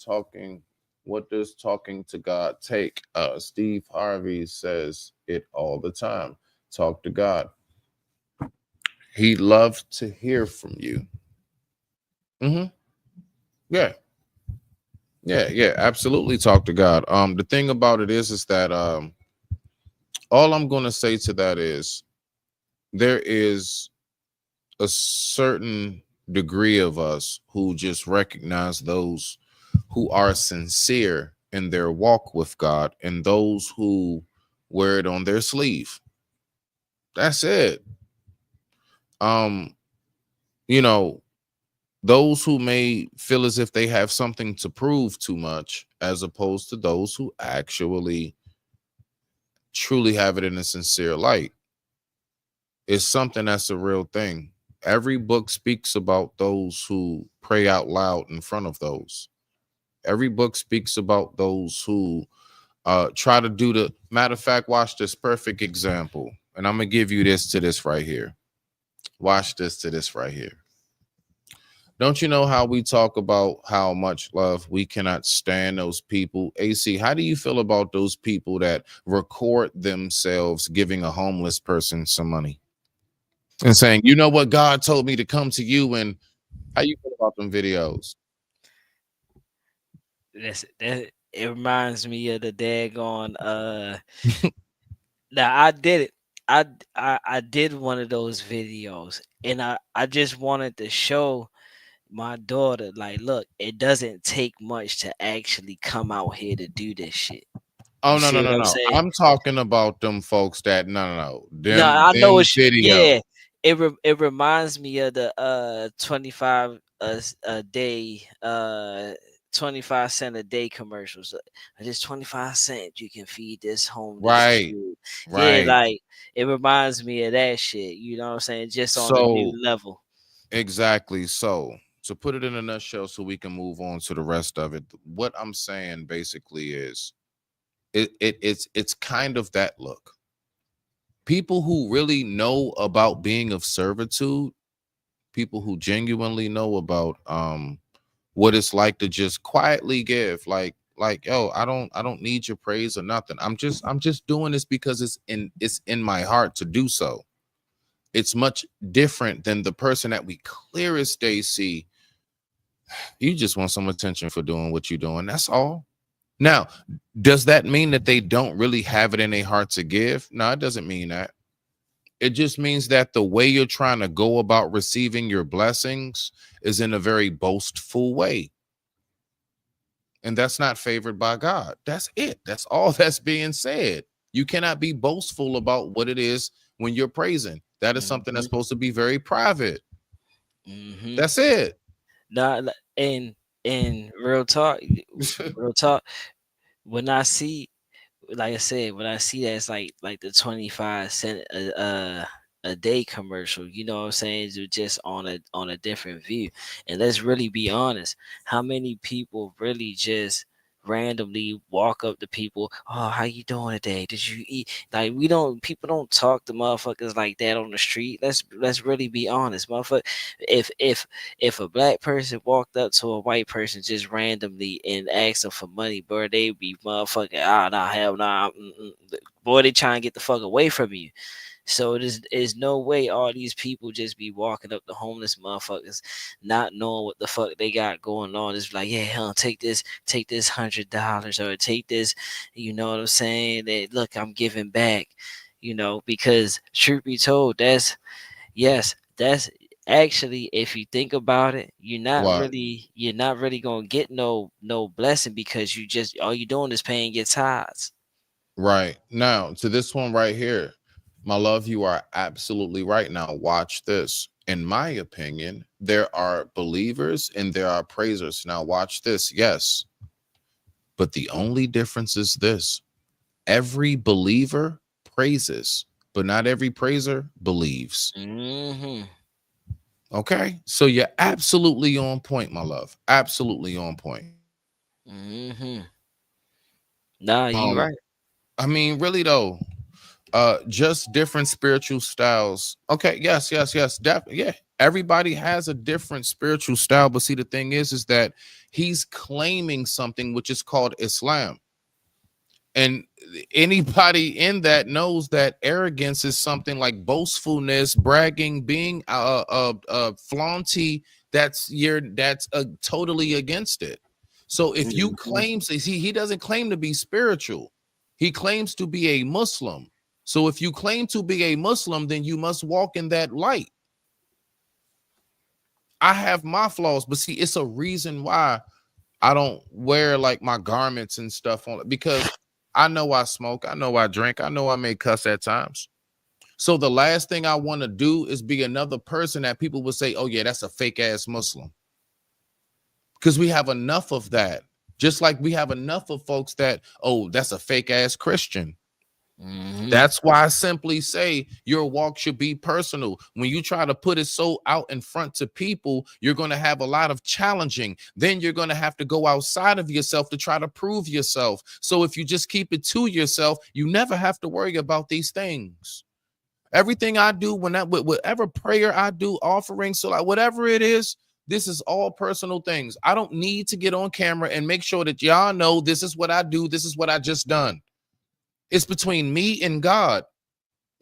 talking to God take? Steve Harvey says it all the time. Talk to God. He'd love to hear from you. Yeah, absolutely. Talk to God. The thing about it is that all I'm going to say to that is there is a certain degree of us who just recognize those who are sincere in their walk with God and those who wear it on their sleeve. That's it. You know, those who may feel as if they have something to prove too much, as opposed to those who actually truly have it in a sincere light. It's something that's a real thing. Every book speaks about those who pray out loud in front of those. Every book speaks about those who try to do the matter of fact. Watch this perfect example. And I'm going to give you this right here. Watch this to this right here. Don't you know how we talk about how much love we cannot stand those people? AC, how do you feel about those people that record themselves giving a homeless person some money and saying, you know what, God told me to come to you? And how you feel about them videos? It reminds me of the daggone now I did it. I did one of those videos, and I just wanted to show my daughter, like, look, it doesn't take much to actually come out here to do this shit. Oh, no. I'm talking about them folks that no. I know it's video. Yeah. It reminds me of the 25 a day 25 cent a day commercials. Just 25 cents, you can feed this homeless Right. kid. Yeah, Right. like it reminds me of that shit. You know what I'm saying? Just on a new So level. exactly. So to put it in a nutshell, so we can move on to the rest of it. What I'm saying basically is, it's kind of that look. People who really know about being of servitude, people who genuinely know about what it's like to just quietly give, like yo, I don't need your praise or nothing. I'm just doing this because it's in my heart to do so. It's much different than the person that we clear as day see. You just want some attention for doing what you're doing. That's all. Now, does that mean that they don't really have it in their heart to give? No, it doesn't mean that. It just means that the way you're trying to go about receiving your blessings is in a very boastful way. And that's not favored by God. That's it. That's all that's being said. You cannot be boastful about what it is when you're praising. That is something that's supposed to be very private. That's it. Nah, and real talk, when I see, like I said, when I see that it's like the 25 cent a day commercial, you know what I'm saying? Just on a different view. And let's really be honest, how many people really just randomly walk up to people, oh, how you doing today? Did you eat? Like people don't talk to motherfuckers like that on the street. Let's really be honest, motherfucker. If a black person walked up to a white person just randomly and asked them for money, bro, they be motherfucking nah, hell nah, boy, they trying to get the fuck away from you. So there's no way all these people just be walking up to homeless motherfuckers, not knowing what the fuck they got going on. It's like, yeah, hell, take this $100 or take this, you know what I'm saying? That look, I'm giving back, because truth be told, that's actually, if you think about it, you're not really gonna get no blessing, because all you doing is paying your tithes. Right. Now, to this one right here, my love, you are absolutely right. Now, watch this. In my opinion, there are believers and there are praisers. Now, watch this. Yes. But the only difference is this: every believer praises, but not every praiser believes. Okay. So you're absolutely on point, my love. Absolutely on point. Nah, you right. I mean, really though, just different spiritual styles. Okay, yes, definitely. Yeah, everybody has a different spiritual style, but see, the thing is that he's claiming something which is called Islam, and anybody in that knows that arrogance is something like boastfulness, bragging, being flaunty. That's totally against it. So if you claim, he doesn't claim to be spiritual, he claims to be a Muslim. So if you claim to be a Muslim, then you must walk in that light. I have my flaws, but see, it's a reason why I don't wear like my garments and stuff on it, because I know I smoke, I know I drink, I know I may cuss at times. So the last thing I want to do is be another person that people will say, oh yeah, that's a fake ass Muslim. Because we have enough of that. Just like we have enough of folks that, oh, that's a fake ass Christian. That's why I simply say your walk should be personal. When you try to put it so out in front to people, you're going to have a lot of challenging. Then you're going to have to go outside of yourself to try to prove yourself. So if you just keep it to yourself, you never have to worry about these things. Everything I do, whatever prayer I do, offering, so like whatever it is, this is all personal things. I don't need to get on camera and make sure that y'all know this is what I do. This is what I just done. It's between me and God.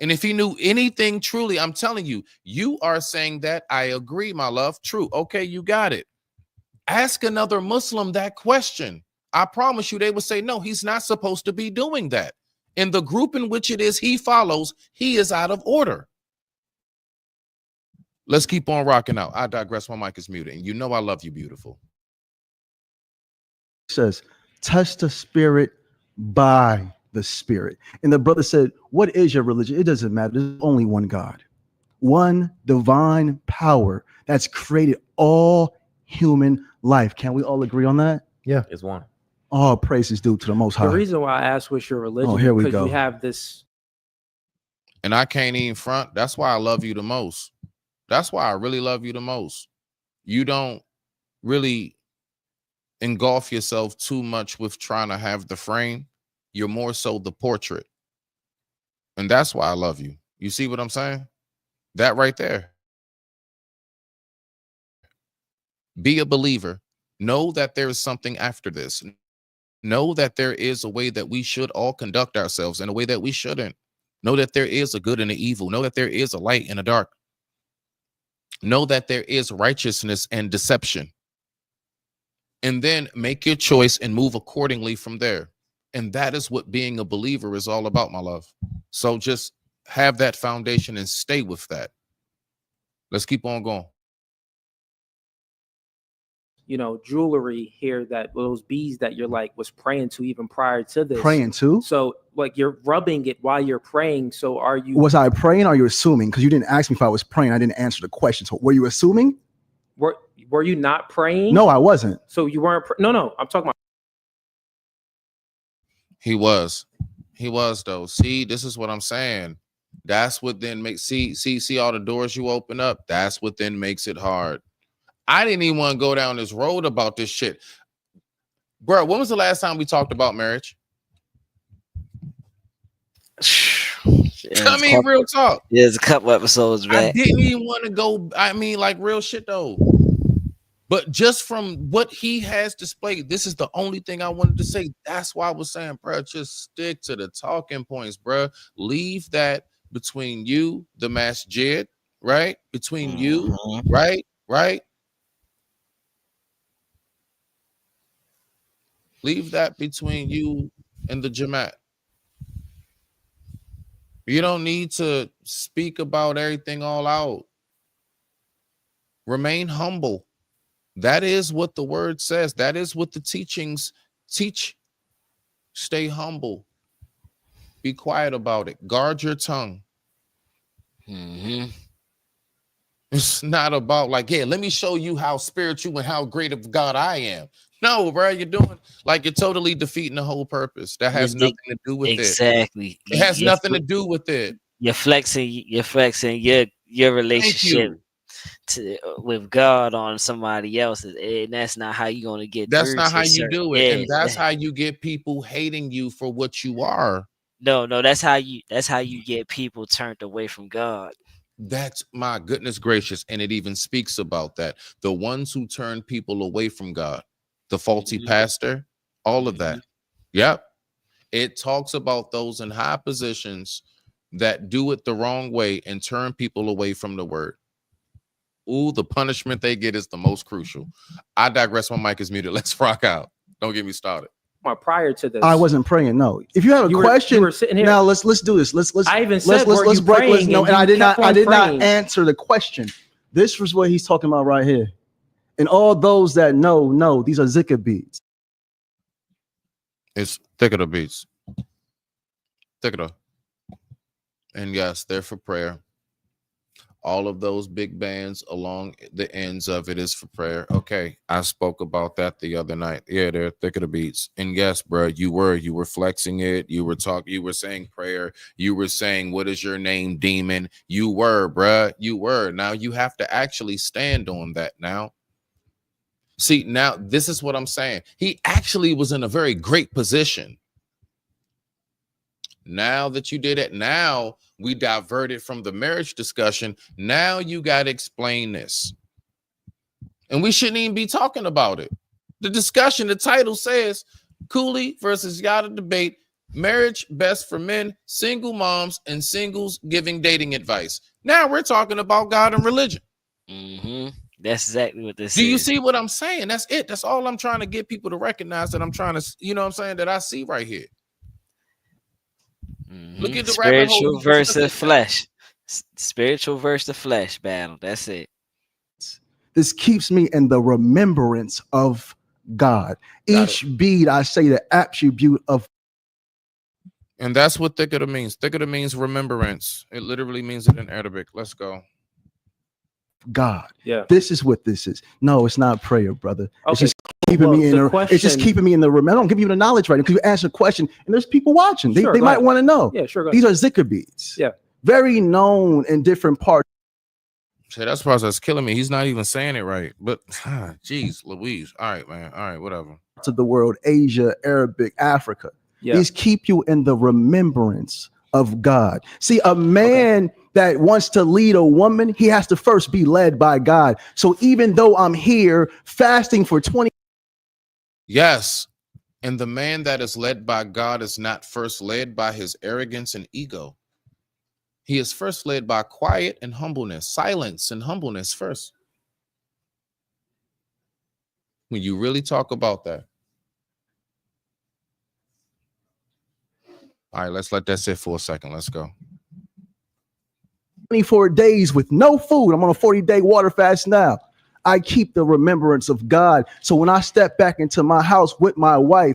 And if he knew anything truly, I'm telling you, you are saying that. I agree, my love. True. Okay, you got it. Ask another Muslim that question. I promise you they will say, no, he's not supposed to be doing that. In the group in which it is he follows, he is out of order. Let's keep on rocking out. I digress. My mic is muted. And you know I love you, beautiful. It says, test the spirit by the spirit. And the brother said, what is your religion? It doesn't matter. There's only one God, one divine power that's created all human life. Can we all agree on that? Yeah, it's one. All praise is due to the Most High. The reason why I asked what's your religion, here we because go. you have this. And I can't even front. That's why I love you the most. That's why I really love you the most. You don't really engulf yourself too much with trying to have the frame. You're more so the portrait. And that's why I love you. You see what I'm saying? That right there. Be a believer. Know that there is something after this. Know that there is a way that we should all conduct ourselves and a way that we shouldn't. Know that there is a good and an evil. Know that there is a light and a dark. Know that there is righteousness and deception. And then make your choice and move accordingly from there. And that is what being a believer is all about, my love. So just have that foundation and stay with that. Let's keep on going. You know, jewelry here, that those beads that you're like was praying to even prior to this. Praying to? So like you're rubbing it while you're praying. So are you? Was I praying or are you assuming? Because you didn't ask me if I was praying. I didn't answer the question. So were you assuming? Were you not praying? No, I wasn't. So you weren't. No, I'm talking about. He was though. See, this is what I'm saying. That's what then makes see all the doors you open up. That's what then makes it hard. I didn't even want to go down this road about this shit. Bro, when was the last time we talked about marriage? I mean, real talk. Yeah, there's a couple episodes back. I didn't even want to go. I mean, like real shit though. But just from what he has displayed, this is the only thing I wanted to say. That's why I was saying, bro, just stick to the talking points, bro. Leave that between you, the masjid, right? Between you, right? Leave that between you and the Jamaat. You don't need to speak about everything all out. Remain humble. That is what the word says. That is what the teachings teach. Stay humble. Be quiet about it. Guard your tongue. It's not about like, yeah, let me show you how spiritual and how great of God I am. No, bro, you're totally defeating the whole purpose. That has nothing to do with it. Exactly. It has nothing to do with it. You're flexing your relationship with God on somebody else's, and that's not how you're gonna get. That's not how you do it, and that's how you get people hating you for what you are. No, that's how you get people turned away from God. That's my goodness gracious, and it even speaks about that. The ones who turn people away from God, the faulty pastor, all of that. Yep. It talks about those in high positions that do it the wrong way and turn people away from the word. Ooh, the punishment they get is the most crucial. I digress. My mic is muted. Let's rock out. Don't get me started. Prior to this, I wasn't praying. No. If you have a question, you were sitting here. Now let's do this. Let's. I even said, let's break. No, and I did not praying. answer the question. This was what he's talking about right here. And all those that know, these are zikr beads. It's thicker the beats. Thicker. And yes, they're for prayer. All of those big bands along the ends of it is for prayer. Okay, I spoke about that the other night. Yeah, they're thicker the beats. And yes, bro, you were flexing it. You were saying prayer. You were saying, what is your name, demon? You were, bro. You were. Now you have to actually stand on that now. See, now this is what I'm saying. He actually was in a very great position. Now that you did it, now we diverted from the marriage discussion. Now you got to explain this. And we shouldn't even be talking about it. The discussion, the title says Cooley versus Yada debate, marriage best for men, single moms, and singles giving dating advice. Now we're talking about God and religion. That's exactly what this is. Do you see what I'm saying? That's it. That's all I'm trying to get people to recognize, that I'm trying to, you know what I'm saying, that I see right here. Look at the spiritual versus flesh. Spiritual versus flesh battle. That's it. This keeps me in the remembrance of God. Each bead, I say the attribute of. And that's what thicker means. Thicker means remembrance. It literally means it in Arabic. Let's go. God. Yeah. This is what this is. No, it's not prayer, brother. Okay. It's just keeping me in it's just keeping me in the room. I don't give you the knowledge right now because you ask a question and there's people watching. They might want to know. Yeah, sure. These are Zika beats. Yeah. Very known in different parts. Shit, that's part that's killing me. He's not even saying it right. But geez, Louise. All right, man. All right, whatever. To the world, Asia, Arabic, Africa. Yeah. These keep you in the remembrance of God. See, a man that wants to lead a woman, he has to first be led by God. So even though I'm here fasting for 20. Yes. And the man that is led by God is not first led by his arrogance and ego. He is first led by quiet and humbleness, silence and humbleness first. When you really talk about that. All right, let's let that sit for a second. Let's go. 24 days with no food. I'm on a 40-day water fast now. I keep the remembrance of God. So when I step back into my house with my wife.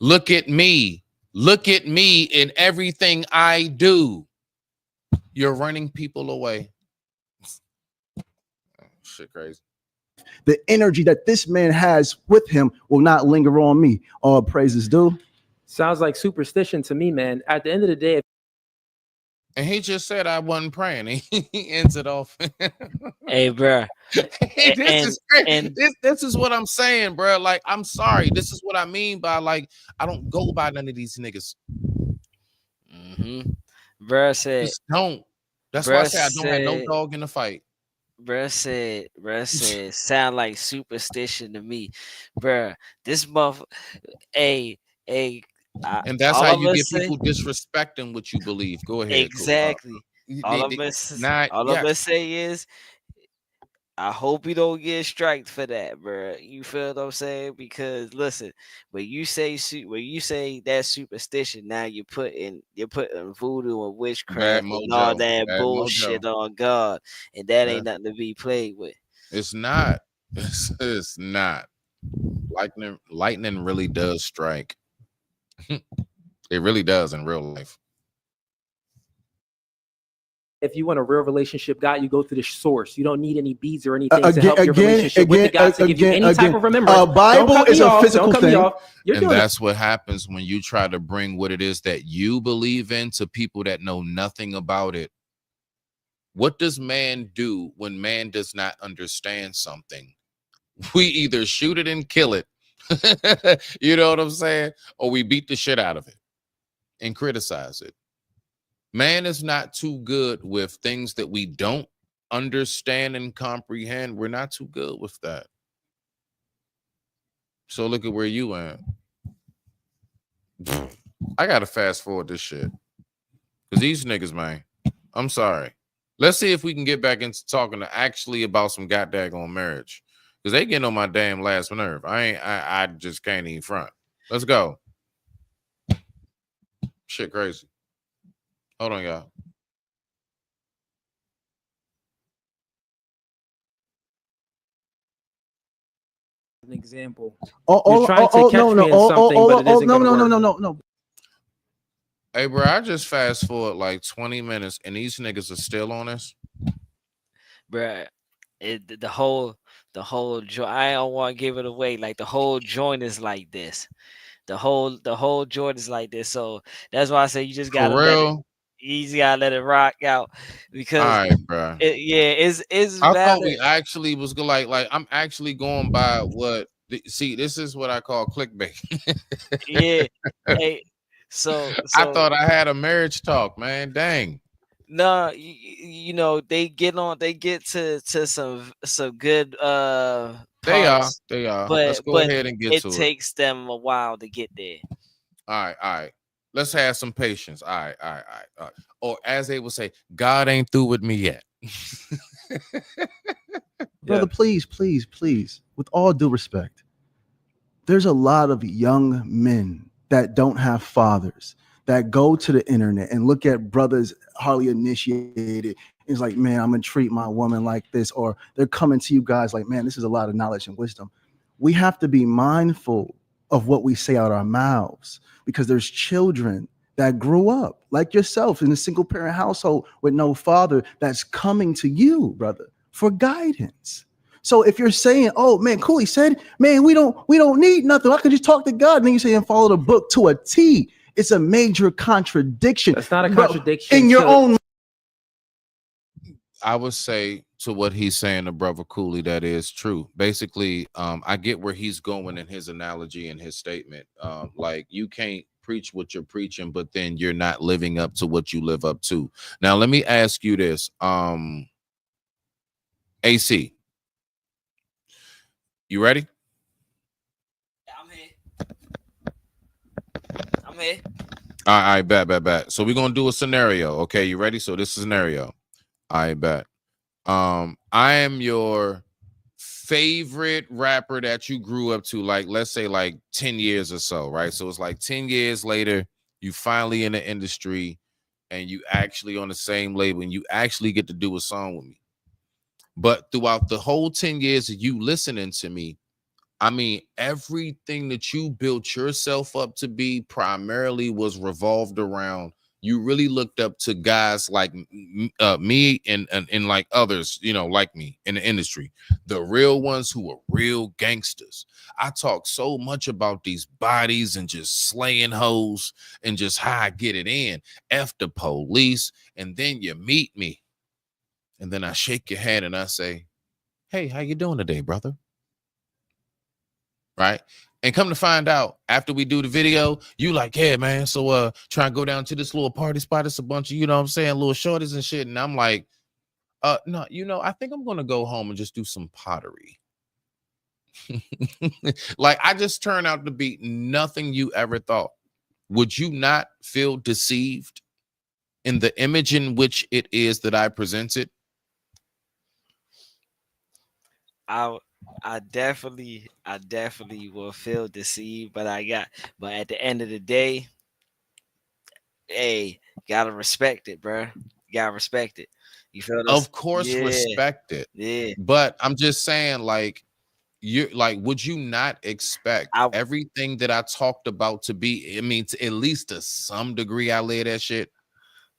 Look at me. Look at me in everything I do. You're running people away. Shit crazy. The energy that this man has with him will not linger on me. All praises due. Sounds like superstition to me, man. At the end of the day. And he just said I wasn't praying. He ends it off. Hey, bro. This is what I'm saying, bro. Like, I'm sorry. This is what I mean by, like, I don't go by none of these niggas. Bruh said, just don't. That's why I say I don't have no dog in the fight. Bruh said, sound like superstition to me. Bruh, this motherfucker, and that's how you get people disrespecting what you believe. Go ahead. Exactly. All I'm gonna say is, I hope you don't get striked for that, bro. You feel what I'm saying? Because listen, when you say that superstition, now you're putting voodoo and witchcraft and all that bullshit on God, and that ain't nothing to be played with. It's not. It's not. Lightning really does strike. It really does in real life. If you want a real relationship guy, you go to the source. You don't need any beads or anything to help your relationship with the guy to give you any type of remembrance. Bible is a physical thing. And that's what happens when you try to bring what it is that you believe in to people that know nothing about it. What does man do when man does not understand something? We either shoot it and kill it. You know what I'm saying? Or we beat the shit out of it and criticize it. Man is not too good with things that we don't understand and comprehend. We're not too good with that. So look at where you at. I gotta fast forward this shit. Because these niggas, man, I'm sorry. Let's see if we can get back into talking to actually about some goddamn marriage. Because they getting on my damn last nerve. I just can't even front. Let's go. Shit crazy. Hold on, y'all. An example. You're trying to catch me in something, but it isn't gonna work. No. Hey, bro, I just fast forward like 20 minutes, and these niggas are still on us. Bruh, the whole joint. I don't want to give it away. Like the whole joint is like this. The whole joint is like this. So that's why I say you just gotta let it rock out, because all right, bro. It's I thought we actually was like I'm actually going by what see, this is what I call clickbait. Yeah. Hey, so I thought I had a marriage talk, man. Dang. No, you know, they get to some good they parts, are. But let's go ahead and get to it. It takes them a while to get there. All right. Let's have some patience. All right. Or as they would say, God ain't through with me yet. Brother, please, with all due respect, there's a lot of young men that don't have fathers that go to the internet and look at brothers hardly initiated. It's like, man, I'm gonna treat my woman like this, or they're coming to you guys like, man, this is a lot of knowledge and wisdom. We have to be mindful of what we say out our mouths, because there's children that grew up like yourself in a single parent household with no father that's coming to you, brother, for guidance. So if you're saying, oh man, Cooley said, man, we don't need nothing. I can just talk to God. And then you say and follow the book to a T. It's a major contradiction. That's not a contradiction. In your own. I would say to what he's saying to Brother Cooley, that is true. Basically, I get where he's going in his analogy and his statement. Like you can't preach what you're preaching, but then you're not living up to what you live up to. Now, let me ask you this. AC, you ready? I'm here. All right, bet. So we're gonna do a scenario. Okay, you ready? So this is a scenario. I bet. I am your favorite rapper that you grew up to, like let's say like 10 years or so, right? So it's like 10 years later, you finally in the industry and you actually on the same label and you actually get to do a song with me. But throughout the whole 10 years of you listening to me, I mean, everything that you built yourself up to be primarily was revolved around. You really looked up to guys like me and like others, you know, like me in the industry, the real ones who are real gangsters. I talk so much about these bodies and just slaying hoes and just how I get it in. F the police. And then you meet me. And then I shake your hand and I say, hey, how you doing today, brother? Right? And come to find out, after we do the video, you like, yeah, man, so try and go down to this little party spot. It's a bunch of, you know what I'm saying, little shorties and shit. And I'm like, no, you know, I think I'm going to go home and just do some pottery. Like, I just turned out to be nothing you ever thought. Would you not feel deceived in the image in which it is that I presented? I definitely will feel deceived, but at the end of the day, hey, gotta respect it, bro. Gotta respect it. You feel this? Of course, respect it. Yeah. But I'm just saying, like, you're like, would you not expect everything that I talked about to be? I mean, to at least to some degree, I lay that shit,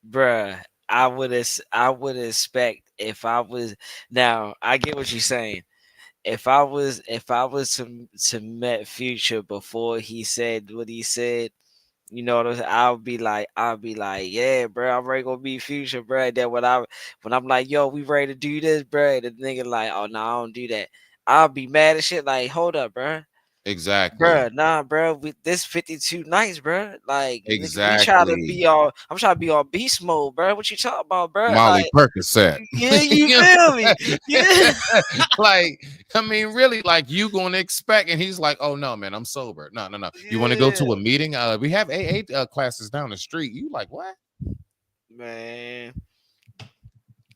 Bruh. I would expect if I was. Now I get what you're saying. If I was to met Future before he said what he said, you know, I'll be like, yeah, bro, I'm ready to be Future, bro. Then when I'm like, yo, we ready to do this, bro, the nigga like, oh no, I don't do that. I'll be mad as shit. Like, hold up, bro. Exactly, bro. Nah, bro. This 52 nights, bro. Like, exactly. We try to be all. I'm trying to be all beast mode, bro. What you talking about, bro? Molly like, Percocet. Yeah, you feel me? Yeah. Like, I mean, really, like you gonna expect, and he's like, "Oh no, man, I'm sober. No. You want to go to a meeting? We have AA classes down the street." You like what? Man,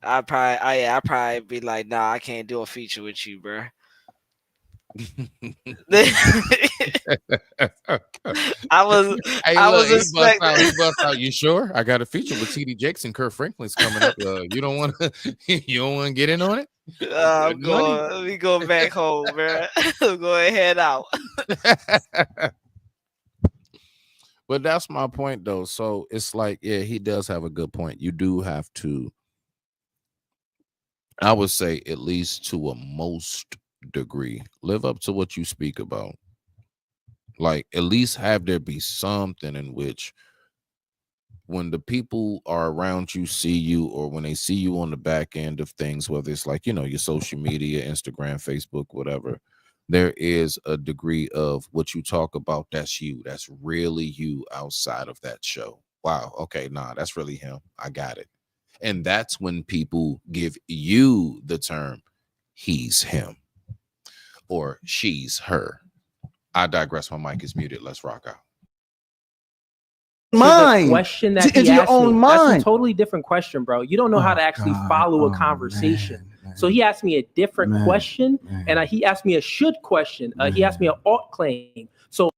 I'd probably be like, nah, I can't do a feature with you, bro. I was expecting. He bust out. You sure? I got a feature with TD Jakes and Kurt Franklin's coming up. You don't want to get in on it? I'm going. Let me go back home, bro. I'm going to head out. But that's my point, though. So it's like, yeah, he does have a good point. You do have to, I would say, at least to a most degree, live up to what you speak about. Like, at least have there be something in which when the people are around you see you, or when they see you on the back end of things, whether it's like, you know, your social media, Instagram, Facebook, whatever, there is a degree of what you talk about. That's you. That's really you outside of that show. Wow. Okay. Nah, that's really him. I got it. And that's when people give you the term, he's him or she's her. I digress. My mic is muted. Let's rock out. The question that he asked me, mind. that's a totally different question, bro. You don't know how to actually follow a conversation. Man. So he asked me a different question, and he asked me a should question. He asked me an ought claim. So,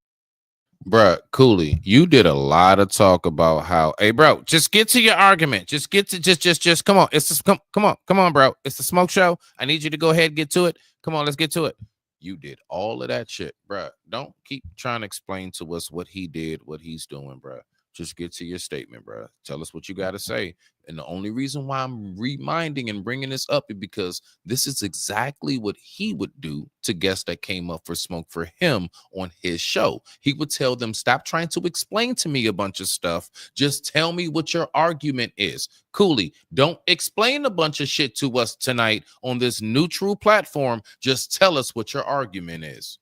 bruh, Cooley, you did a lot of talk about how, hey, bro, just get to your argument. Just get to just come on. It's just, come on, bro. It's the smoke show. I need you to go ahead and get to it. Come on, let's get to it. You did all of that shit, bruh. Don't keep trying to explain to us what he did, what he's doing, bruh. Just get to your statement, bro. Tell us what you got to say. And the only reason why I'm reminding and bringing this up is because this is exactly what he would do to guests that came up for smoke for him on his show. He would tell them, stop trying to explain to me a bunch of stuff. Just tell me what your argument is. Cooley, don't explain a bunch of shit to us tonight on this neutral platform. Just tell us what your argument is.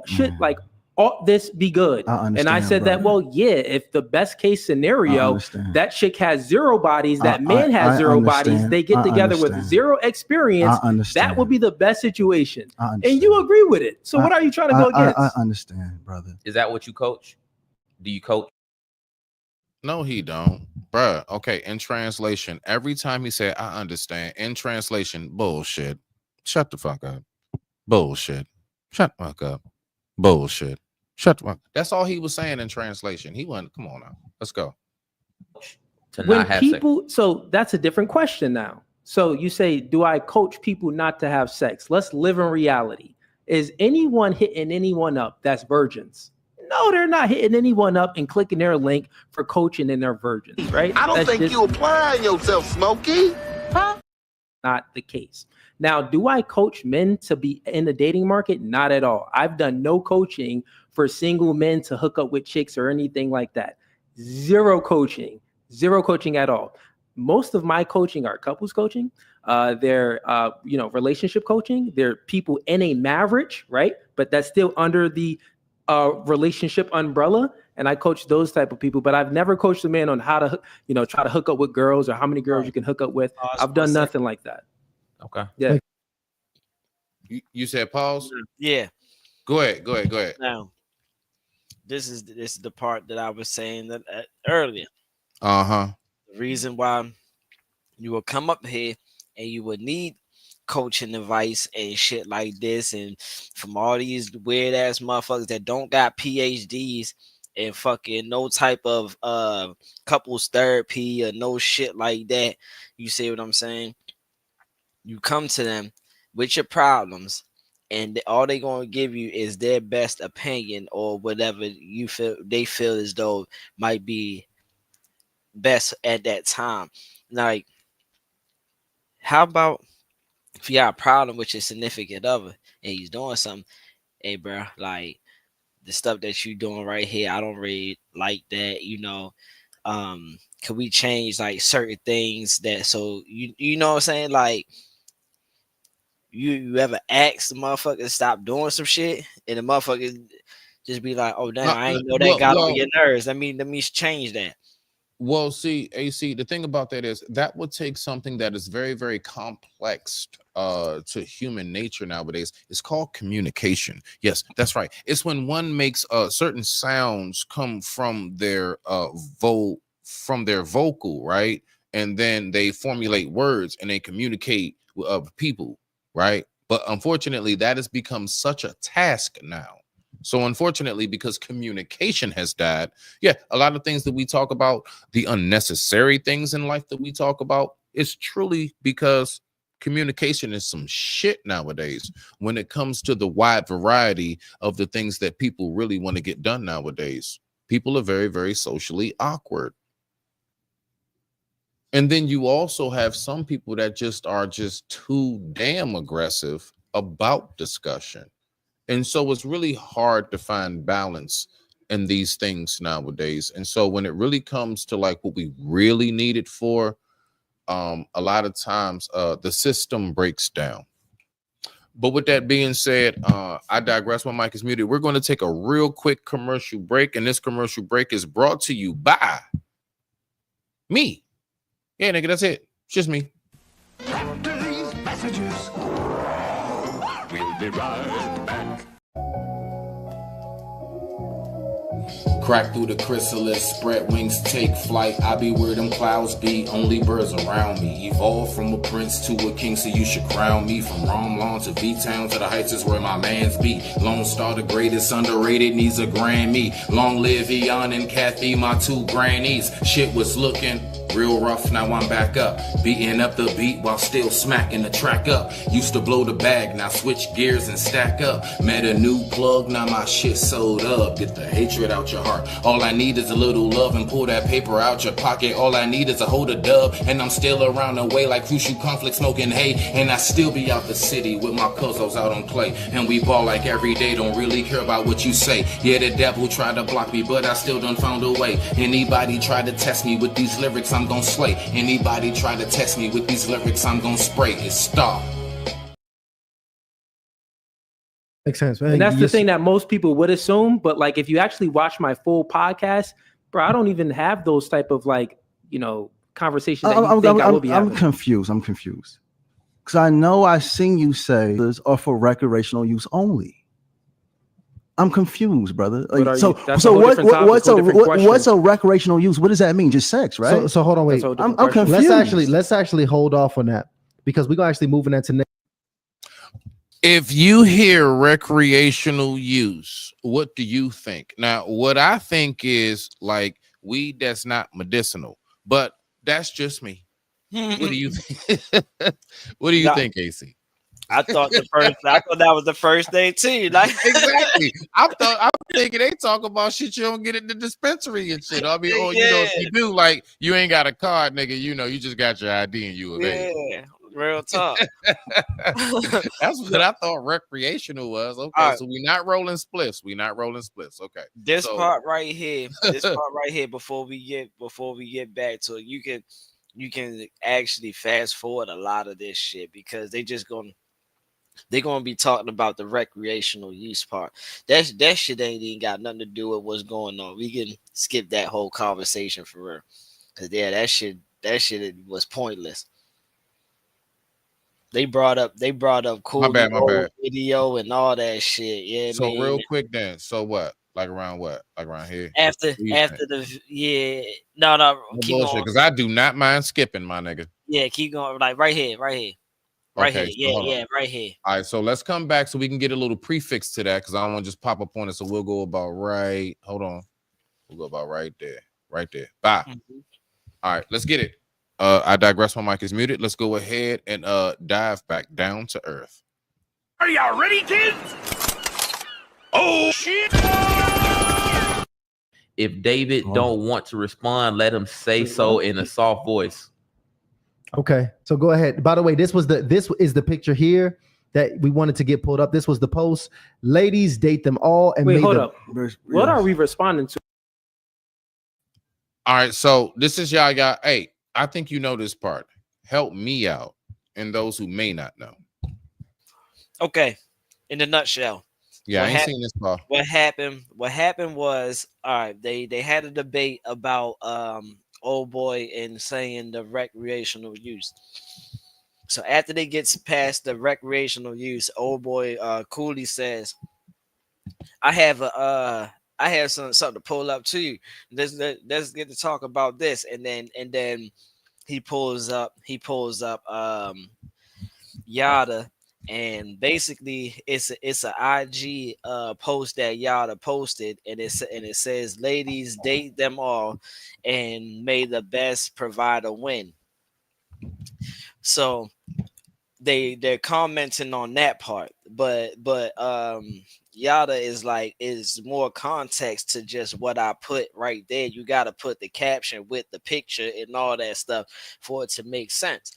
Shit, like, ought this be good? And I said that, well, yeah, if the best case scenario, that chick has 0 bodies, that man has 0 bodies, they get together with 0 experience, that would be the best situation. And you agree with it. So what are you trying to go against? I understand, brother. Is that what you coach? Do you coach? No, he don't. Bruh, okay, in translation, every time he said, I understand, in translation, bullshit. Shut the fuck up. Bullshit. Shut the fuck up. Bullshit. Shut the fuck. That's all he was saying in translation. He wasn't, come on now. Let's go. When people, so that's a different question now. So you say, do I coach people not to have sex? Let's live in reality. Is anyone hitting anyone up that's virgins? No, they're not hitting anyone up and clicking their link for coaching and their virgins, right? I don't think you applying yourself, Smokey. Huh? Not the case. Now, do I coach men to be in the dating market? Not at all. I've done no coaching for single men to hook up with chicks or anything like that. Zero coaching at all. Most of my coaching are couples coaching. They're relationship coaching. They're people in a marriage, right? But that's still under the relationship umbrella. And I coach those type of people, but I've never coached a man on how to, try to hook up with girls or how many girls you can hook up with. I've done nothing like that. Okay. Yeah. You said pause? Yeah. Go ahead. Now, this is the part that I was saying that earlier. Uh-huh. The reason why you will come up here and you would need coaching advice and shit like this, and from all these weird ass motherfuckers that don't got PhDs and fucking no type of couples therapy or no shit like that. You see what I'm saying? You come to them with your problems, and all they gonna give you is their best opinion or whatever they feel as though might be best at that time. Like, how about if you got a problem with your significant other and he's doing something? Hey, bro, like the stuff that you doing right here, I don't really like that. Can we change like certain things that so you know what I'm saying? Like, you ever ask the motherfucker to stop doing some shit and the motherfucker just be like, oh damn, I ain't know that got on your nerves. Let me change that. Well, see, AC, the thing about that is that would take something that is very, very complex to human nature nowadays. It's called communication. Yes, that's right. It's when one makes certain sounds come from their vocal, right? And then they formulate words and they communicate with other people, right? But unfortunately, that has become such a task now. So unfortunately, because communication has died, yeah, a lot of things that we talk about, the unnecessary things in life that we talk about, it's truly because communication is some shit nowadays when it comes to the wide variety of the things that people really want to get done nowadays. People are very, very socially awkward. And then you also have some people that just are just too damn aggressive about discussion. And so it's really hard to find balance in these things nowadays. And so when it really comes to like what we really need it for, a lot of times the system breaks down. But with that being said, I digress. My mic is muted. We're going to take a real quick commercial break. And this commercial break is brought to you by me. Yeah, nigga, that's it. It's just me. After these messages, we'll be right back. Crack through the chrysalis, spread wings, take flight. I be where them clouds be, only birds around me. Evolve from a prince to a king, so you should crown me. From Rome Lawn to V-Town to the heights is where my mans be. Lone Star, the greatest, underrated, needs a Grammy. Long live Eon and Kathy, my two grannies. Shit was looking real rough, now I'm back up. Beating up the beat while still smacking the track up. Used to blow the bag, now switch gears and stack up. Met a new plug, now my shit sold up. Get the hatred out your heart. heart. All I need is a little love and pull that paper out your pocket. All I need is a hold a dub, and I'm still around the way like crucial conflict smoking hay. And I still be out the city with my cousins out on play, and we ball like every day. Don't really care about what you say. Yeah, the devil tried to block me, but I still done found a way. Anybody try to test me with these lyrics, I'm gonna slay. Anybody try to test me with these lyrics, I'm gonna spray. It's stop. Makes sense, man. And that's the thing that most people would assume. But like, if you actually watch my full podcast, bro, I don't even have those type of like, conversations that you think I will be having. I'm confused. Because I know I seen you say this are for recreational use only. I'm confused, brother. Like, what's a recreational use? What does that mean? Just sex, right? So hold on, wait. I'm confused. Let's actually hold off on that because we're gonna actually move on to next. If you hear recreational use, what do you think? Now, what I think is like weed that's not medicinal, but that's just me. What do you think? What do you think, AC? I thought that was the first day too. Like exactly. I'm thinking they talk about shit you don't get in the dispensary and shit. I mean, if you do, like you ain't got a card, nigga. You just got your ID and you available. Yeah. Real talk. That's what I thought recreational was. Okay, so we're not rolling spliffs. Okay. This part right here, before we get back to it, you can actually fast forward a lot of this shit because they're gonna be talking about the recreational use part. That shit ain't even got nothing to do with what's going on. We can skip that whole conversation for real. Cause that shit was pointless. They brought up Cooley video and all that shit. Yeah. So real quick then. So what? Like around what? Like around here? After the no keep going. Because I do not mind skipping, my nigga. Yeah, keep going. Like right here. Okay, Yeah, right here. All right, so let's come back so we can get a little prefix to that because I don't want to just pop up on it. So we'll go about right. Hold on. We'll go about right there. Bye. Mm-hmm. All right, let's get it. I digress. My mic is muted. Let's go ahead and dive back down to earth. Are y'all ready, kids? Oh shit! If David don't want to respond, let him say so in a soft voice. Okay, so go ahead. By the way, this is the picture here that we wanted to get pulled up. This was the post. Ladies date them all and hold up. What are we responding to? All right, so this is y'all got. Hey, I think you know this part. Help me out and those who may not know. Okay, in a nutshell. Yeah, I ain't seen this part. What happened was, all right, they had a debate about old boy and saying the recreational use. So after they get past the recreational use, old boy Cooley says, I have something to pull up to you. Let's get to talk about this. And then he pulls up Yada, and basically it's an IG post that Yada posted, and it says, ladies date them all and may the best provider win. So they're commenting on that part, but Yada is more context to just what I put right there. You got to put the caption with the picture and all that stuff for it to make sense.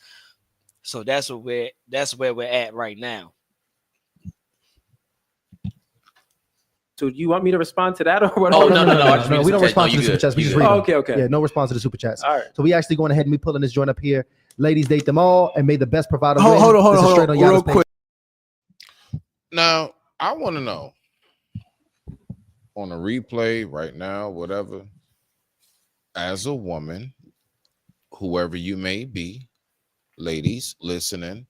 So that's where we're at right now. So do you want me to respond to that or what? Oh, no. We don't respond to the super chats. We just read them. Okay. Yeah, no response to the super chats. All right. So we actually going ahead and we pulling this joint up here. Ladies date them all and may the best provider win. Hold on, real quick. Now, I want to know on a replay right now, whatever, as a woman, whoever you may be, ladies listening,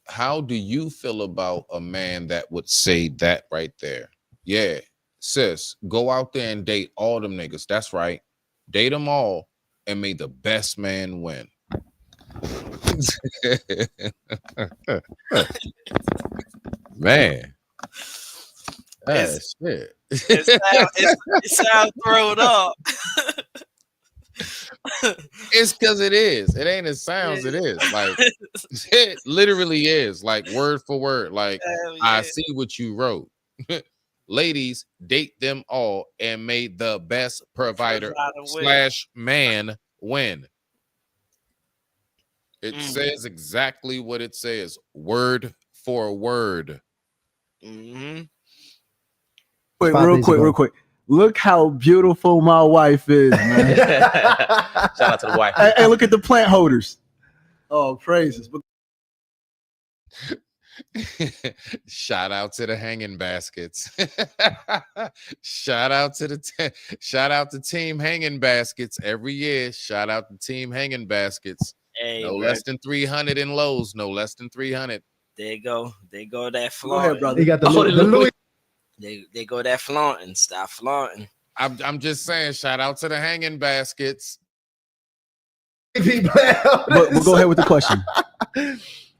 how do you feel about a man that would say that right there? Yeah, sis, go out there and date all them niggas. That's right. Date them all and may the best man win. Man. That's shit. It sounds thrown up. It's because it is. It ain't. It sounds. It is. Like it literally is. Like word for word. Like I see what you wrote. Ladies, date them all and may the best provider / man win. It says exactly what it says, word for word. Mm-hmm. Wait, real quick. Look how beautiful my wife is, man. Shout out to the wife. Hey, look at the plant holders. Oh, praises. Shout out to the hanging baskets. Shout out to Team Hanging Baskets every year. Shout out to Team Hanging Baskets. Hey, no less than 300 in Lowe's. No less than 300. There you go. They go that Go ahead, flaunting. brother. He got the Louis. They go that flaunting. Stop flaunting. I'm just saying. Shout out to the hanging baskets. But we'll go ahead with the question.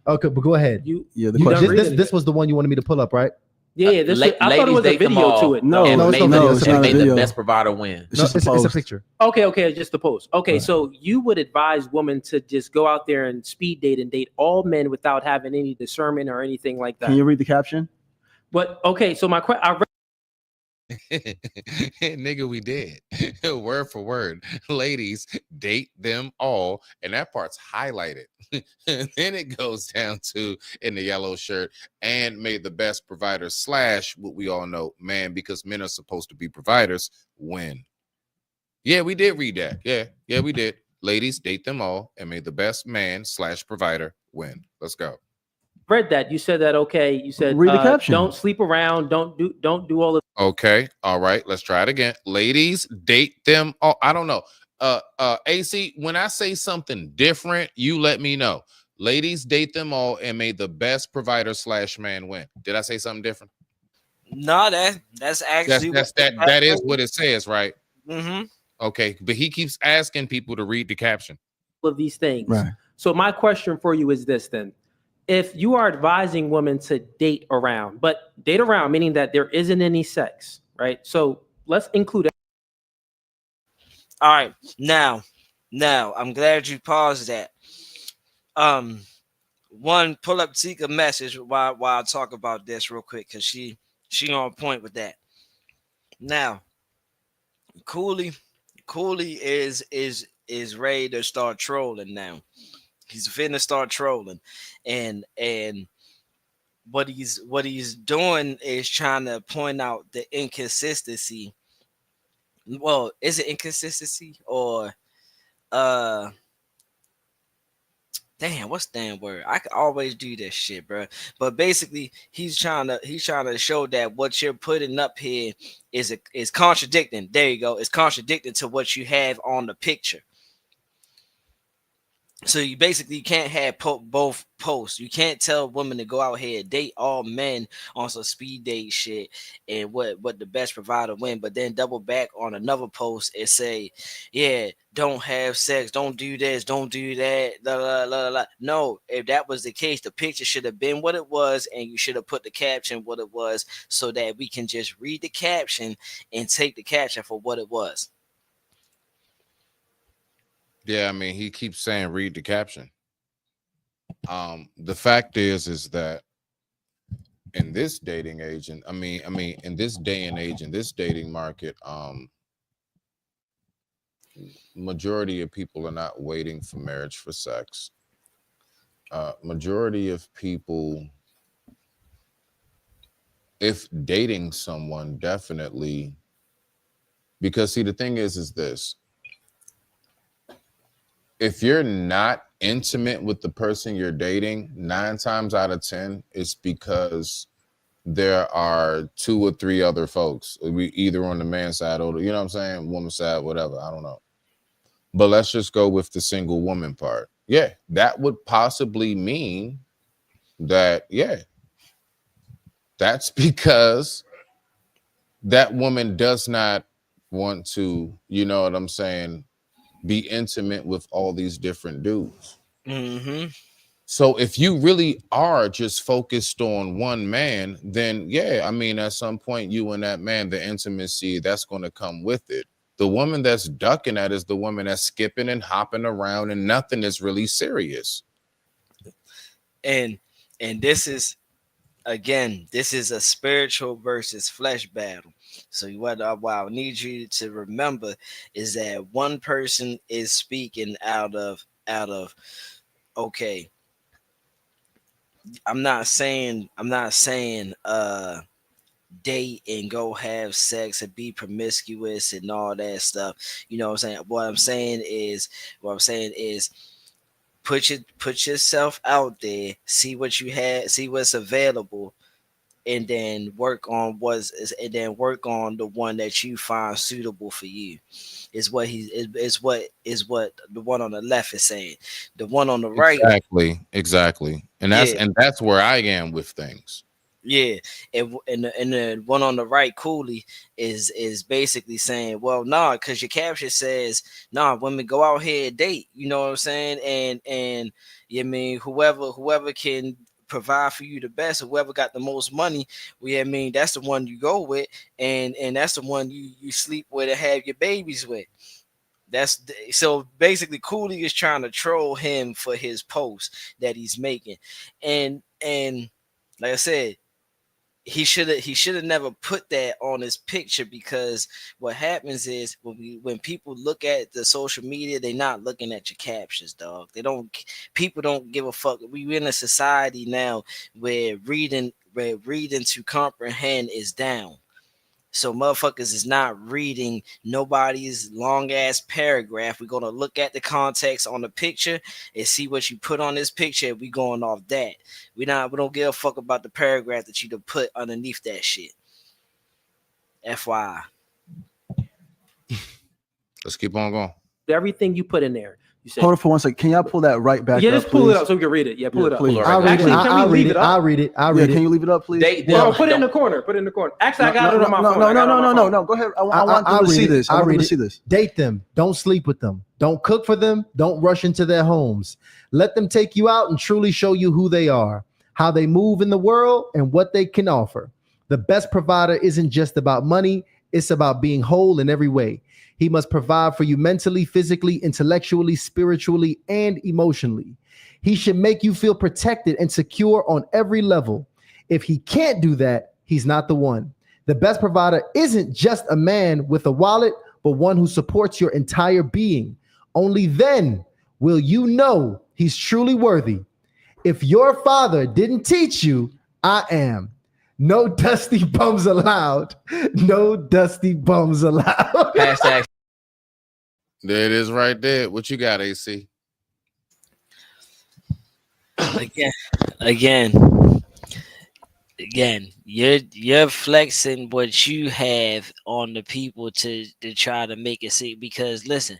Okay, but go ahead. The question. This was the one you wanted me to pull up, right? Yeah, this I thought it was a video to it. No, and it's not a made video. the best provider win. It's a picture. Okay, just the post. Okay, so you would advise women to just go out there and speed date and date all men without having any discernment or anything like that. Can you read the caption? But okay, so my question, Nigga, we did. Word for word. Ladies, date them all. And that part's highlighted. And then it goes down to in the yellow shirt and may the best provider / what we all know, man, because men are supposed to be providers, win. Yeah, we did read that. Yeah, we did. Ladies, date them all and may the best man / provider win. Let's go. read that. You said that. Okay, you said read the caption. Don't sleep around. Don't do all of. Okay, all right. Let's try it again. Ladies, date them all. I don't know. AC, when I say something different, you let me know. Ladies, date them all and may the best provider / man win. Did I say something different? No, that's actually that is what it says, right? Mm-hmm. Okay, but he keeps asking people to read the caption. Of these things. Right. So my question for you is this then. If you are advising women to date around, but date around meaning that there isn't any sex, right? So let's include it. All right. Now, I'm glad you paused that. One, pull up Tika message while I talk about this real quick, because she on point with that. Now, Cooley is ready to start trolling now. He's finna start trolling, and what he's doing is trying to point out the inconsistency. Well, is it inconsistency or damn, what's the damn word? I can always do this shit, bro. But basically, he's trying to show that what you're putting up here is contradicting. There you go. It's contradicting to what you have on the picture. So you basically can't have both posts. You can't tell women to go out here and date all men on some speed date shit and what the best provider win, but then double back on another post and say, yeah, don't have sex, don't do this, don't do that. La, la, la, la. No, if that was the case, the picture should have been what it was, and you should have put the caption what it was, so that we can just read the caption and take the caption for what it was. Yeah, I mean, he keeps saying read the caption. The fact is that in this dating age, and I mean, in this day and age, in this dating market, majority of people are not waiting for marriage for sex. Majority of people, if dating someone, definitely, because see, the thing is this. If you're not intimate with the person you're dating, 9 times out of 10, it's because there are 2 or 3 other folks, either on the man's side or, you know what I'm saying, woman's side, whatever, I don't know. But let's just go with the single woman part. Yeah, that would possibly mean that, yeah, that's because that woman does not want to, you know what I'm saying, be intimate with all these different dudes. Mm-hmm. So if you really are just focused on one man, then yeah, I mean, at some point, you and that man, the intimacy, that's going to come with it. The woman that's ducking that is the woman that's skipping and hopping around and nothing is really serious. And this is again, this is a spiritual versus flesh battle. So what I need you to remember is that one person is speaking out of okay. I'm not saying date and go have sex and be promiscuous and all that stuff. You know what I'm saying? What I'm saying is put yourself out there, see what you have, see what's available, and then work on the one that you find suitable for you. Is what the one on the left is saying. The one on the right, Exactly. And yeah, that's where I am with things. yeah, and the one on the right, Cooley, is basically saying, well, nah, because your caption says, nah, women go out here and date. You know what I'm saying? And you mean whoever can provide for you the best, whoever got the most money, I mean that's the one you go with, and that's the one you sleep with and have your babies with. So basically, Cooley is trying to troll him for his post that he's making, and like I said, he should have never put that on his picture, because what happens is when people look at the social media, they're not looking at your captions, dog. People don't give a fuck. We in a society now where reading to comprehend is down. So motherfuckers is not reading nobody's long ass paragraph. We're gonna look at the context on the picture and see what you put on this picture. We going off that. We don't give a fuck about the paragraph that you to put underneath that shit. FYI. Let's keep on going. Everything you put in there. You said, Hold on for 1 second. Can y'all pull that right back yeah, up, just pull please? it up so we can read it. Yeah, pull it up. Please. I'll read it. I'll read it. I'll read it. Can you leave it up, please? Put it in the corner. Put it in the corner. Actually, I got it on my phone. No. Go ahead. I want them to see this. I want them to see this. Date them. Don't sleep with them. Don't cook for them. Don't rush into their homes. Let them take you out and truly show you who they are, how they move in the world, and what they can offer. The best provider isn't just about money. It's about being whole in every way. He must provide for you mentally, physically, intellectually, spiritually, and emotionally. He should make you feel protected and secure on every level. If he can't do that, he's not the one. The best provider isn't just a man with a wallet, but one who supports your entire being. Only then will you know he's truly worthy. If your father didn't teach you, I am. No dusty bums allowed. No dusty bums allowed. Hashtag. There it is right there. What you got, AC? Again, you're flexing what you have on the people to try to make it see. Because listen,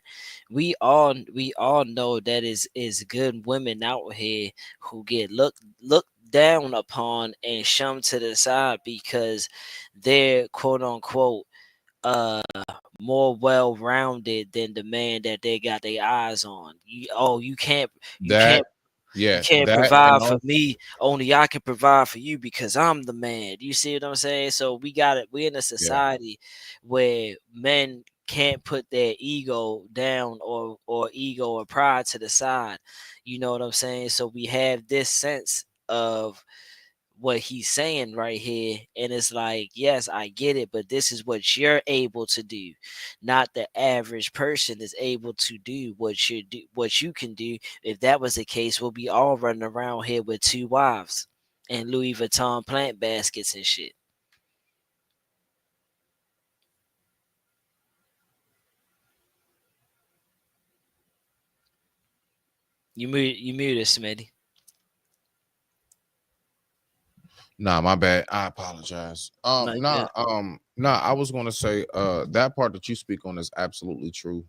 we all know that is good women out here who get looked down upon and shunned to the side because they're quote unquote more well-rounded than the man that they got their eyes on. You can't provide for me, only I can provide for you because I'm the man. You see what I'm saying? So we're in a society where men can't put their ego down or ego or pride to the side. You know what I'm saying? So we have this sense of what he's saying right here, and it's like, yes, I get it, but this is what you're able to do. Not the average person is able to do what you can do. If that was the case, we'll be all running around here with 2 wives and Louis Vuitton plant baskets and shit. You muted, Smitty. Nah, my bad. I apologize. I was gonna say that part that you speak on is absolutely true.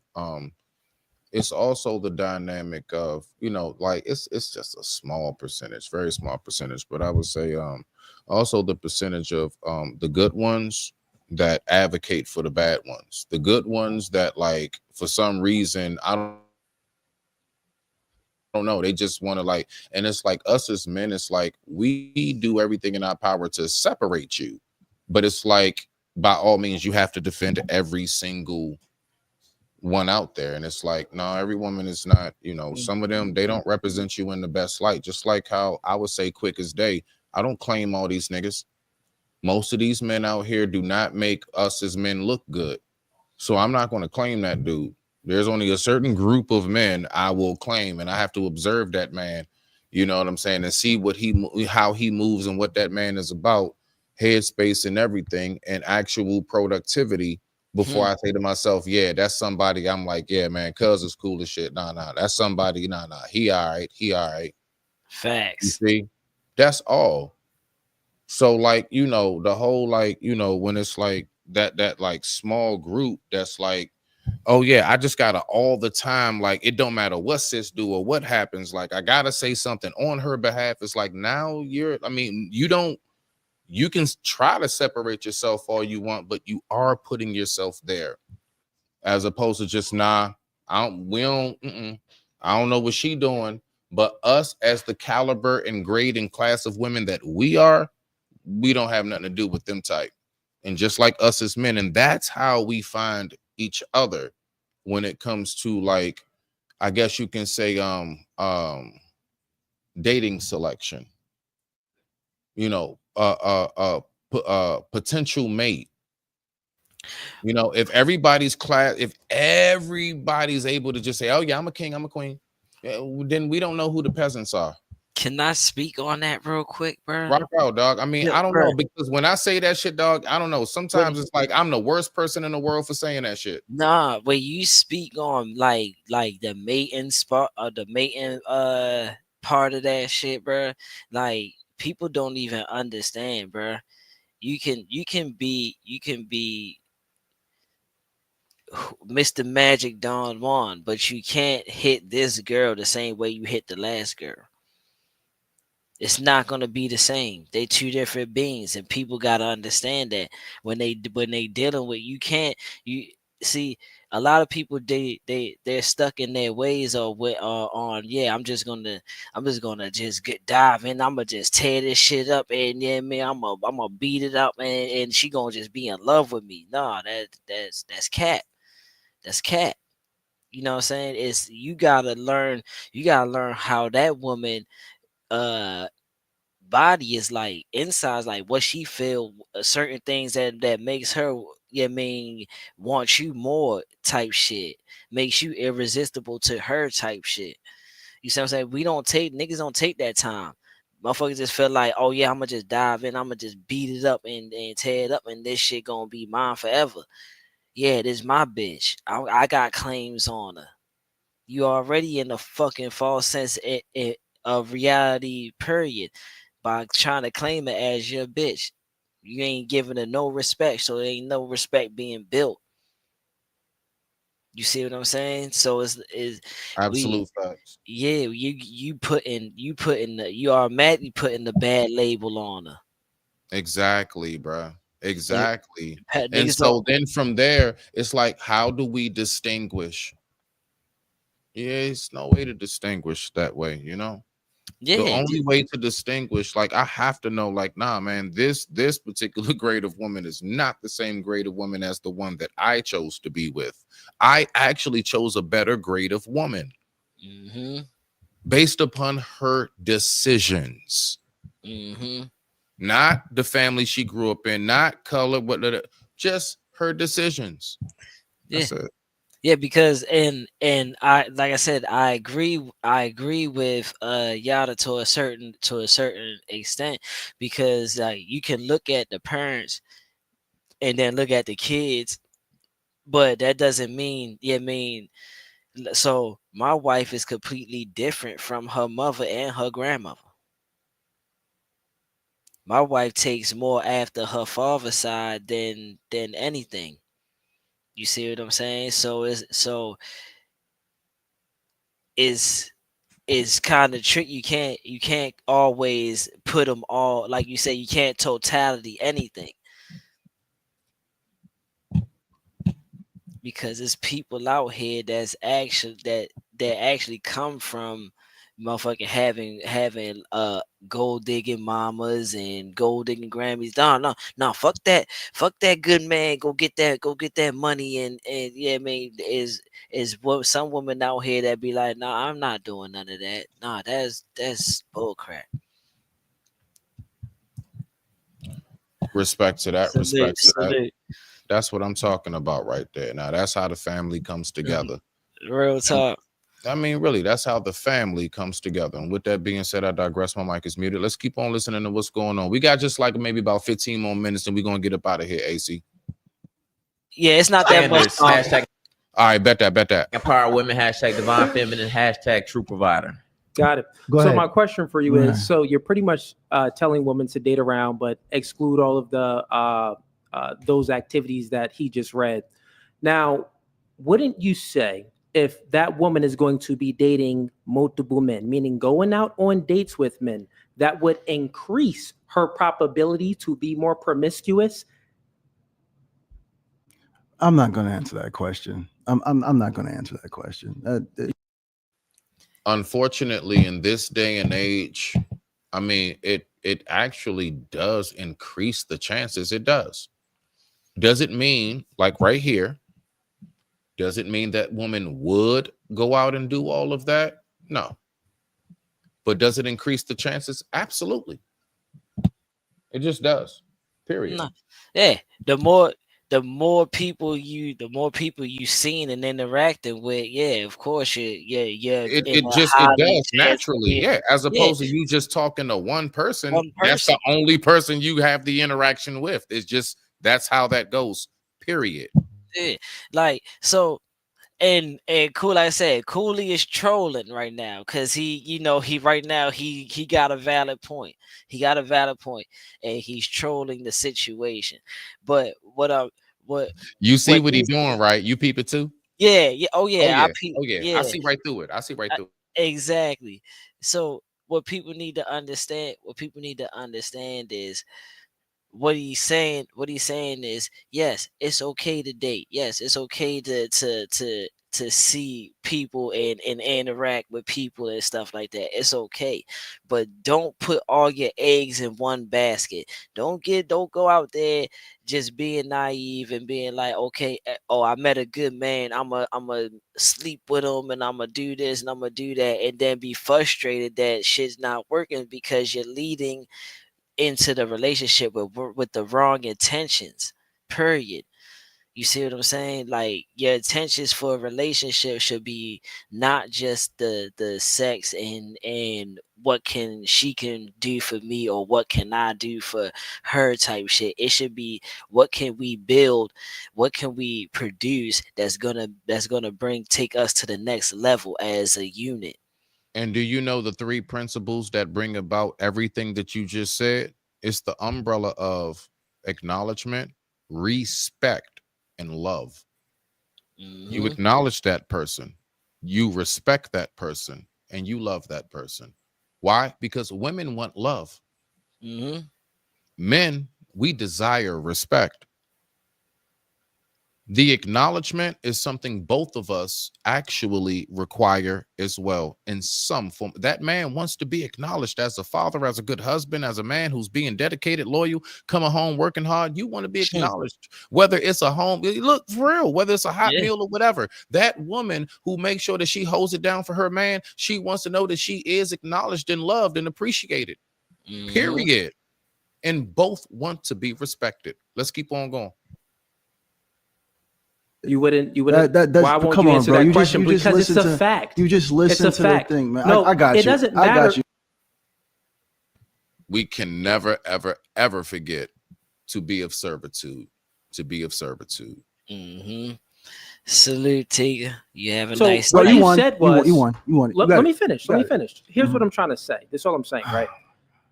It's also the dynamic of, like it's just a small percentage, very small percentage, but I would say also the percentage of the good ones that advocate for the bad ones, the good ones that, like, for some reason, I don't know, they just want to, like, and it's like us as men, it's like we do everything in our power to separate you, but it's like by all means you have to defend every single one out there, and it's like, no, every woman is not, some of them, they don't represent you in the best light. Just like how I would say quick as day, I don't claim all these niggas. Most of these men out here do not make us as men look good. So I'm not going to claim that dude. There's only a certain group of men I will claim, and I have to observe that man. You know what I'm saying? And see how he moves and what that man is about, headspace and everything, and actual productivity before I say to myself, yeah, that's somebody I'm like, yeah, man, cuz is cool as shit. Nah, that's somebody, nah, he all right. Facts. You see? That's all. So like, the whole like, when it's like that like small group that's like, oh yeah, I just gotta all the time, like it don't matter what sis do or what happens, like I gotta say something on her behalf. It's like now you can try to separate yourself all you want, but you are putting yourself there, as opposed to just I don't know what she doing, but us as the caliber and grade and class of women that we are, we don't have nothing to do with them type. And just like us as men, and that's how we find each other when it comes to, like, I guess you can say dating selection, potential mate. If everybody's able to just say, oh yeah, I'm a king, I'm a queen, then we don't know who the peasants are. Can I speak on that real quick, bro? Rock out, dog. I mean, I don't know, because when I say that shit, dog, I don't know. Sometimes it's like I'm the worst person in the world for saying that shit. Nah, when you speak on like the mating spot or the mating part of that shit, bro, like people don't even understand, bro. You can be Mr. Magic Don Juan, but you can't hit this girl the same way you hit the last girl. It's not gonna be the same. They two different beings, and people gotta understand that when they dealing with you see a lot of people they're stuck in their ways or with on yeah I'm just gonna just get dive in, I'm gonna just tear this shit up, and yeah man I'm gonna beat it up, and she gonna just be in love with me. Nah, that's cat. That's cat. You know what I'm saying? It's you gotta learn how that woman body is like, inside, like what she feel, certain things that makes her, want you more type shit, makes you irresistible to her type shit. You see what I'm saying? Niggas don't take that time. Motherfuckers just feel like, oh yeah, I'm gonna just dive in, I'm gonna just beat it up and tear it up, and this shit gonna be mine forever. Yeah, this my bitch. I got claims on her. You already in the fucking false sense of reality, period, by trying to claim it as your bitch. You ain't giving her no respect, so there ain't no respect being built. You see what I'm saying? So it's Absolute facts. Yeah, you automatically putting the bad label on her. Exactly, bro. Exactly. And Niggas so then from there, it's like, how do we distinguish? Yeah, it's no way to distinguish that way, Yeah, the only way to distinguish, like, I have to know, like, nah, man, this particular grade of woman is not the same grade of woman as the one that I chose to be with. I actually chose a better grade of woman based upon her decisions, not the family she grew up in, not color, but just her decisions. That's it. Yeah, because and I, like I said, I agree with Yada to a certain extent, because you can look at the parents and then look at the kids, but that doesn't mean so my wife is completely different from her mother and her grandmother. My wife takes more after her father's side than anything. You see what I'm saying? So is kind of tricky. You can't always put them all, like you say, you can't totality anything, because there's people out here that's actually that actually come from motherfucking having gold digging mamas and gold digging Grammys. No, fuck that good man, go get that money, and yeah, I mean, is what some women out here that be like, nah, I'm not doing none of that. Nah, that's bull crap. Respect to that. Salute, Respect to that. salute. That's what I'm talking about right there. Now that's how the family comes together. Real talk. I mean, really, that's how the family comes together. And with that being said, I digress. My mic is muted. Let's keep on listening to what's going on. We got just like maybe about 15 more minutes, and we're gonna get up out of here. AC. Yeah, it's not that much. Hashtag All right, bet that. Empower women. Hashtag divine feminine. Hashtag true provider. Got it. Go so ahead. my question for you is: so you're pretty much telling women to date around, but exclude all of the those activities that he just read. Now, wouldn't you say, if that woman is going to be dating multiple men, meaning going out on dates with men, that would increase her probability to be more promiscuous? I'm not going to answer that question. I'm not going to answer that question. Unfortunately, in this day and age, I mean, it actually does increase the chances. It does. Does it mean, like right here, does it mean that woman would go out and do all of that? No. But does it increase the chances? Absolutely. It just does. Period. No. Yeah. The more people you seen and interacting with, yeah, of course, It does naturally, yeah. As opposed to you just talking to one person, that's the only person you have the interaction with. It's just that's how that goes. Period. Yeah. Like so, and cool. Like I said, Cooley is trolling right now because he right now he got a valid point. He got a valid point, and he's trolling the situation. But what you see what he's doing, right? You peep it too. Yeah. Oh yeah. I see right through it. Exactly. So what people need to understand is what he's saying is, yes, it's okay to date. Yes, it's okay to see people and interact with people and stuff like that. It's okay. But don't put all your eggs in one basket. Don't go out there just being naive and being like, okay, oh, I met a good man. I'm a sleep with him and I'm gonna do this and I'm gonna do that, and then be frustrated that shit's not working because you're leading into the relationship with the wrong intentions. Period. You see what I'm saying? Like, your intentions for a relationship should be not just the sex and what she can do for me or what can I do for her type shit. It should be, what can we build, what can we produce that's gonna take us to the next level as a unit. And do you know the 3 principles that bring about everything that you just said? It's the umbrella of acknowledgement, respect, and love. Mm-hmm. You acknowledge that person, you respect that person, and you love that person. Why? Because women want love. Mm-hmm. Men, we desire respect. The acknowledgement is something both of us actually require as well in some form. That man wants to be acknowledged as a father, as a good husband, as a man who's being dedicated, loyal, coming home, working hard. You want to be acknowledged, whether it's a home, look, for real, whether it's a hot meal or whatever. That woman who makes sure that she holds it down for her man, she wants to know that she is acknowledged and loved and appreciated. Mm-hmm. Period. And both want to be respected. Let's keep on going. You wouldn't. Why won't you answer that question? Because it's a fact. You just listen to the thing, man. No, I got you. It doesn't matter. I got you. We can never, ever, ever forget to be of servitude. To be of servitude. Mm-hmm. Salute, Tiga. You have a so nice. What day. you said was you won. Let me finish. Let me finish. Here's what I'm trying to say. That's all I'm saying, right?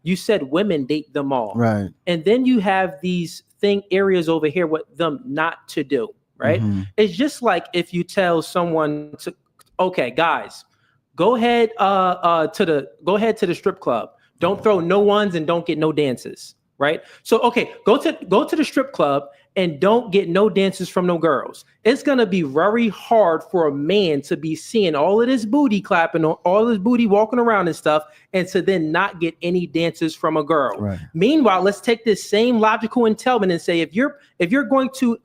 You said women date them all, right? And then you have these areas over here with them not to do. Right. Mm-hmm. It's just like if you tell someone to, okay, guys, go ahead to the strip club. Don't throw no ones and don't get no dances. Right. So, okay, go to the strip club and don't get no dances from no girls. It's gonna be very hard for a man to be seeing all of this booty clapping, all this booty walking around and stuff, and to then not get any dances from a girl. Right. Meanwhile, let's take this same logical entailment and say if you're going to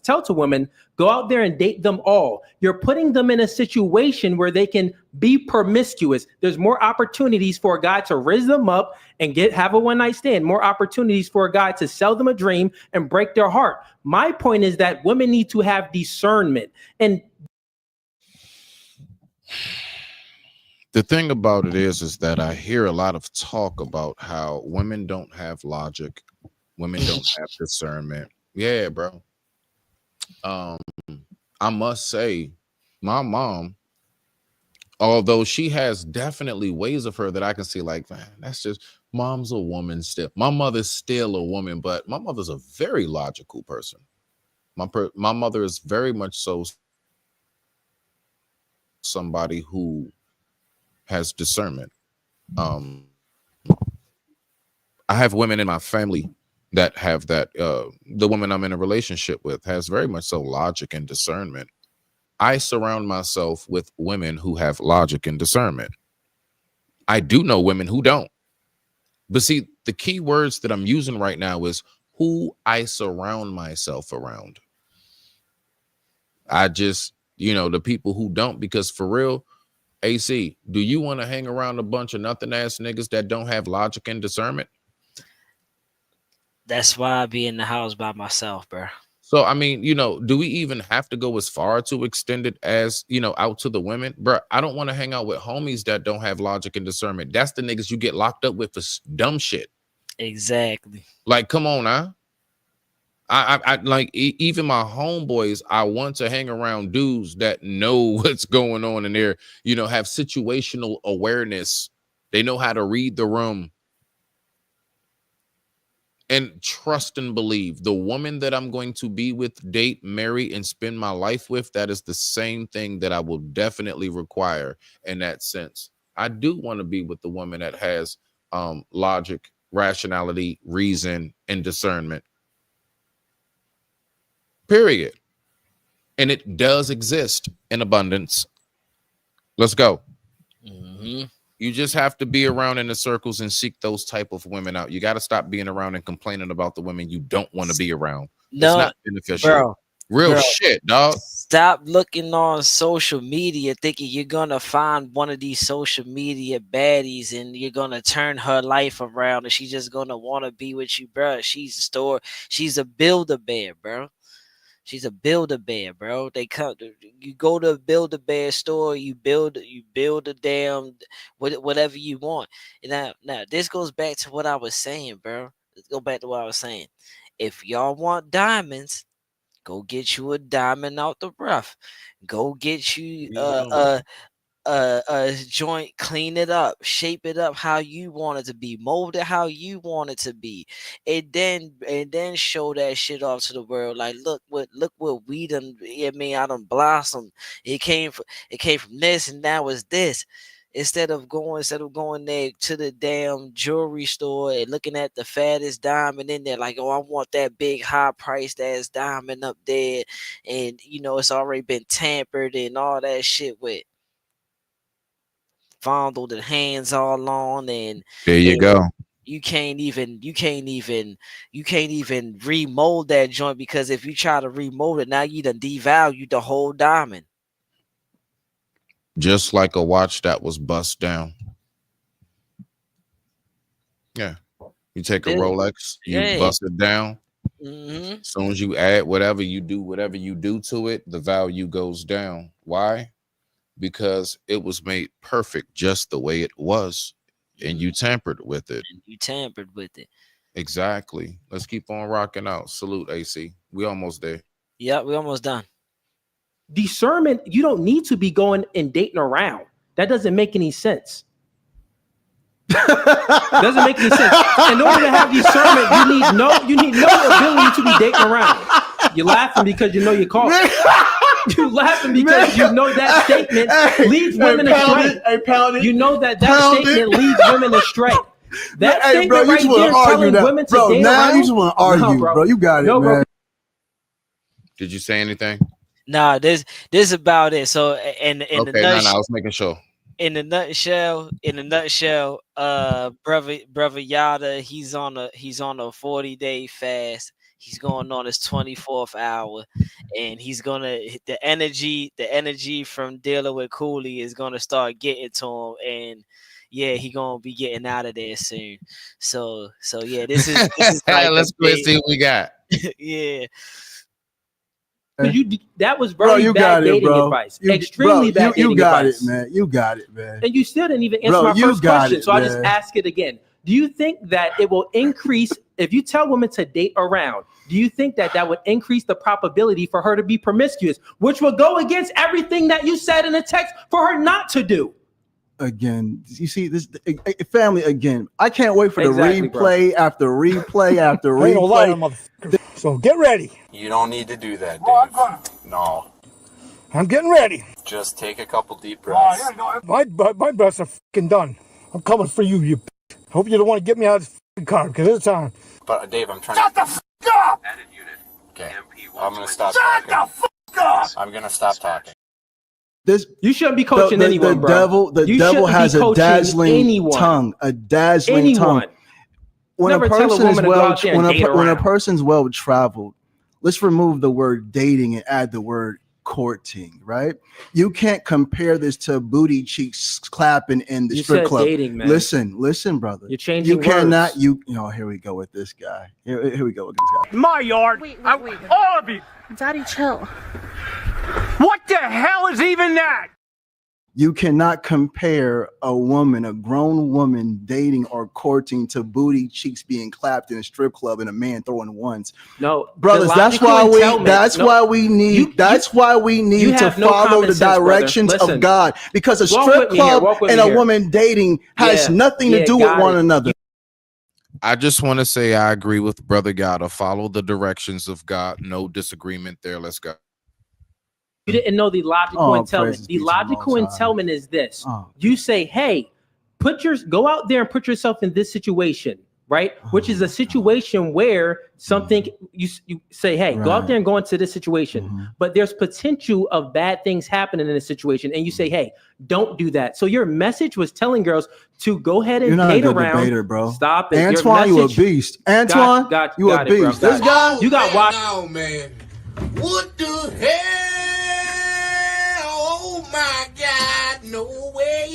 tell to women, go out there and date them all, you're putting them in a situation where they can be promiscuous. There's more opportunities for a guy to raise them up and have a one-night stand, more opportunities for a guy to sell them a dream and break their heart. My point is that women need to have discernment. And the thing about it is that I hear a lot of talk about how women don't have logic, women don't have discernment. Yeah, bro. I must say, my mom, although she has definitely ways of her that I can see, like, man, that's just, mom's a woman still. My mother's still a woman, but my mother's a very logical person. My mother is very much so somebody who has discernment. I have women in my family that have that. The woman I'm in a relationship with has very much so logic and discernment. I surround myself with women who have logic and discernment. I do know women who don't. But see, the key words that I'm using right now is who I surround myself around. I just, the people who don't, because for real, AC, do you want to hang around a bunch of nothing ass niggas that don't have logic and discernment? That's why I be in the house by myself, bro. So, I mean, do we even have to go as far to extend it as, out to the women? Bro, I don't want to hang out with homies that don't have logic and discernment. That's the niggas you get locked up with for dumb shit. Exactly. Like, come on, now. I like, even my homeboys, I want to hang around dudes that know what's going on in there, have situational awareness. They know how to read the room. And trust and believe the woman that I'm going to be with, date, marry, and spend my life with, that is the same thing that I will definitely require in that sense. I do want to be with the woman that has logic, rationality, reason, and discernment. Period. And it does exist in abundance. Let's go. Mm-hmm. You just have to be around in the circles and seek those type of women out. You got to stop being around and complaining about the women you don't want to be around. No, it's not beneficial. Bro, Real shit, dog. Stop looking on social media thinking you're going to find one of these social media baddies and you're going to turn her life around and she's just going to want to be with you, bro. She's a Build-A-Bear, bro. She's a Build-A-Bear, bro. You go to a Build-A-Bear store, you build a damn whatever you want. Now this goes back to what I was saying, bro. Let's go back to what I was saying. If y'all want diamonds, go get you a diamond out the rough. Go get you a joint, clean it up, shape it up how you want it to be, mold it how you want it to be, and then show that shit off to the world. Like, look what we done. I done blossomed. It came from this, and now it's this. Instead of going there to the damn jewelry store and looking at the fattest diamond in there, like, oh, I want that big high priced ass diamond up there, and it's already been tampered and all that shit with. Fondled and hands all on, and there you go. You can't even remold that joint, because if you try to remold it, now you done devalued the whole diamond. Just like a watch that was bust down. Yeah. You take a Rolex, you bust it down. Mm-hmm. As soon as you add whatever you do to it, the value goes down. Why? Because it was made perfect just the way it was, and you tampered with it. Exactly. Let's keep on rocking out. Salute, AC. We almost there. Yeah, we almost done. Discernment, you don't need to be going and dating around. That doesn't make any sense. Doesn't make any sense. In order to have discernment, you need no ability to be dating around. You're laughing because you know you're caught. You're laughing because you know that statement leads women astray. You know that statement leads women astray. That Hey, bro, statement you right just want there to argue telling now. women to Bro, date now around. you just want to argue, bro. You got it, No, bro. man. Did you say anything? Nah, this about it. So in the Okay, no, I was making sure. in the nutshell, brother Yada, he's on a 40-day fast. He's going on his 24th hour, and he's gonna the energy from dealing with Cooley is gonna start getting to him, and yeah, he gonna be getting out of there soon. So yeah, this is like let's go and see what we got. Yeah. That was Bro, very you bad got it, dating bro. advice. You- Extremely bro, bad dating you got advice. it, man. You got it, man. And you still didn't even answer Bro, my you first got question, it, so I just man. ask it again. Do you think that it will increase if you tell women to date around? Do you think that would increase the probability for her to be promiscuous, which would go against everything that you said in the text for her not to do? Again, you see this family again. I can't wait for the Exactly, bro. replay after replay after I ain't no liar, replay. motherfucker. So get ready. You don't need to do that, Dave. No. I'm getting ready. Just take a couple deep breaths. My breaths are fucking done. I'm coming for you, you. Hope you don't want to get me out of this fucking car because it's time. But Dave, I'm trying Shut to... the fuck up! Okay, I'm gonna stop Shut talking. the fuck up! I'm gonna stop talking. This You shouldn't be coaching anyone, bro. The You devil shouldn't be has a coaching dazzling anyone. tongue. A dazzling Anyone. tongue. When Never a tell a person woman is to go well, out there and date when a around. person's well traveled, let's remove the word dating and add the word courting, right? You can't compare this to booty cheeks clapping in the You strip said club. dating, man. Listen, brother. You're changing You cannot. words. Here we go with this guy. Here we go with this guy. My yard. Wait. All of you. Daddy, chill. What the hell is even that? You cannot compare a grown woman dating or courting to booty cheeks being clapped in a strip club and a man throwing ones. No, brothers, that's why we need you to have no follow common the sense, brother. directions Listen. of God, because a Walk strip with me here, club walk with and me a here. woman dating has Yeah, nothing to do with got one it. another. I just want to say I agree with Brother Gotta. Follow the directions of God. No disagreement there. Let's go. You didn't know the logical Oh, entailment. praises The be to the logical Most High. entailment is this. Oh. You say, hey, go out there and put yourself in this situation, right? Which is a situation where something you say, hey, go out there and go into this situation. But there's potential of bad things happening in this situation. And you say, hey, don't do that. So your message was telling girls to go ahead and You're not a date good around. debater, bro. Stop it. Your Antoine, you a message- beast. Antoine, you a got it, bro. beast. This Got guy, it. You got watched. Oh, man. What the hell? Oh, my God. No way.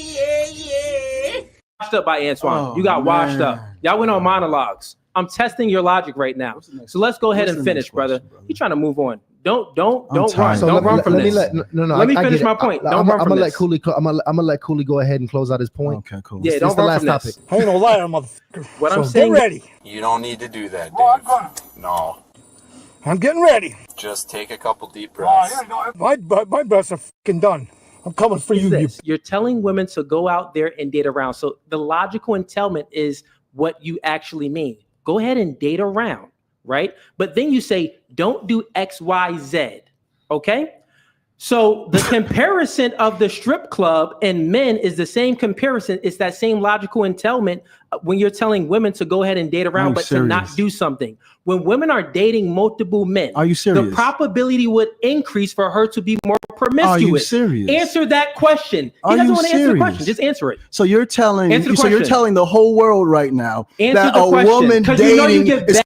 Washed up by Antoine. Oh, you got washed man. up. Y'all went on monologues. I'm testing your logic right now. So let's go ahead what's and the finish, next brother. question, You're trying to move on. Don't tired. run. So Don't run from this. Let Let me I finish get my it. point. I'm Don't run gonna from let this. Cooley. I'm gonna let Cooley go ahead and close out his point. Okay, cool. Yeah, This don't is the run last from topic. this. I ain't no liar, motherfucker. What so I'm saying- get ready. You don't need to do that, Dave. No. I'm getting ready. Just take a couple deep breaths. My breaths are fucking done. I'm coming for you, you. You're telling women to go out there and date around. So the logical entailment is what you actually mean. Go ahead and date around, right? But then you say, don't do X, Y, Z. Okay? So the comparison of the strip club and men is the same comparison. It's that same logical entailment when you're telling women to go ahead and date around, but to not do something. When women are dating multiple men, Are you serious? the probability would increase for her to be more promiscuous. Are you serious? Answer that question. He Are doesn't you want to answer the serious? question. Just answer it. So you're telling Answer the so you're question. telling the whole world right now Answer that the a question, woman 'cause dating you know you get is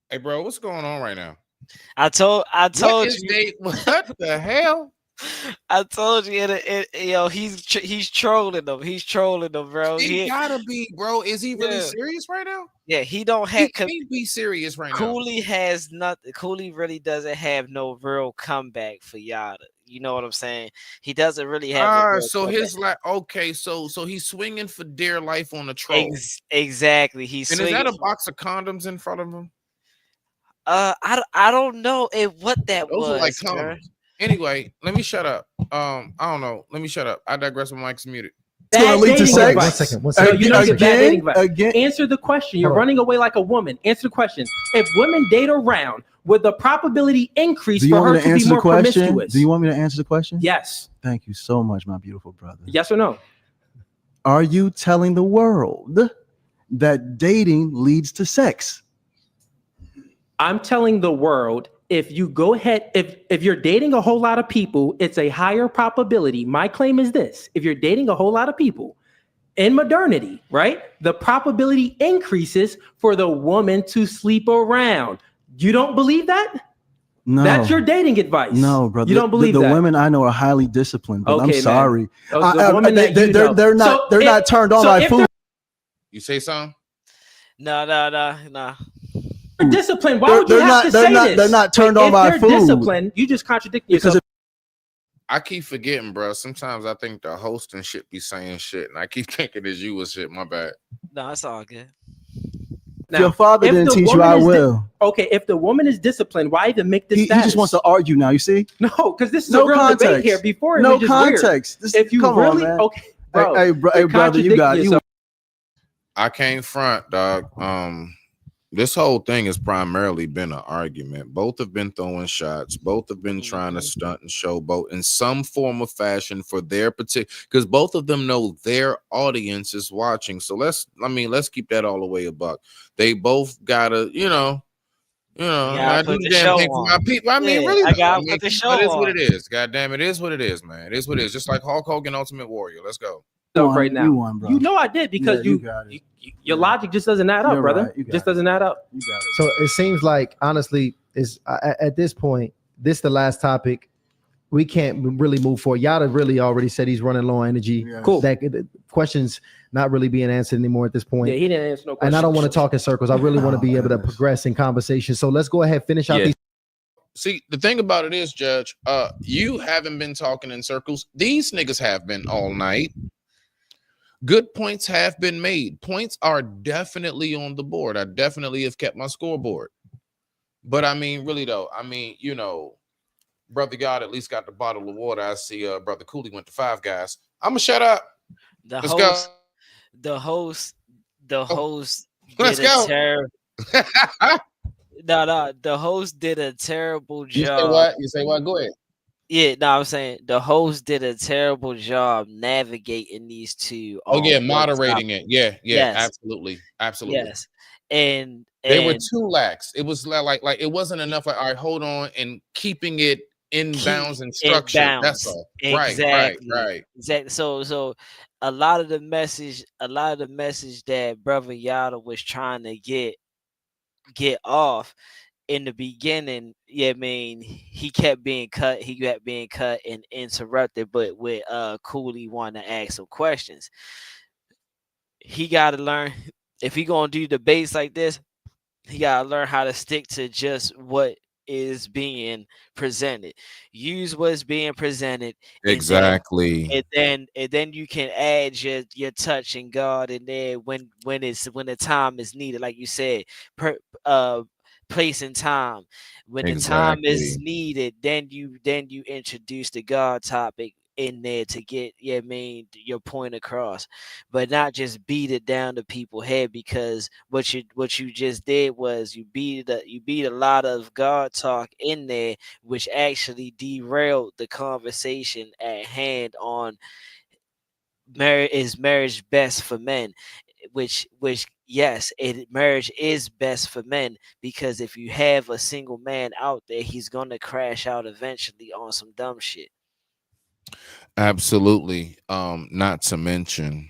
Hey, bro, what's going on right now? I told What is you. they? What the hell? I told you, he's trolling them. He's trolling them, bro. He gotta be, bro. Is he really serious right now? Yeah, he don't He have. can't be serious right now. Cooley has nothing. Cooley really doesn't have no real comeback for Yada. You know what I'm saying? He doesn't really have. a real So comeback. his okay, so he's swinging for dear life on the troll. Exactly. He's And is swinging. that a box of condoms in front of him? I don't know what that Those was. are like bruh. condoms. Anyway, let me shut up. I don't know. Let me shut up. I digress. My mic's muted. Bad lead to dating sex? advice. One second. So you know you get bad dating advice. Again. Answer the question. You're Hold on. running away like a woman. Answer the question. If women date around, would the probability increase Do you for want her me to to be answer the more question? promiscuous? Do you want me to answer the question? Yes. Thank you so much, my beautiful brother. Yes or no? Are you telling the world that dating leads to sex? I'm telling the world, if you go ahead, if you're dating a whole lot of people, it's a higher probability. My claim is this: if you're dating a whole lot of people in modernity, right, the probability increases for the woman to sleep around. You don't believe that? No. That's your dating advice. No, brother. You don't believe the that? women I know are highly disciplined, but Okay, I'm sorry. The woman that you know. They're not turned on by food. You say something? No. They're disciplined. Why would you have to say this? They're not turned on by food. If they're disciplined, you just contradict yourself. I keep forgetting, bro. Sometimes I think the host and shit be saying shit, and I keep thinking it's you or shit. My bad. No, it's all good. Now, your father didn't teach you, I will. Okay, if the woman is disciplined, why even make this He status? just wants to argue now, you see? No, because this is No a real context. debate here. Before it No was just context. weird. This- If you come on, really, man. okay, bro, Hey, brother, you got it. I can't front, dog. This whole thing has primarily been an argument. Both have been throwing shots. Both have been trying to stunt and showboat in some form of fashion for their particular, because both of them know their audience is watching. So let's keep that all the way a buck. They both gotta, I do the damn thing for my people. I mean, really, put the show it is on. what it is. God damn, it is what it is, man. It is what it is. Just like Hulk Hogan, Ultimate Warrior. Let's go. Right now, you won, bro. You know I did because Yeah, you got it. your logic just doesn't add up, You're brother. right. You got Just doesn't add up. You got it. So it seems like, honestly, is at this point, this the last topic. We can't really move forward. Yada really already said he's running low on energy. Yes. Cool. That the questions not really being answered anymore at this point. Yeah, he didn't answer no questions. And I don't want to talk in circles. I really want to be able to progress in conversation. So let's go ahead, finish out these. See, the thing about it is, Judge, you haven't been talking in circles. These niggas have been all night. Good points have been made. Points are definitely on the board. I definitely have kept my scoreboard. But I mean, really though, Brother God at least got the bottle of water. I see Brother Cooley went to Five Guys. I'ma shut up. Let's go. The host Let's go. The host did a terrible job. You say what? You say what? Go ahead. Yeah, no, I'm saying the host did a terrible job navigating these two. Oh yeah, moderating it. Yeah, Yes. absolutely. Yes, and they were too lax. It was like it wasn't enough. All right, hold on, and keeping it in bounds and structure. That's all. Exactly. Right. Exactly. So a lot of the message that Brother Yada was trying to get off in the beginning, he kept being cut. He kept being cut and interrupted. But with Cooley wanting to ask some questions, he got to learn, if he gonna do debates like this, he gotta learn how to stick to just what is being presented. Use what's being presented. Exactly. And then you can add your touch and God in there when the time is needed, like you said, place and time. When the time is needed, then you introduce the God topic in there to get your point across, but not just beat it down to people's head, because what you just did was you beat a lot of God talk in there, which actually derailed the conversation at hand on marriage best for men, which yes, marriage is best for men, because if you have a single man out there, he's gonna crash out eventually on some dumb shit. Absolutely. Not to mention,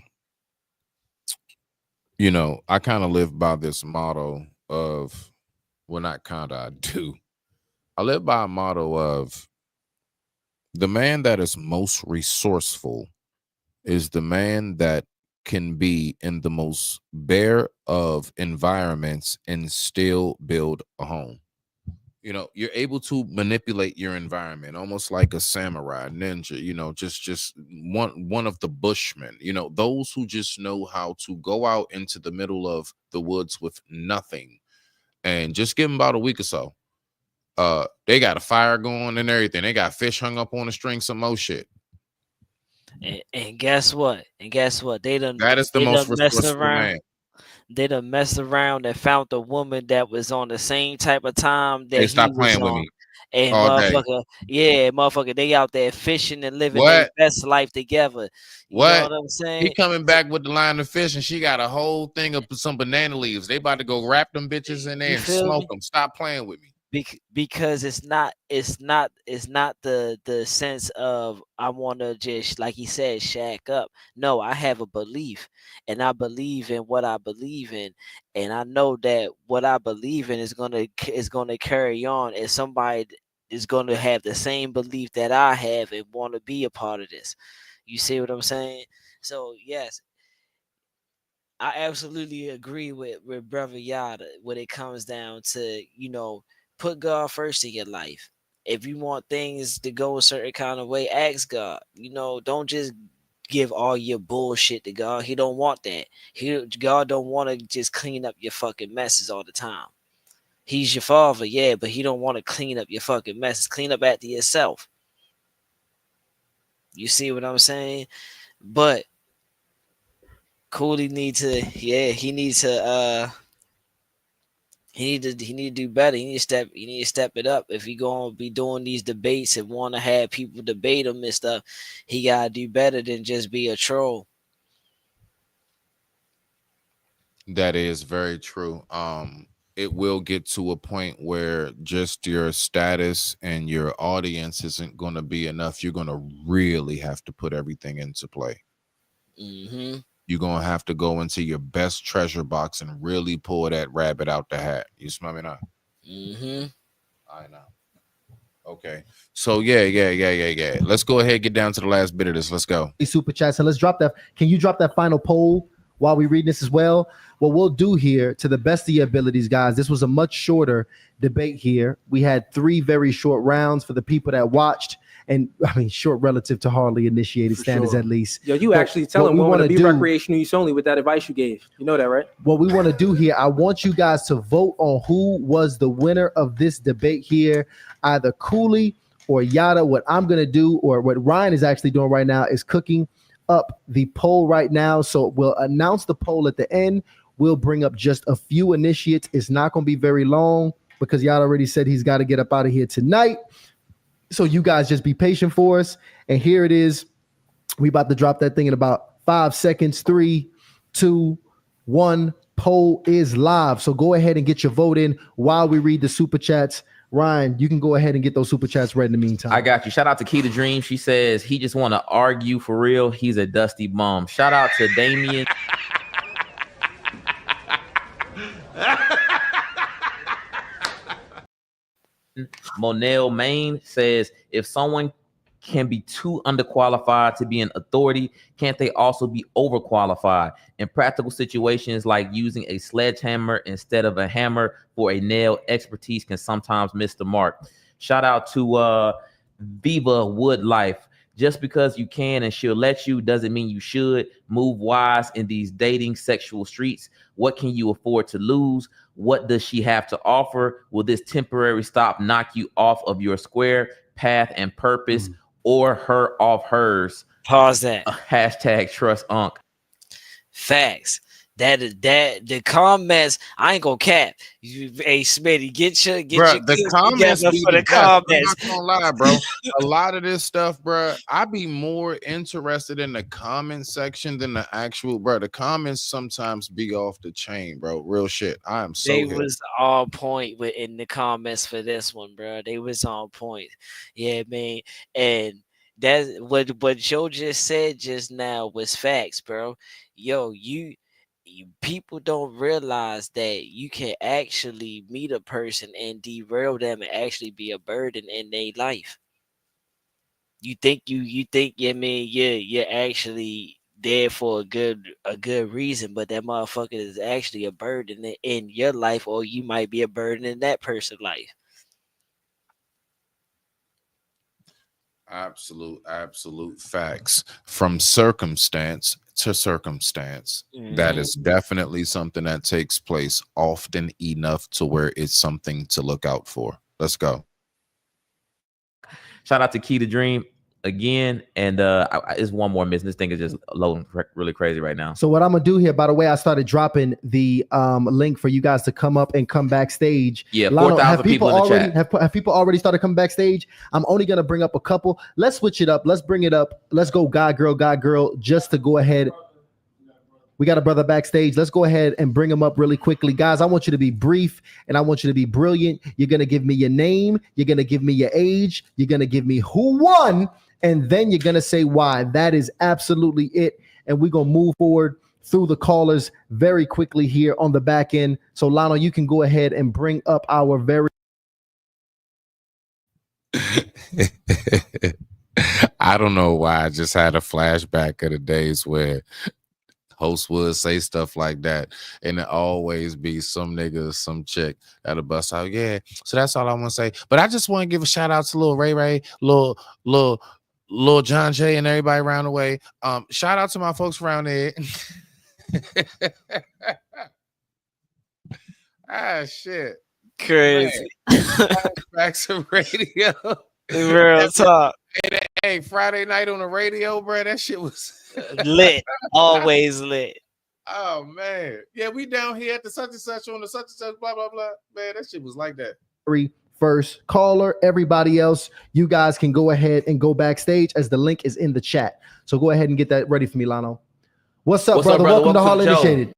I kind of live by this motto of, well, not kind of, I do. I live by a motto of, the man that is most resourceful is the man that can be in the most bare of environments and still build a home. You're able to manipulate your environment almost like a samurai ninja, just one of the bushmen, those who just know how to go out into the middle of the woods with nothing, and just give them about a week or so. They got a fire going and everything. They got fish hung up on a string, some more shit. And guess what? That is the most resourceful man. They done messed around and found a woman that was on the same type of time that Hey, stop he was playing with on. me. And all day. motherfucker, they out there fishing and living their What? best life together. You know What? what I'm He saying? coming back with the line of fish, and she got a whole thing of some banana leaves. They about to go wrap them bitches in there You and feel smoke me? them. Stop playing with me. Because it's not the sense of I want to just, like he said, shack up. No, I have a belief, and I believe in what I believe in, and I know that what I believe in is gonna carry on, and somebody is gonna have the same belief that I have and want to be a part of this. You see what I'm saying? So yes, I absolutely agree with Brother Yada when it comes down to, put God first in your life. If you want things to go a certain kind of way, ask God. Don't just give all your bullshit to God. He don't want that. God don't want to just clean up your fucking messes all the time. He's your father, yeah, but he don't want to clean up your fucking messes. Clean up after yourself. You see what I'm saying? But Cooley need to, he needs to he need to do better. He need to step it up. If he gonna be doing these debates and want to have people debate him and stuff, he gotta do better than just be a troll. That is very true. It will get to a point where just your status and your audience isn't going to be enough. You're going to really have to put everything into play. Mm-hmm. You're going to have to go into your best treasure box and really pull that rabbit out the hat. You smell me now? Mm-hmm. I know. Okay. So yeah. Let's go ahead and get down to the last bit of this. Let's go. Super chats, and let's drop that. Can you drop that final poll while we read this as well? What we'll do here, to the best of your abilities, guys, this was a much shorter debate here. We had 3 very short rounds for the people that watched, and I mean short relative to hardly initiated standards, at least. Yo, you actually tell them women to be recreational use only with that advice you gave. You know that, right? What we want to do here, I want you guys to vote on who was the winner of this debate here, either Cooley or Yada. What I'm going to do, or what Ryan is actually doing right now, is cooking up the poll right now. So we'll announce the poll at the end. We'll bring up just a few initiates. It's not going to be very long because Yada already said he's got to get up out of here tonight. So you guys just be patient for us. And here it is. We about to drop that thing in about 5 seconds. 3, 2, 1. Poll is live. So go ahead and get your vote in while we read the super chats. Ryan, you can go ahead and get those super chats read in the meantime. I got you. Shout out to Key to Dream. She says he just want to argue for real. He's a dusty bum. Shout out to Damien. Monel Main says, if someone can be too underqualified to be an authority, can't they also be overqualified? In practical situations like using a sledgehammer instead of a hammer for a nail, expertise can sometimes miss the mark. Shout out to Viva Wood Life. Just because you can and she'll let you doesn't mean you should. Move wise in these dating sexual streets. What can you afford to lose? What does she have to offer? Will this temporary stop knock you off of your square path and purpose, or her off hers? Pause that. Hashtag trust Unc. Facts. That the comments, I ain't gonna cap. Hey Smitty, get your the comments together be for the best. I'm comments. not gonna lie, bro. A lot of this stuff, bro, I be more interested in the comment section than the actual, bro. The comments sometimes be off the chain, bro. Real shit. I am so They hip. was on point in the comments for this one, bro. They was on point. Yeah, man. And that's what Joe just said just now was facts, bro. Yo, people don't realize that you can actually meet a person and derail them and actually be a burden in their life. You think I mean you're actually there for a good reason, but that motherfucker is actually a burden in your life, or you might be a burden in that person's life. Absolute facts. From circumstance to circumstance, that is definitely something that takes place often enough to where it's something to look out for. Let's go. Shout out to Key to Dream. again, and it's one more missing. This thing is just loading really crazy right now. So what I'm gonna do here, by the way, I started dropping the link for you guys to come up and come backstage. Yeah, Lionel, 4,000 people in the already chat. have people already started coming backstage? I'm only gonna bring up a couple. Let's switch it up. Let's bring it up. Let's go guy girl, just to go ahead. We got a brother backstage. Let's go ahead and bring him up really quickly. Guys, I want you to be brief and I want you to be brilliant. You're going to give me your name. You're going to give me your age. You're going to give me who won. And then you're going to say why. That is absolutely it. And we're going to move forward through the callers very quickly here on the back end. So, Lionel, you can go ahead and bring up our very... I don't know why I just had a flashback of the days where hosts would say stuff like that, and it always be some nigga or some chick that'll bust out. Yeah, so that's all I want to say. But I just want to give a shout out to Lil Ray, Lil John Jay, and everybody around the way. Shout out to my folks around there. Shit, crazy. Back to radio. Real talk. Hey, Friday night on the radio, bro. That shit was lit. Always lit. Oh man. Yeah, we down here at the such and such on the such and such, blah blah blah. Man, that shit was like that. First caller, everybody else, you guys can go ahead and go backstage as the link is in the chat. So go ahead and get that ready for me, Lano. What's up, brother? Welcome to Hall Initiated.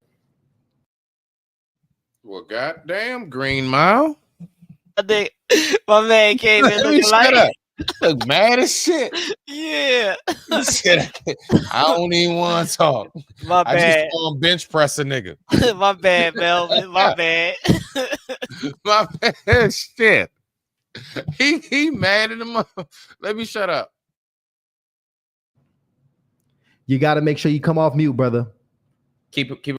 Well, goddamn, Green Mile. My man came in looking like look mad as shit. Yeah. He said, I don't even want to talk. My bad. I just want bench press a nigga. My bad, Melvin. My bad. My bad. Shit. He mad at him. Let me shut up. You got to make sure you come off mute, brother. Keep it.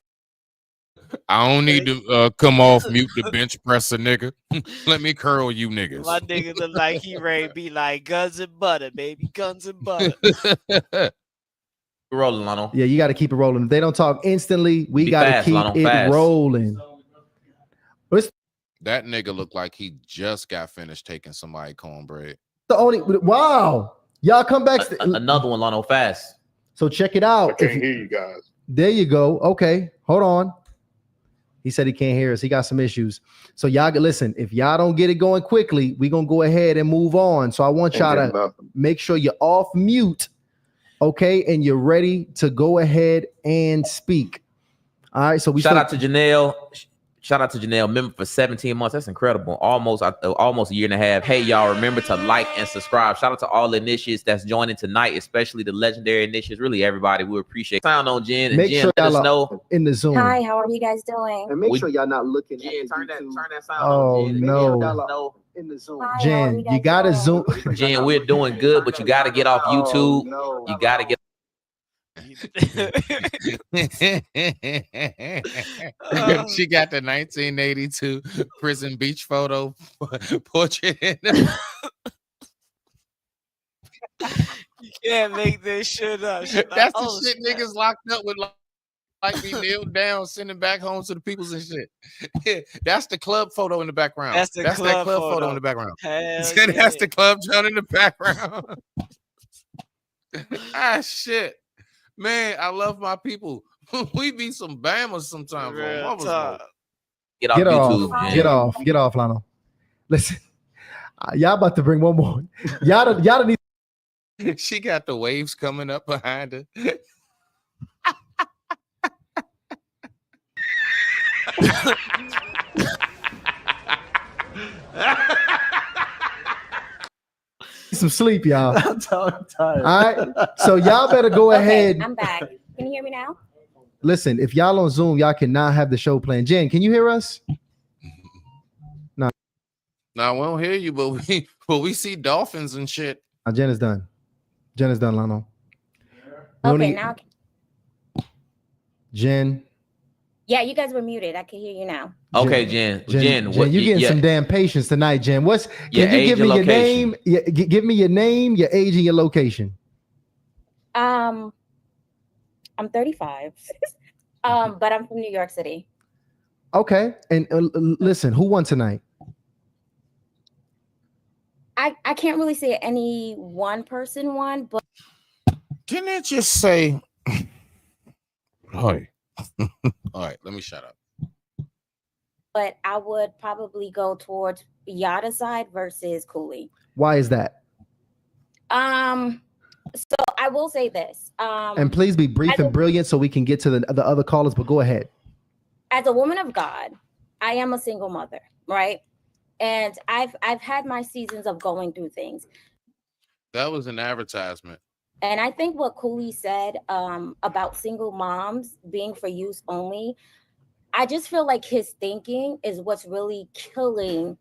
I don't need to come off mute to bench press a nigga. Let me curl you niggas. My nigga look like he ready to be like guns and butter, baby. Guns and butter. Rolling, Lano. Yeah, you got to keep it rolling. If they don't talk instantly, we got to keep it rolling. That nigga looked like he just got finished taking somebody cornbread. The only wow. Y'all come back. Another one, Lano, fast. So check it out. I can't hear you guys. There you go. Okay, hold on. He said he can't hear us. He got some issues. So y'all listen, if y'all don't get it going quickly, we're going to go ahead and move on. So I want y'all to make sure you're off mute, okay? And you're ready to go ahead and speak. All right, so we shout out to Janelle. Shout out to Janelle, member for 17 months. That's incredible. Almost a year and a half. Hey, y'all, remember to like and subscribe. Shout out to all the initiates that's joining tonight, especially the legendary initiates. Really, everybody. We appreciate it. Sound on Jen. And make Jen, sure let us y'all know. In the Zoom. Hi, how are you guys doing? And make sure y'all not looking Jen, at turn that sound oh, on. Jen. No. In the Zoom. Hi, Jen, you got to Zoom. Jen, we're doing good, but you got to get off YouTube. You got to get. She got the 1982 prison beach photo portrait in You can't make this shit up. That's the shit niggas locked up with, like we kneeled down, sending back home to the peoples and shit. That's the club photo in the background. That's that club photo in the background. That's the club John in the background. Shit. Man, I love my people. We be some bammers sometimes. Get off YouTube. YouTube. Get off, Lano. Listen, y'all about to bring one more. Y'all need. She got the waves coming up behind her. Some sleep, y'all. I'm tired. All right. So y'all better go ahead. I'm back. Can you hear me now? Listen, if y'all on Zoom, y'all cannot have the show playing. Jen, can you hear us? No. No, we don't hear you, but we see dolphins and shit. Jen is done. Jen is done, Lano. Okay, now. Jen. Yeah, you guys were muted. I can hear you now. Okay, Jen, what, you getting some damn patience tonight, Jen. Can you give me your name? Give me your name, your age, and your location. I'm 35. But I'm from New York City. Okay, and listen, who won tonight? I can't really say any one person won, but Didn't it just say? All right, let me shut up. but I would probably go towards Yada side versus Cooley. Why is that? So I will say this. And please be brief and brilliant so we can get to the other callers, but go ahead. As a woman of God, I am a single mother, right? And I've had my seasons of going through things. That was an advertisement. And I think what Cooley said about single moms being for use only, I just feel like his thinking is what's really killing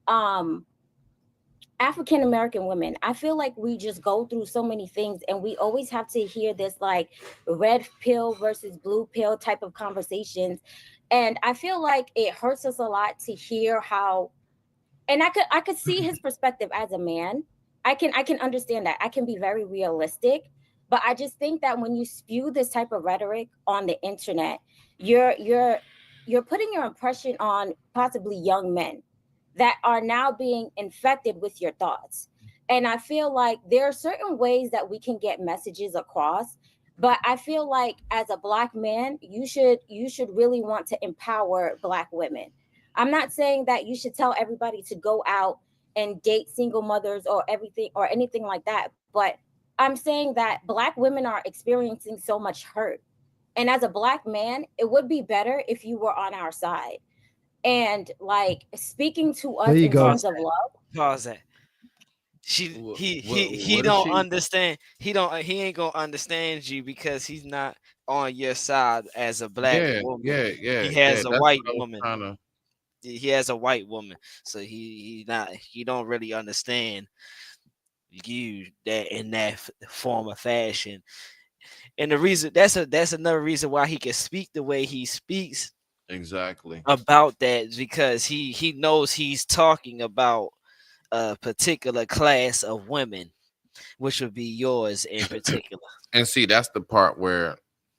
African American women. I feel like we just go through so many things and we always have to hear this like red pill versus blue pill type of conversations. And I feel like it hurts us a lot to hear how, and I could see his perspective as a man. I can understand that. I can be very realistic, but I just think that when you spew this type of rhetoric on the internet, you're putting your impression on possibly young men that are now being infected with your thoughts. And I feel like there are certain ways that we can get messages across, but I feel like as a Black man, you should really want to empower Black women. I'm not saying that you should tell everybody to go out and date single mothers or everything or anything like that, but I'm saying that Black women are experiencing so much hurt. And as a Black man, it would be better if you were on our side and like speaking to us in terms of love. Pause that. He don't understand. He ain't gonna understand you because he's not on your side as a Black woman. He has a white woman. He has a white woman, so he don't really understand you that in that form of fashion. And the reason that's another reason why he can speak the way he speaks exactly about that, because he knows he's talking about a particular class of women, which would be yours in particular. And see, that's the part where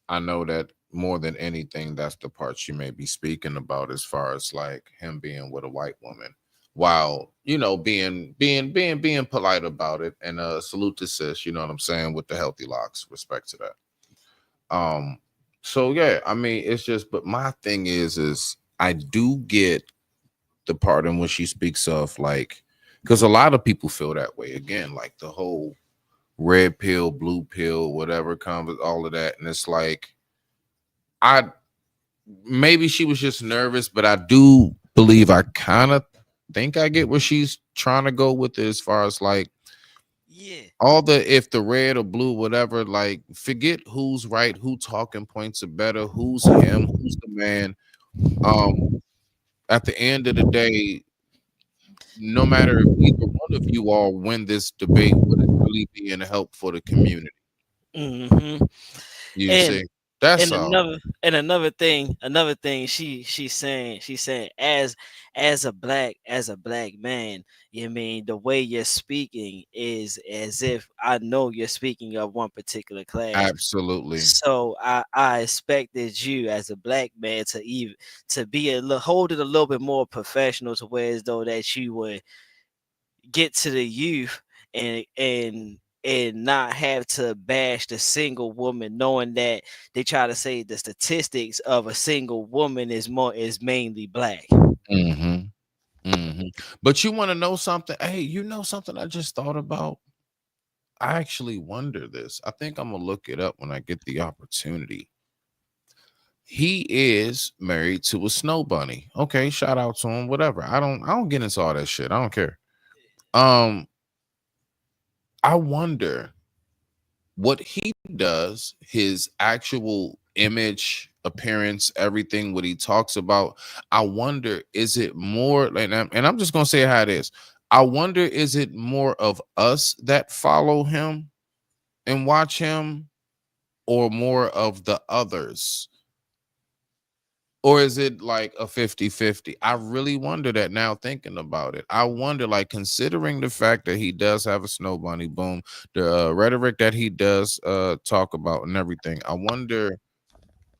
I know that more than anything, that's the part you may be speaking about, as far as like him being with a white woman, while being polite about it. And salute to sis, you know what I'm saying, with the healthy locks. Respect to that. So yeah, I mean, it's just, but my thing is I do get the part in which she speaks of, like, because a lot of people feel that way again, like the whole red pill, blue pill, whatever comes with all of that. And it's like, maybe she was just nervous, but I do believe I kind of think I get where she's trying to go with it, as far as like, all the, if the red or blue, whatever, like, forget who's right, who talking points are better, who's him, who's the man. At the end of the day, no matter if either one of you all win this debate, would it really be in help for the community? Mm-hmm. You see, that's all. Another thing she's saying as a black man, you mean the way you're speaking is as if I know you're speaking of one particular class. Absolutely. So I expected you as a Black man to hold it a little bit more professional, to where as though that you would get to the youth and not have to bash the single woman, knowing that they try to say the statistics of a single woman is mainly Black. But you want to know something? Hey, you know something I just thought about? I actually wonder this. I think I'm gonna look it up when I get the opportunity. He is married to a snow bunny. Okay, shout out to him. Whatever. I don't get into all that shit. I don't care. I wonder what he does, his actual image, appearance, everything, what he talks about. I wonder, is it more, and I'm just gonna say how it is. I wonder, is it more of us that follow him and watch him, or more of the others? Or is it like a 50-50? I really wonder that now, thinking about it. I wonder, like, considering the fact that he does have a snow bunny, boom, the rhetoric that he does talk about and everything. I wonder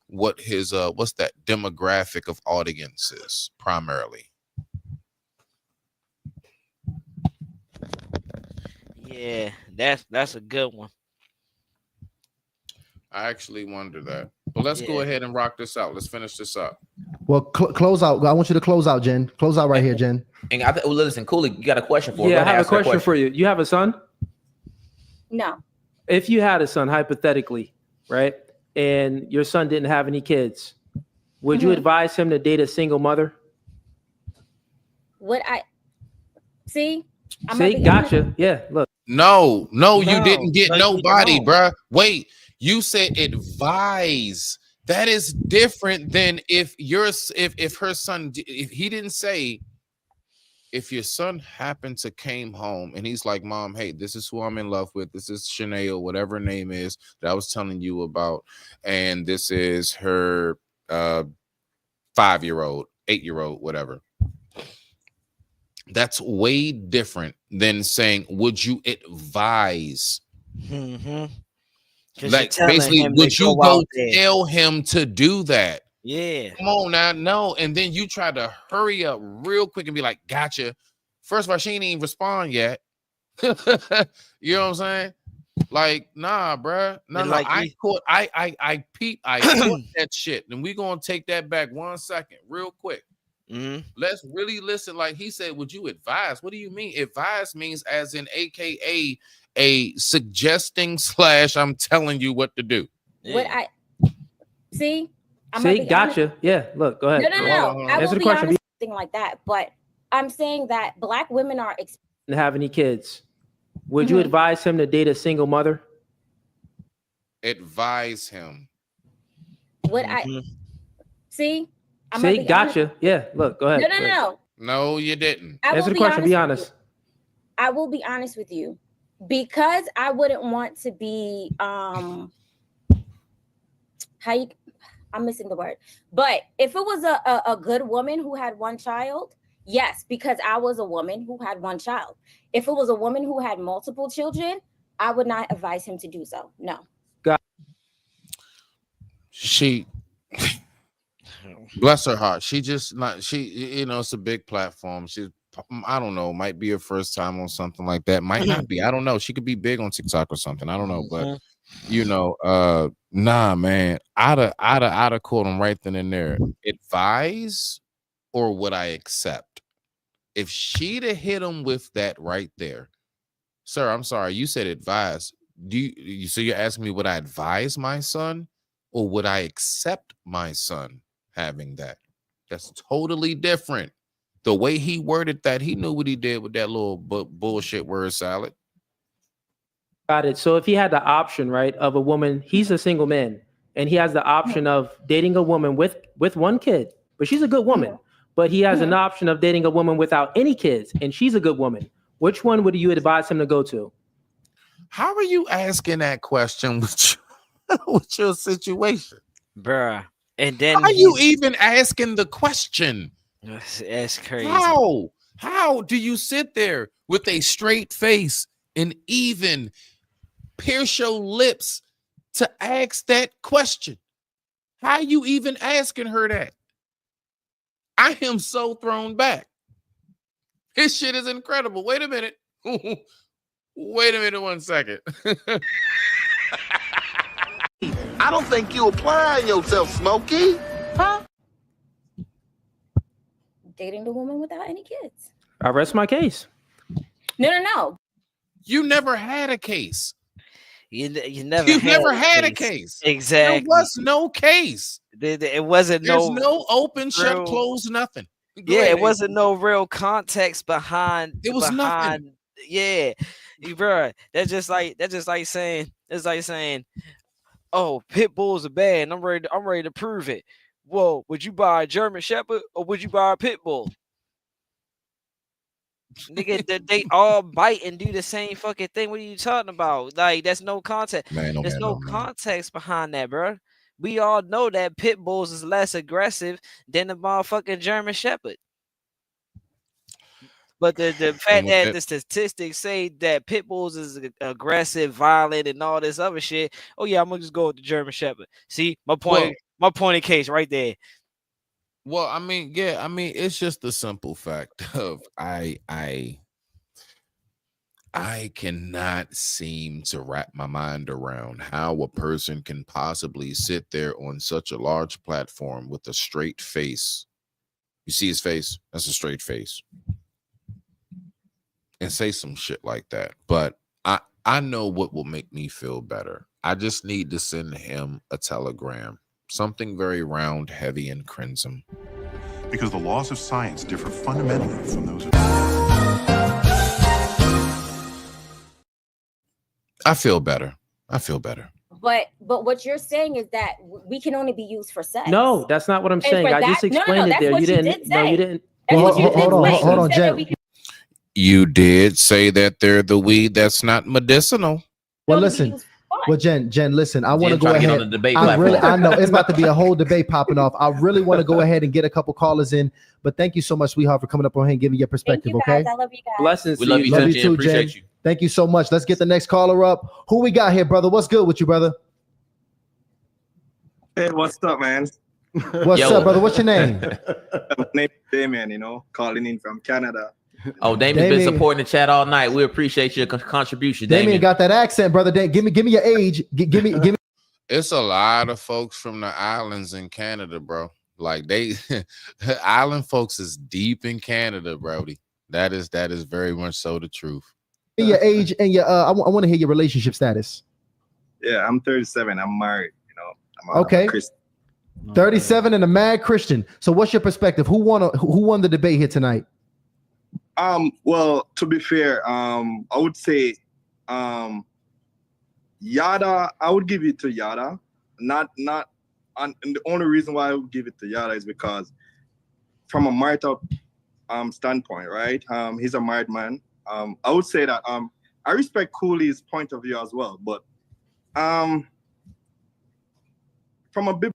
what his what's that demographic of audience is primarily. Yeah, that's a good one. I actually wonder that. But let's go ahead and rock this out. Let's finish this up. Well, close out. I want you to close out, Jen. Close out right here, Jen. And listen, Cooley, you got a question for? Yeah, I have a question for you. You have a son? No. If you had a son, hypothetically, right, and your son didn't have any kids, would you advise him to date a single mother? Would I see? Gotcha. Yeah, look. No, you didn't get nobody, bruh. Wait, you said advise. That is different than if her son, if he didn't say, if your son happened to came home and he's like, Mom, hey, this is who I'm in love with. This is Shanae, whatever her name is that I was telling you about. And this is her 5-year-old, 8-year-old, whatever. That's way different than saying, would you advise? Like, basically, would you go tell him to do that? Yeah. Come on now, no. And then you try to hurry up real quick and be like, gotcha. First of all, she ain't even respond yet. You know what I'm saying? Like, nah, bruh. No, like I caught that shit. And we gonna take that back 1 second, real quick. Let's really listen. Like he said, would you advise? What do you mean? Advise means as in AKA a suggesting / I'm telling you what to do. Would I see? Gotcha. Honest. Yeah, look, go ahead. No. I will be honest, something like that. But I'm saying that Black women are didn't have any kids. Would you advise him to date a single mother? Advise him. Would I see? Gotcha. Honest. Yeah, look, go ahead. No. No, you didn't. Answer the question. Be honest. I will be honest with you, because I wouldn't want to be I'm missing the word. But if it was a good woman who had one child, yes, because I was a woman who had one child. If it was a woman who had multiple children, I would not advise him to do so. No. She, bless her heart. She just not. She, it's a big platform. She's, I don't know, might be her first time on something like that. Might not be. I don't know. She could be big on TikTok or something. I don't know, but nah, man. I'd have caught him right then and there. Advise, or would I accept? If she'd have hit him with that right there, sir, I'm sorry, you said advise. So you're asking me, would I advise my son, or would I accept my son having that? That's totally different. The way he worded that, he knew what he did with that little bullshit word salad. Got it. So if he had the option, right, of a woman, he's a single man, and he has the option of dating a woman with one kid, but she's a good woman. But he has an option of dating a woman without any kids, and she's a good woman. Which one would you advise him to go to? How are you asking that question with your situation? Bruh. And then how are you even asking the question? That's crazy. How do you sit there with a straight face and even pierce your lips to ask that question? How are you even asking her that? I am so thrown back. This shit is incredible. Wait a minute. Wait a minute 1 second. I don't think you applying yourself, Smokey. Huh? Dating the woman without any kids. I rest my case. No. You never had a case. You've never had a case. Exactly. There was no case. It wasn't. There's no open, shut, close, nothing. Go ahead. It wasn't no real context behind. It was nothing. Yeah, bro. That's just like saying, oh, pit bulls are bad. And I'm ready to prove it. Well, would you buy a German Shepherd or would you buy a pit bull? Nigga, they all bite and do the same fucking thing. What are you talking about? Like, that's no context. There's no context behind that, bro. We all know that pit bulls is less aggressive than the motherfucking German Shepherd. But the fact that the statistics say that pit bulls is aggressive, violent, and all this other shit. Oh yeah, I'm gonna just go with the German Shepherd. See, my point of case right there. Well, I mean, it's just the simple fact of I I cannot seem to wrap my mind around how a person can possibly sit there on such a large platform with a straight face. You see his face? That's a straight face. And say some shit like that. But I know what will make me feel better. I just need to send him a telegram. Something very round, heavy, and crimson. Because the laws of science differ fundamentally from those of... I feel better. I feel better. But what you're saying is that we can only be used for sex. No, that's not what I'm And saying. for I just that- no, explained it that's there. what You you didn't. did No, say. you didn't. That's what you did say. Hold You on, said that Jen. we can- You did say that they're the weed that's not medicinal. Well, listen. Well, Jen, listen. I want to Jen go trying to get ahead. on the debate I know it's about to be a platform. whole debate popping off. I really want to go ahead and get a couple callers in. But thank you so much, sweetheart, for coming up on here and giving your perspective. Thank you guys. Okay. I love you guys. Blessings. We to love you Love too, you Jen. too, Appreciate Jen. you. Thank you so much. Let's get the next caller up. Who we got here, brother? What's good with you, brother? Hey, what's up, man? What's up, brother? What's your name? My name is Damien, calling in from Canada. Oh, Damien's been supporting the chat all night. We appreciate your contribution, Damien Damien. got that accent, brother. Give me your age. Give me. It's a lot of folks from the islands in Canada, bro. Like they island folks is deep in Canada, Brody. That is very much so the truth. Your age and your I want to hear your relationship status. Yeah, I'm 37. I'm married. I'm Okay. a Christian. 37 and a mad Christian. So what's your perspective? Who won the debate here tonight? Well, to be fair, I would say Yada. I would give it to Yada. Not and the only reason why I would give it to Yada is because from a marital standpoint, right? He's a married man. I would say that I respect Cooley's point of view as well, but from a bit.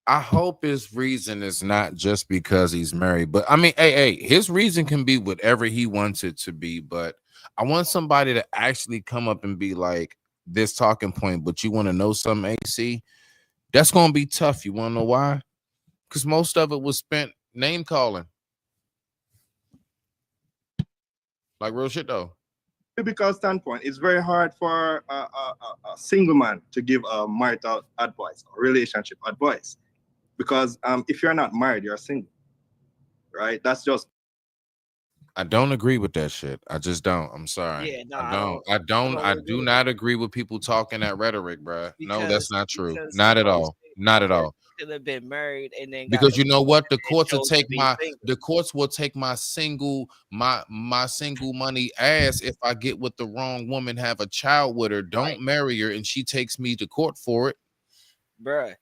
I hope his reason is not just because he's married, but I mean, hey, his reason can be whatever he wants it to be. But I want somebody to actually come up and be like, this talking point, but you want to know something, AC? That's gonna be tough. You want to know why? Because most of it was spent name calling. Like real shit though. Biblical standpoint, it's very hard for a single man to give a marital advice or relationship advice, because if you're not married, you're single, right? That's just. I don't agree with that shit. I just don't. I'm sorry. Yeah, no, I do not agree with people talking that rhetoric, bro. No, that's not true. because Not at most all. Not at all. could have been married and then got Because you know what, the divorced courts and will chose to take be my single money ass if I get with the wrong woman, have a child with her, don't marry her, and she takes me to court for it. Bruh.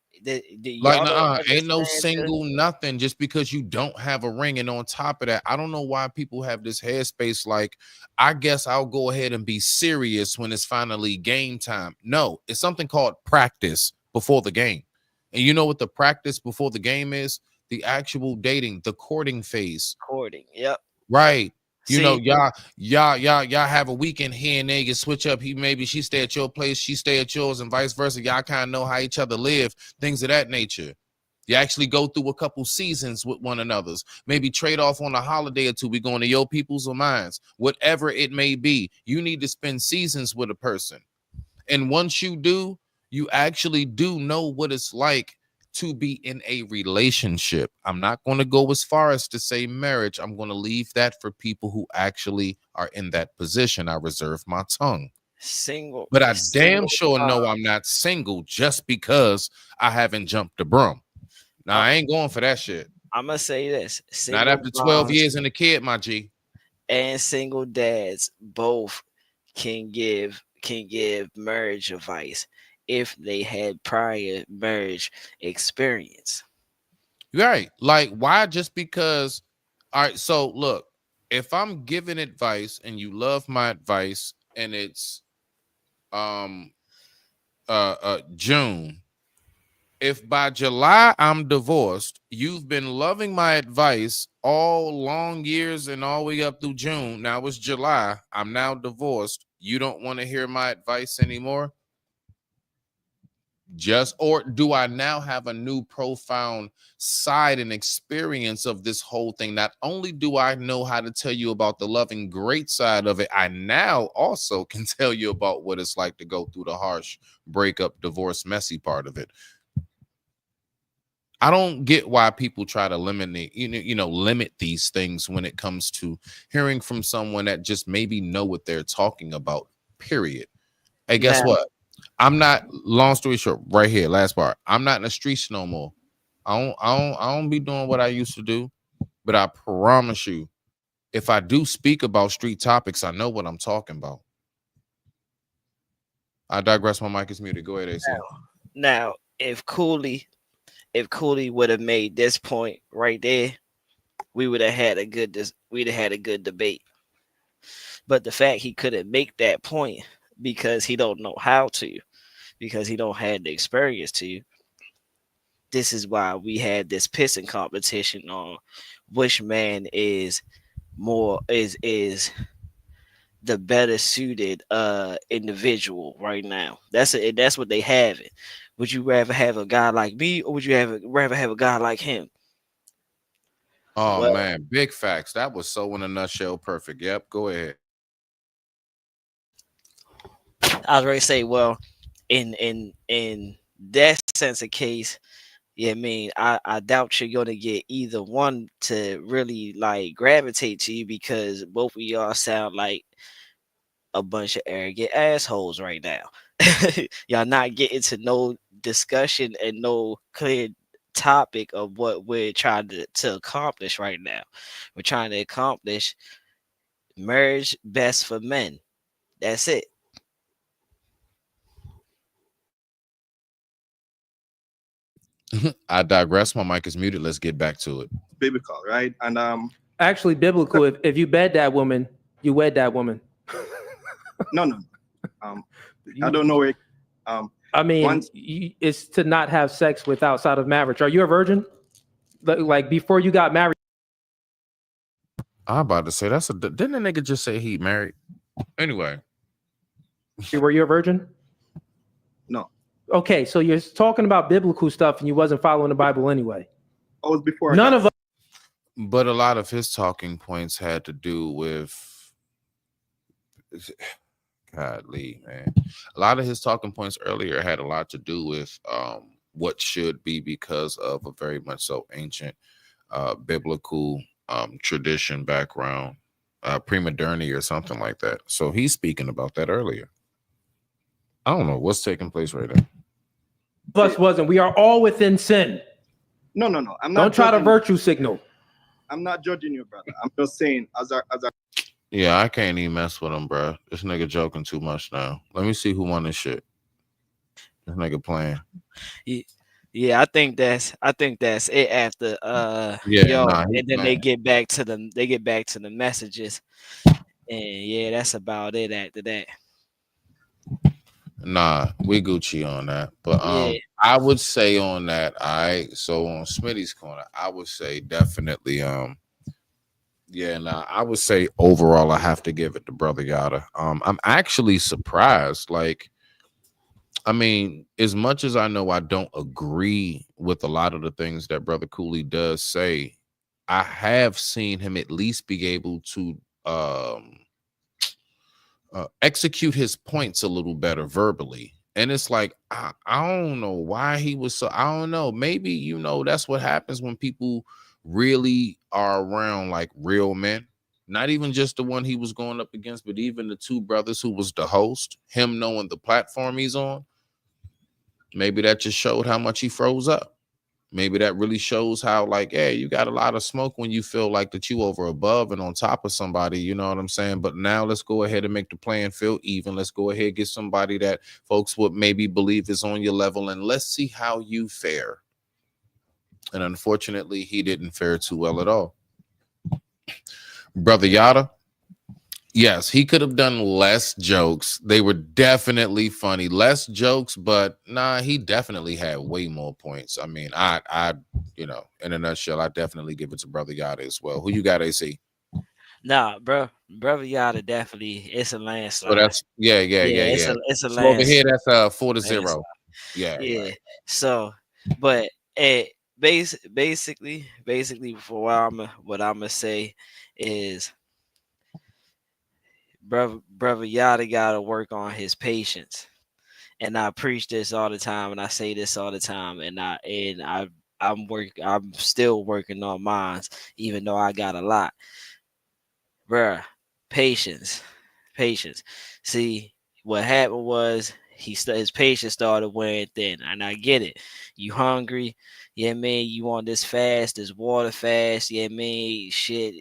Like, ain't no single nothing just because you don't have a ring. And on top of that, I don't know why people have this headspace like, I guess I'll go ahead and be serious when it's finally game time. No, it's something called practice before the game. And you know what the practice before the game is? The actual dating, the courting phase. Courting, yep. Right. You know, See, y'all have a weekend here and there, you switch up. She stay at your place, she stay at yours, and vice versa. Y'all kind of know how each other live, things of that nature. You actually go through a couple seasons with one another's. Maybe trade off on a holiday or two. We going to your people's or mines, whatever it may be. You need to spend seasons with a person. And once you do, you actually do know what it's like to be in a relationship. I'm not going to go as far as to say marriage. I'm going to leave that for people who actually are in that position. I reserve my tongue. Single. But I damn sure know I'm not single just because I haven't jumped the broom. Now, I ain't going for that shit. I'm going to say this. Not after 12 years and a kid, my G. And single dads both can give marriage advice if they had prior marriage experience. Right. Like, why just because? All right. So look, if I'm giving advice and you love my advice and it's June, if by July I'm divorced, you've been loving my advice all long years and all the way up through June. Now it's July. I'm now divorced. You don't want to hear my advice anymore? or do I now have a new profound side and experience of this whole thing? Not only do I know how to tell you about the loving great side of it, I now also can tell you about what it's like to go through the harsh breakup, divorce, messy part of it. I don't get why people try to limit these things when it comes to hearing from someone that just maybe know what they're talking about, period. Hey, guess what? I'm not, long story short, right here, last part. I'm not in the streets no more. I don't be doing what I used to do, but I promise you, if I do speak about street topics, I know what I'm talking about. I digress. My mic is muted. Go ahead, AC. Now, if Cooley would have made this point right there, we would have had a good debate. But the fact he couldn't make that point because he don't know how to, because he don't have the experience to. This is why we had this pissing competition on which man is the better suited individual right now. That's what they have it. Would you rather have a guy like me, or would you rather have a guy like him? Oh man, big facts. That was so in a nutshell perfect. Yep, go ahead. I was ready to say, well, in that sense of case, yeah, I mean, I doubt you're gonna get either one to really like gravitate to you, because both of y'all sound like a bunch of arrogant assholes right now. Y'all not getting to no discussion and no clear topic of what we're trying to accomplish right now. We're trying to accomplish marriage best for men. That's it. I digress. My mic is muted. Let's get back to it. Biblical, right? And actually biblical. If you bed that woman, you wed that woman. No. I don't know where. I mean, it's to not have sex with outside of marriage. Are you a virgin? Like before you got married? I'm about to say didn't the nigga just say he married? Anyway, were you a virgin? No. Okay, so you're talking about biblical stuff and you wasn't following the Bible anyway. I was before. None of us. But a lot of his talking points had to do with, godly, man. A lot of his talking points earlier had a lot to do with what should be, because of a very much so ancient biblical tradition background, pre-modernity or something like that. So he's speaking about that earlier. I don't know what's taking place right now. Us wasn't. We are all within sin. No. I'm not. Don't try to virtue signal. I'm not judging you, brother. I'm just saying, as a. Yeah, I can't even mess with him, bro. This nigga joking too much now. Let me see who won this shit. This nigga playing. Yeah, I think that's it after and then playing. they get back to the messages. And yeah, that's about it after that. Nah, we Gucci on that. But I would say on that, so on Smitty's Corner, I would say definitely I would say overall I have to give it to Brother Yada. I'm actually surprised. Like, I mean, as much as I know I don't agree with a lot of the things that Brother Cooley does say, I have seen him at least be able to execute his points a little better verbally. And it's like, I don't know why he was so, I don't know. Maybe, that's what happens when people really are around like real men. Not even just the one he was going up against, but even the two brothers who was the host, him knowing the platform he's on. Maybe that just showed how much he froze up. Maybe that really shows how, like, hey, you got a lot of smoke when you feel like that you over above and on top of somebody, you know what I'm saying? But now let's go ahead and make the playing field even. Let's go ahead and get somebody that folks would maybe believe is on your level, and let's see how you fare. And unfortunately, he didn't fare too well at all. Brother Yada, yes, he could have done less jokes. They were definitely funny. Less jokes, but nah, he definitely had way more points. I mean, I in a nutshell, I definitely give it to Brother Yada as well. Who you got, AC? Nah, bro, Brother Yada definitely, it's a landslide. So that's yeah. It's a so over here, that's 4-0. Yeah. Yeah. Right. So, but basically, for what I'm gonna say is, brother Yada gotta work on his patience. And I preach this all the time, and I say this all the time, I'm still working on mine, even though I got a lot. Bruh, patience. See, what happened was his patience started wearing thin, and I get it. You hungry? Yeah, man. You want this fast, this water fast? Yeah, man. Shit.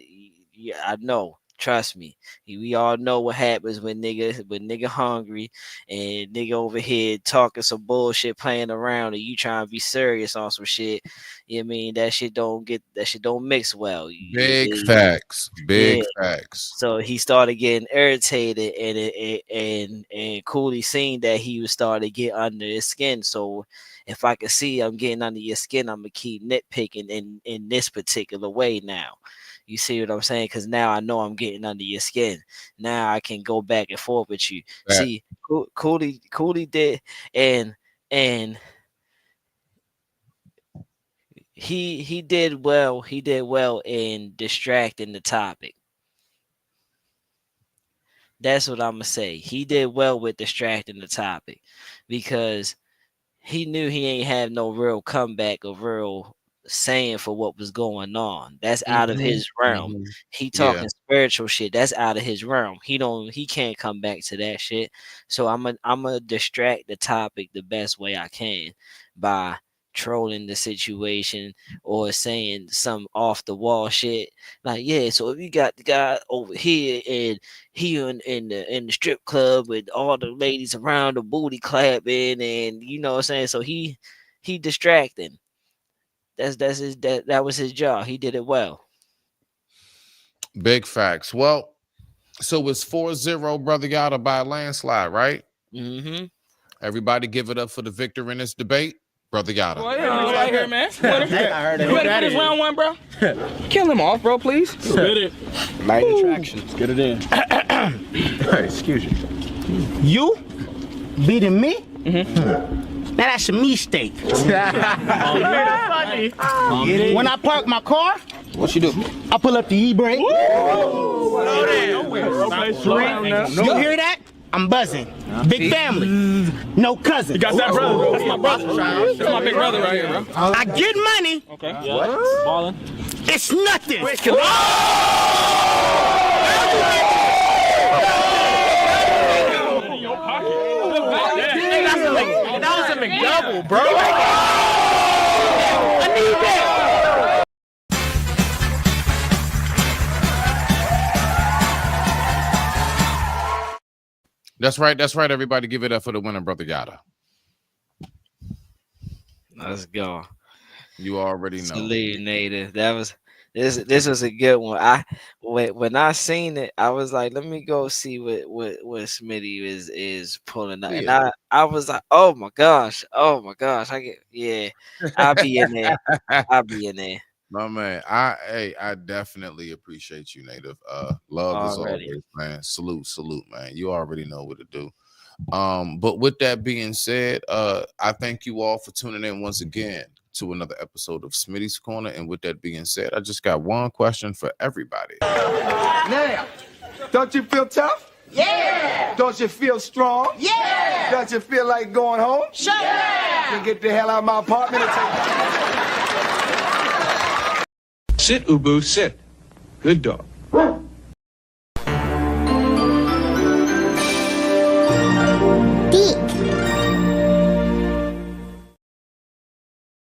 Yeah, I know. Trust me. We all know what happens when nigga hungry and nigga over here talking some bullshit, playing around, and you trying to be serious on some shit. You know what I mean? That shit don't mix well. Big facts. Big facts. So he started getting irritated, and Cooley seen that he was starting to get under his skin. So if I can see I'm getting under your skin, I'm gonna keep nitpicking in this particular way now. You see what I'm saying? Because now I know I'm getting under your skin. Now I can go back and forth with you. Right. See, Cooley did, and he did well. He did well in distracting the topic. That's what I'm gonna say. He did well with distracting the topic because he knew he ain't have no real comeback or real saying for what was going on. That's out of his realm. He talking spiritual shit. That's out of his realm. He can't come back to that shit. So I'm gonna distract the topic the best way I can by trolling the situation or saying some off the wall shit. Like, yeah, so if you got the guy over here and he in the strip club with all the ladies around the booty clapping, and you know what I'm saying, so he distracting. That was his job. He did it well. Big facts. Well, so it's 4-0, Brother Yada, by a landslide, right? Mm-hmm. Everybody give it up for the victor in this debate. Brother Yada. Well, yeah, right here, man. I heard it. You ready for this round one, bro? Kill him off, bro, please. Get it. Light attraction. Let's get it in. Hey, excuse you. You beating me? Now that's a mistake. When I park my car, what you do? I pull up the e-brake. You hear that? I'm buzzing. Big family. No cousin. You got that brother, bro. That's my brother. That's my big brother right here, bro. I get money. Okay. What? Ballin'. It's nothing. That was a McDouble, bro. I need that. That's right. That's right. Everybody give it up for the winner, Brother Yada. Let's go. You already know. Salute, Native. That was this was a good one. When I seen it, I was like, let me go see what Smitty is pulling up. And I was like, oh my gosh. I'll be in there. I'll be in there. No, man. I definitely appreciate you, Native. Love as always, man. Salute, man. You already know what to do. But with that being said, I thank you all for tuning in once again to another episode of Smitty's Corner. And with that being said, I just got one question for everybody. Now, don't you feel tough? Yeah. Don't you feel strong? Yeah. Don't you feel like going home? Sure. Yeah. Then get the hell out of my apartment and take... Sit, Ubu, sit. Good dog.